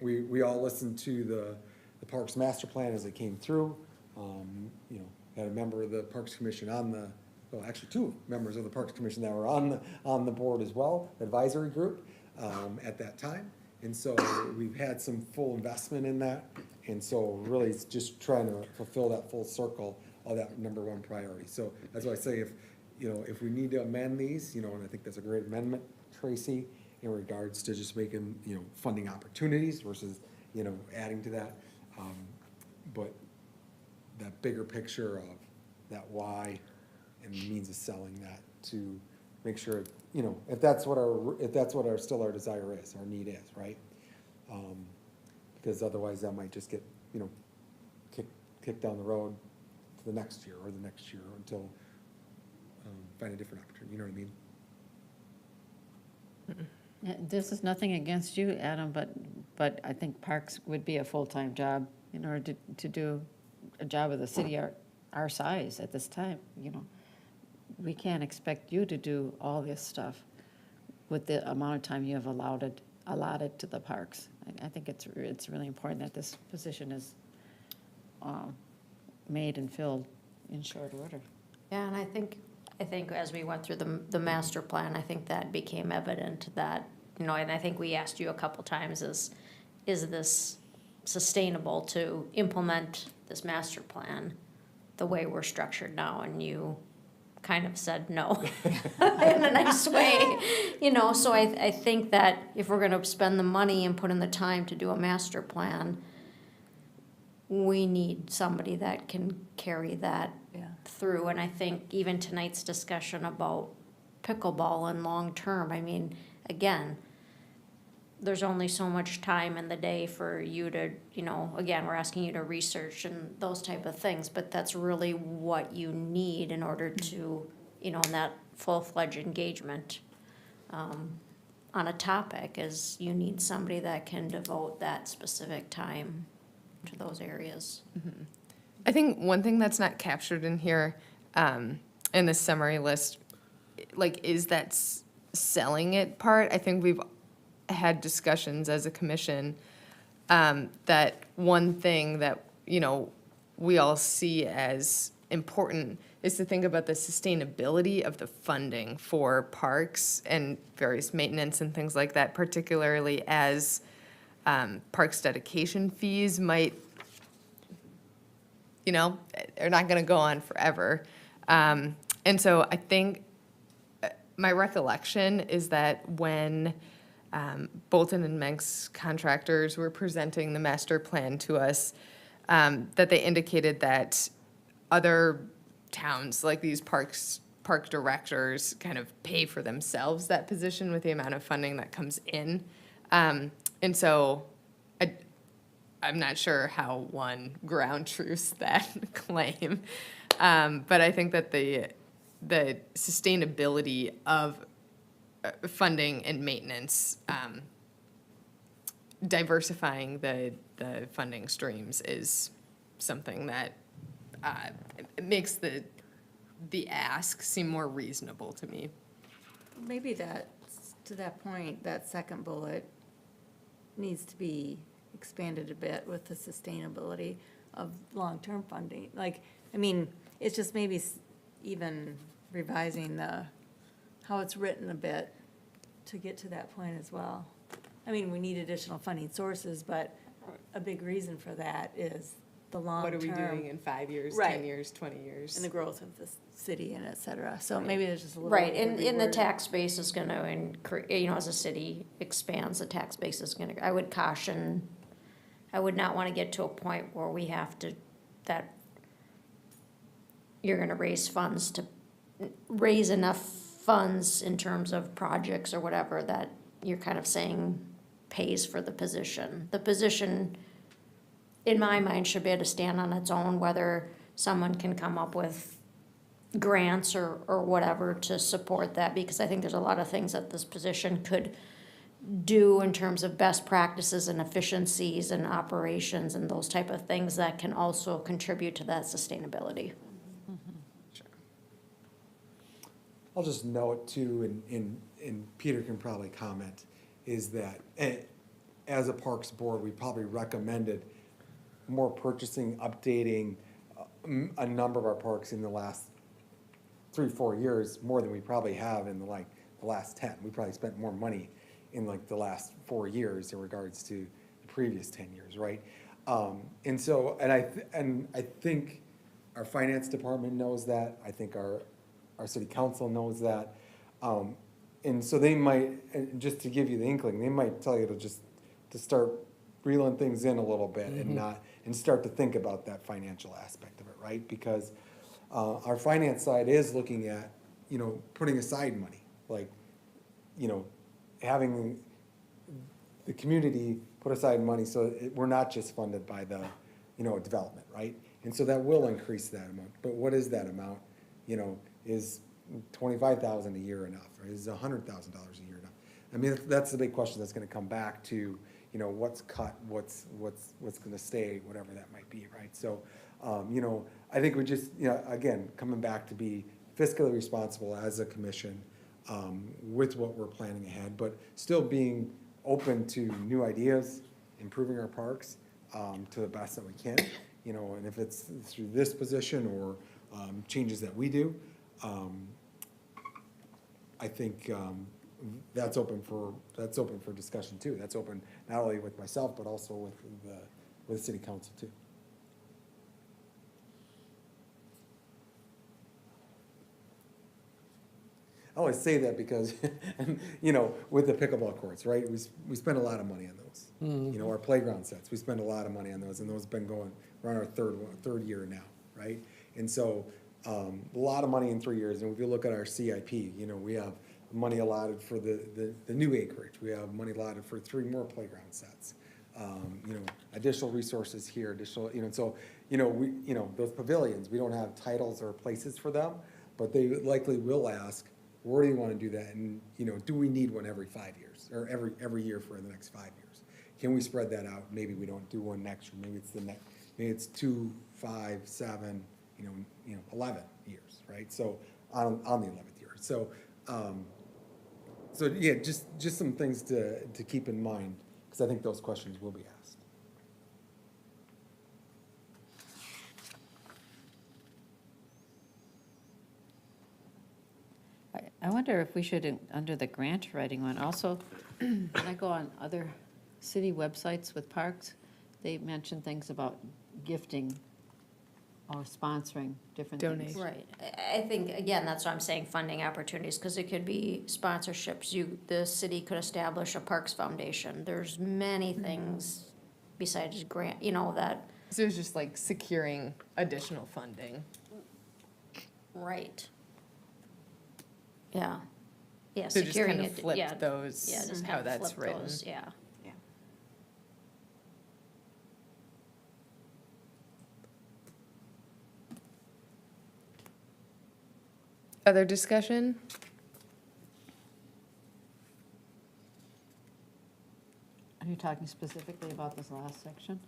we all listened to the Parks Master Plan as it came through. You know, had a member of the Parks Commission well, actually 2 members of the Parks Commission that were on the board as well, advisory group, at that time. And so we've had some full investment in that. And so really it's just trying to fulfill that full circle of that #1 priority. So that's why I say if we need to amend these, you know, and I think that's a great amendment, Tracy, in regards to just making, you know, funding opportunities versus, you know, adding to that. But that bigger picture of that why and the means of selling that to make sure, you know, if that's what still our desire is, our need is, right? Because otherwise that might just get, you know, kicked down the road to the next year or the next year until find a different opportunity, you know what I mean? Yeah, this is nothing against you, Adam, but I think parks would be a full-time job in order to do a job of the city our size at this time, you know. We can't expect you to do all this stuff with the amount of time you have allotted to the parks. I think it's really important that this position is made and filled in short order. Yeah, and I think as we went through the master plan, I think that became evident that, you know, and I think we asked you a couple times is this sustainable to implement this master plan the way we're structured now? And you kind of said no in a nice way, you know. So I think that if we're gonna spend the money and put in the time to do a master plan, we need somebody that can carry that through. And I think even tonight's discussion about pickleball and long-term, I mean, again, there's only so much time in the day for you to, you know, again, we're asking you to research and those type of things, but that's really what you need in order to, you know, in that full-fledged engagement on a topic is you need somebody that can devote that specific time to those areas. I think one thing that's not captured in here, in the summary list, like, is that selling it part. I think we've had discussions as a commission, that one thing that, you know, we all see as important is to think about the sustainability of the funding for parks and various maintenance and things like that, particularly as parks dedication fees might, you know, are not going to go on forever. And so I think my recollection is that when Bolton and Menk's contractors were presenting the master plan to us, that they indicated that other towns, like these park directors, kind of pay for themselves that position with the amount of funding that comes in. And so I'm not sure how one ground truths that claim. But I think that the sustainability of funding and maintenance, diversifying the funding streams is something that it makes the ask seem more reasonable to me. Maybe that, to that point, that second bullet needs to be expanded a bit with the sustainability of long-term funding. Like, I mean, it's just maybe even revising how it's written a bit to get to that point as well. I mean, we need additional funding sources, but a big reason for that is the long-term. What are we doing in 5 years, Right. 10 years, 20 years? And the growth of the city and et cetera. So maybe there's just a little. Right, bit of and the rewording. tax base is gonna increase, as a city expands, the tax base is gonna, I would caution, I would not wanna get to a point where we have to, that you're gonna raise enough funds in terms of projects or whatever that you're kind of saying pays for the position. The position, in my mind, should be able to stand on its own, whether someone can come up with grants or whatever to support that, because I think there's a lot of things that this position could do in terms of best practices and efficiencies and operations and those type of things that can also contribute to that sustainability. I'll just note too, and Peter can probably comment, is that as a Parks Board, we probably recommended more purchasing, updating a number of our parks in the last 3-4 years, more than we probably have in the last 10. We probably spent more money in like the last 4 years in regards to the previous 10 years, right? And so, I think our finance department knows that, I think our city council knows that. And so they might, and just to give you the inkling, they might tell you to start reeling things in a little bit and start to think about that financial aspect of it, right? Because our finance side is looking at, putting aside money, like, having the community put aside money so we're not just funded by the, development, right? And so that will increase that amount. But what is that amount? Is $25,000 a year enough, or is $100,000 a year enough? I mean, that's the big question that's gonna come back to, what's cut, what's gonna stay, whatever that might be, right? So, I think we just, again, coming back to be fiscally responsible as a commission, with what we're planning ahead, but still being open to new ideas, improving our parks, to the best that we can, and if it's through this position or, changes that we do, I think that's open for discussion too. That's open not only with myself, but also with the city council too. I always say that because, with the pickleball courts, right? We spend a lot of money on those. Our playground sets, we spend a lot of money on those, and those have been going, we're on our third year now, right? And so, a lot of money in 3 years, and if you look at our CIP, we have money allotted for the new acreage, we have money allotted for 3 more playground sets. Additional resources here, so, those pavilions, we don't have titles or places for them, but they likely will ask, where do you wanna do that, and, do we need one every 5 years, or every year for the next 5 years? Can we spread that out? Maybe we don't do one next year, maybe it's maybe it's 2, 5, 7, 11 years, right? So on the 11th year. So, yeah, just some things to keep in mind, because I think those questions will be asked. I wonder if we should, under the grant writing one, also, when I go on other city websites with parks, they mention things about gifting or sponsoring different things. Donation. Right, I think, again, that's what I'm saying, funding opportunities, because it could be sponsorships, the city could establish a Parks Foundation, there's many things besides grant, that. So it's just like securing additional funding. Right. Yeah. Yeah, So just securing kind of it, flip yeah. those, Yeah, just how kind of that's flip written. those, yeah. Other discussion? Are you talking specifically about this last section?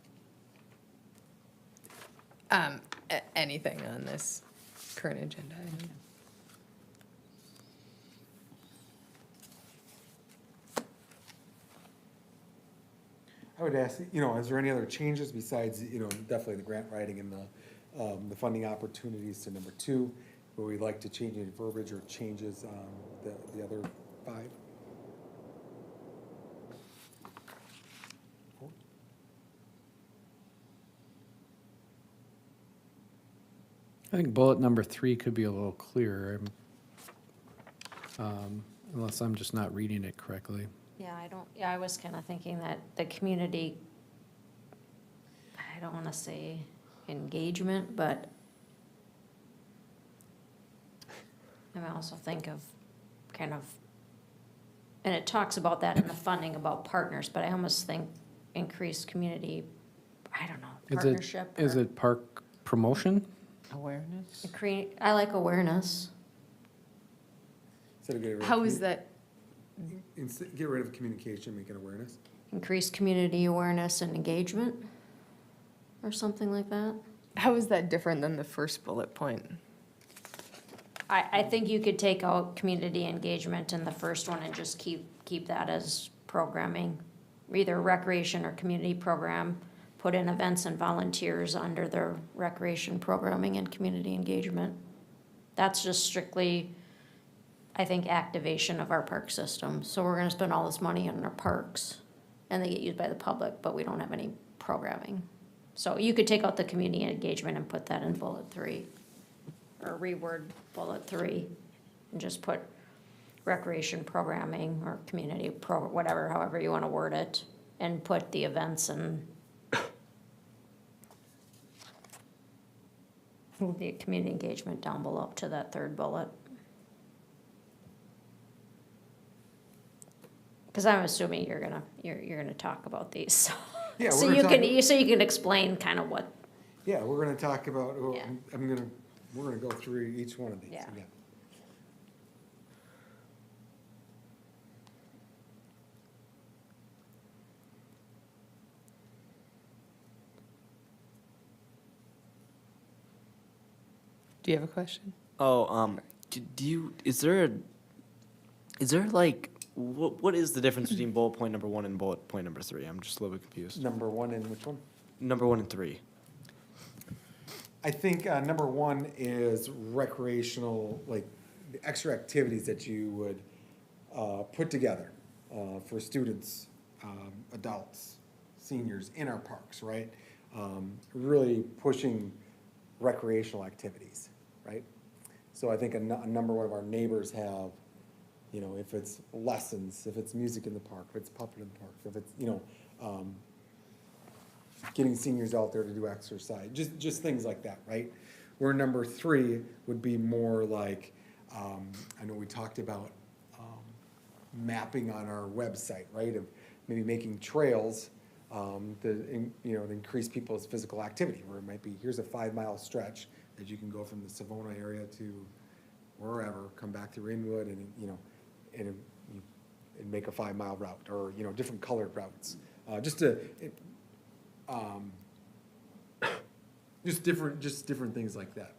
Anything on this current agenda item? I would ask, is there any other changes besides, definitely the grant writing and the funding opportunities to number 2, where we'd like to change any verbiage or changes on the other 5? I think bullet number 3 could be a little clearer, unless I'm just not reading it correctly. Yeah, I was kind of thinking that the community, I don't want to say engagement, but I also think of kind of, and it talks about that in the funding about partners, but I almost think increased community, I don't know, partnership. Is it park promotion? Awareness? I like awareness. Instead of getting rid of How is that? Get rid of communication, make it awareness. Increased community awareness and engagement, or something like that. How is that different than the first bullet point? I think you could take out community engagement in the first one and just keep that as programming. Either recreation or community program, put in events and volunteers under the recreation programming and community engagement. That's just strictly, I think, activation of our park system. So we're gonna spend all this money on our parks, and they get used by the public, but we don't have any programming. So you could take out the community engagement and put that in bullet 3, or reword bullet 3, and just put recreation programming or community whatever, however you wanna word it, and put the events and move the community engagement down below to that 3rd bullet. Because I'm assuming you're gonna talk about these, so. Yeah, So we're you gonna can, so you can explain kind of what, Yeah, we're gonna talk about, Yeah. we're gonna go through each one of these Yeah. again. Do you have a question? Oh, is there like, what is the difference between bullet point number 1 and bullet point number 3? I'm just a little bit confused. Number 1 and which one? Number 1 and 3. I think number 1 is recreational, like the extra activities that you would put together for students, adults, seniors in our parks, right? Really pushing recreational activities, right? So I think a number one of our neighbors have, if it's lessons, if it's music in the park, if it's puppet in the park, if it's, getting seniors out there to do exercise, just things like that, right? Where number 3 would be more like, I know we talked about mapping on our website, right? Of maybe making trails to increase people's physical activity, where it might be, here's a 5-mile stretch that you can go from the Savona area to wherever, come back to Ringwood and make a 5-mile route, or, different colored routes. Just different things like that.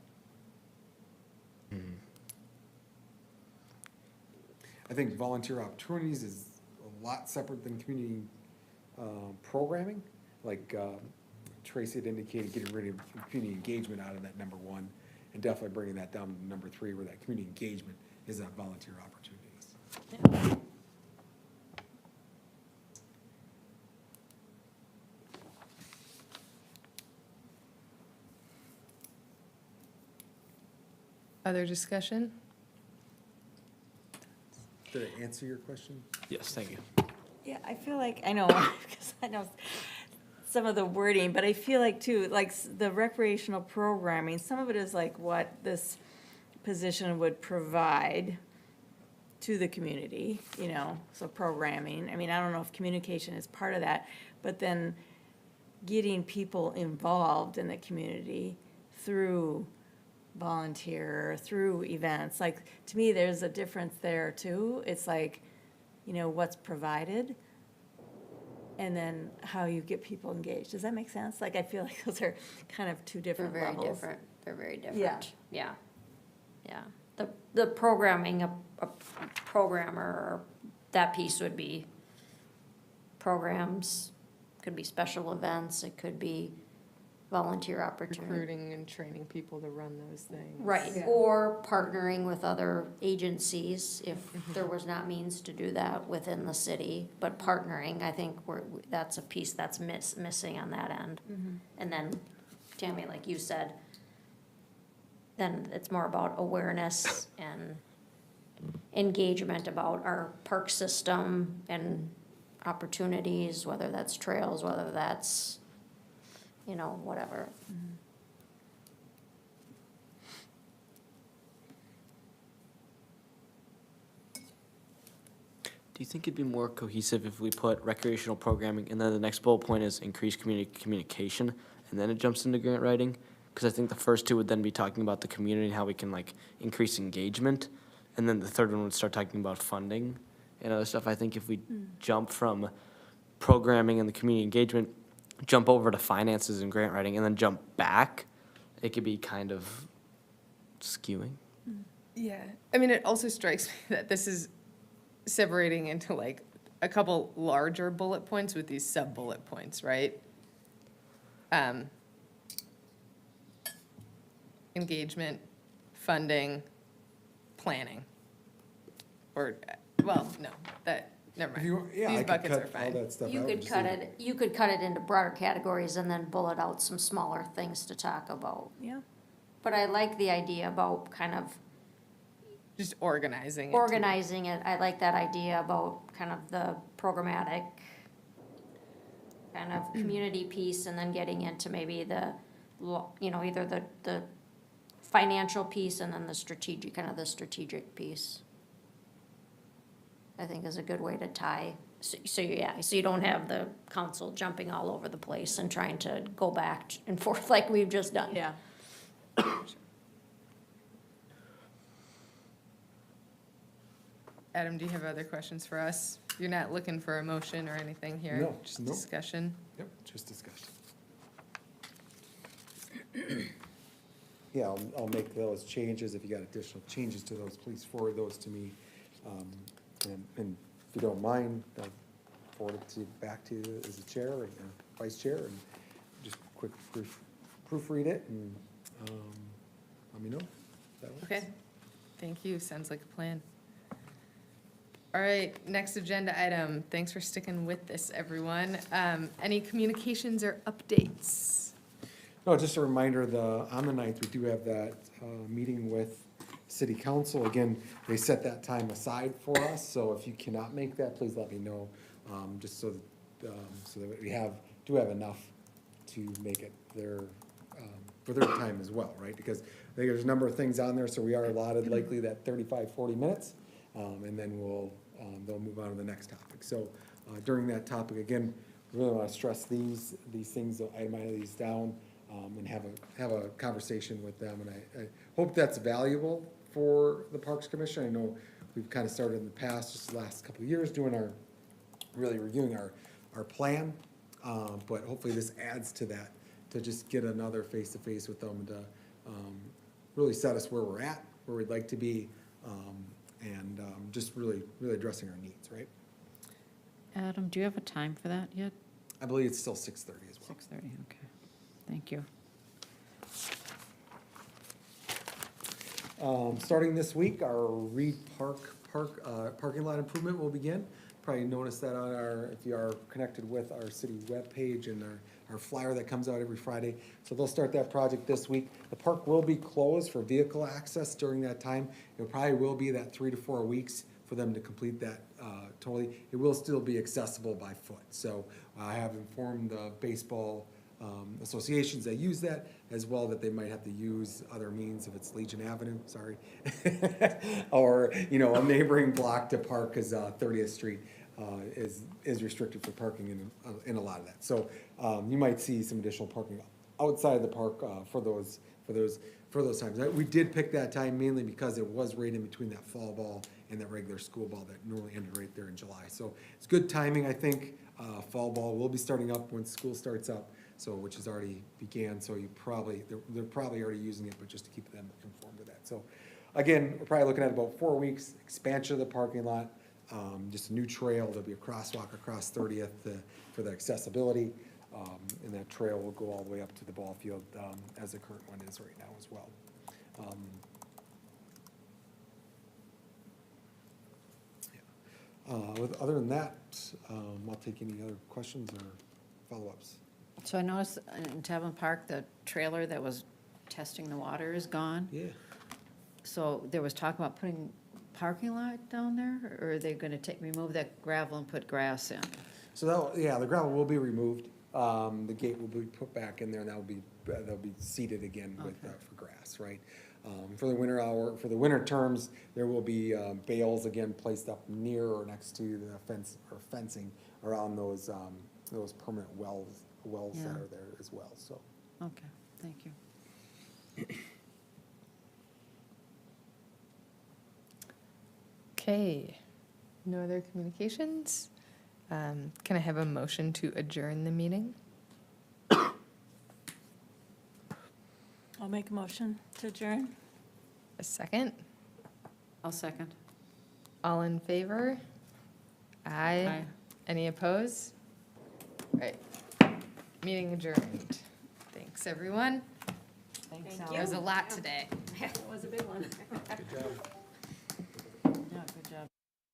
I think volunteer opportunities is a lot separate than community programming. Like Tracy had indicated, getting rid of community engagement out of that number 1, and definitely bringing that down to number 3, where that community engagement is that volunteer opportunities. Other discussion? Did I answer your question? Yes, thank you. Yeah, I feel like, I know, because I know some of the wording, but I feel like too, like the recreational programming, some of it is like what this position would provide to the community, so programming. I mean, I don't know if communication is part of that, but then getting people involved in the community through volunteer through events. Like, to me, there's a difference there too. It's like, you know, what's provided and then how you get people engaged. Does that make sense? Like, I feel like those are kind of two They're different very levels. different, they're very different. Yeah. Yeah, yeah. The programming, a programmer, or that piece would be programs, could be special events, it could be volunteer opportunity. Recruiting and training people to run those things. Right, Yeah. or partnering with other agencies if there was not means to do that within the city. But partnering, I think that's a piece that's missing on that end. And then, Tammy, like you said, then it's more about awareness and engagement about our park system and opportunities, whether that's trails, whether that's, you know, whatever. Do you think it'd be more cohesive if we put recreational programming and then the next bullet point is increased community communication and then it jumps into grant writing? Because I think the first two would then be talking about the community and how we can like increase engagement. And then the third one would start talking about funding and other stuff. I think if we jump from programming and the community engagement, jump over to finances and grant writing and then jump back, it could be kind of skewing. Yeah, I mean, it also strikes me that this is separating into like a couple larger bullet points with these sub-bullet points, right? Engagement, funding, planning. Or, well, no, never If you- mind. yeah, I These could buckets cut are all fine. that stuff You out, could just cut leave it, you could cut it into broader categories and then bullet out some smaller things to talk about. Yeah. But I like the idea about kind of Just organizing it. too. organizing it. I like that idea about kind of the programmatic kind of community piece and then getting into maybe the, you know, either the financial piece and then the strategic, kind of the strategic piece. I think is a good way to tie, so you don't have the council jumping all over the place and trying to go back and forth like we've just done. Yeah. Adam, do you have other questions for us? You're not looking for a motion or anything here? No, Just no. discussion? Yep, just discussion. Yeah, I'll make those changes. If you got additional changes to those, please forward those to me. And if you don't mind, I'll forward it back to you as a chair and vice chair and just quick proofread it and let me know. if that works. Okay, thank you, sounds like a plan. All right, next agenda item, thanks for sticking with this, everyone. Any communications or updates? No, just a reminder, on the 9th, we do have that meeting with city council. Again, they set that time aside for us, so if you cannot make that, please let me know, just so that we do have enough to make it for their time as well, right? Because I think there's a number of things on there, so we are allotted likely that 35, 40 minutes, and then they'll move on to the next topic. So during that topic, again, we really want to stress these things, itemize these down, and have a conversation with them. And I hope that's valuable for the Parks Commission. I know we've kind of started in the past, just the last couple of years, really reviewing our plan. But hopefully this adds to that, to just get another face-to-face with them to really set us where we're at, where we'd like to be, and just really addressing our needs, right? Adam, do you have a time for that yet? I believe it's still 6:30 as well. 6:30, okay. Thank you. Starting this week, our Reed parking lot improvement will begin. Probably noticed that on if you are connected with our city webpage and our flyer that comes out every Friday. So they'll start that project this week. The park will be closed for vehicle access during that time. It probably will be that 3 to 4 weeks for them to complete that totally. It will still be accessible by foot. So I have informed the baseball associations that use that, as well, that they might have to use other means if it's Legion Avenue, sorry. Or, a neighboring block to park, because 30th Street is restricted for parking in a lot of that. So you might see some additional parking outside of the park, for those times. We did pick that time mainly because it was right in between that fall ball and that regular school ball that normally ended right there in July. So it's good timing, I think. Fall ball will be starting up when school starts up, so, which has already began, so they're probably already using it, but just to keep them informed of that. So, again, we're probably looking at about 4 weeks, expansion of the parking lot, just a new trail, there'll be a crosswalk across 30th for the accessibility, and that trail will go all the way up to the ball field, as the current one is right now as well. Other than that, I'll take any other questions or follow-ups. So I noticed in Tavern Park, the trailer that was testing the water is gone. Yeah. So there was talk about putting parking lot down there, or are they gonna remove that gravel and put grass in? So the gravel will be removed. The gate will be put back in there, and they'll be seeded again with, Okay. for grass, right? For the winter terms, there will be bales again placed up near or next to the fence or fencing around those permanent wells that Yeah. are there as well, so. Okay, thank you. Okay, no other communications? Can I have a motion to adjourn the meeting? I'll make a motion to adjourn. A second? I'll second. All in favor? Aye. Aye. Any opposed? Right. Meeting adjourned. Thanks, everyone. Thanks, Thank That was a lot today. That was a big one. Good job.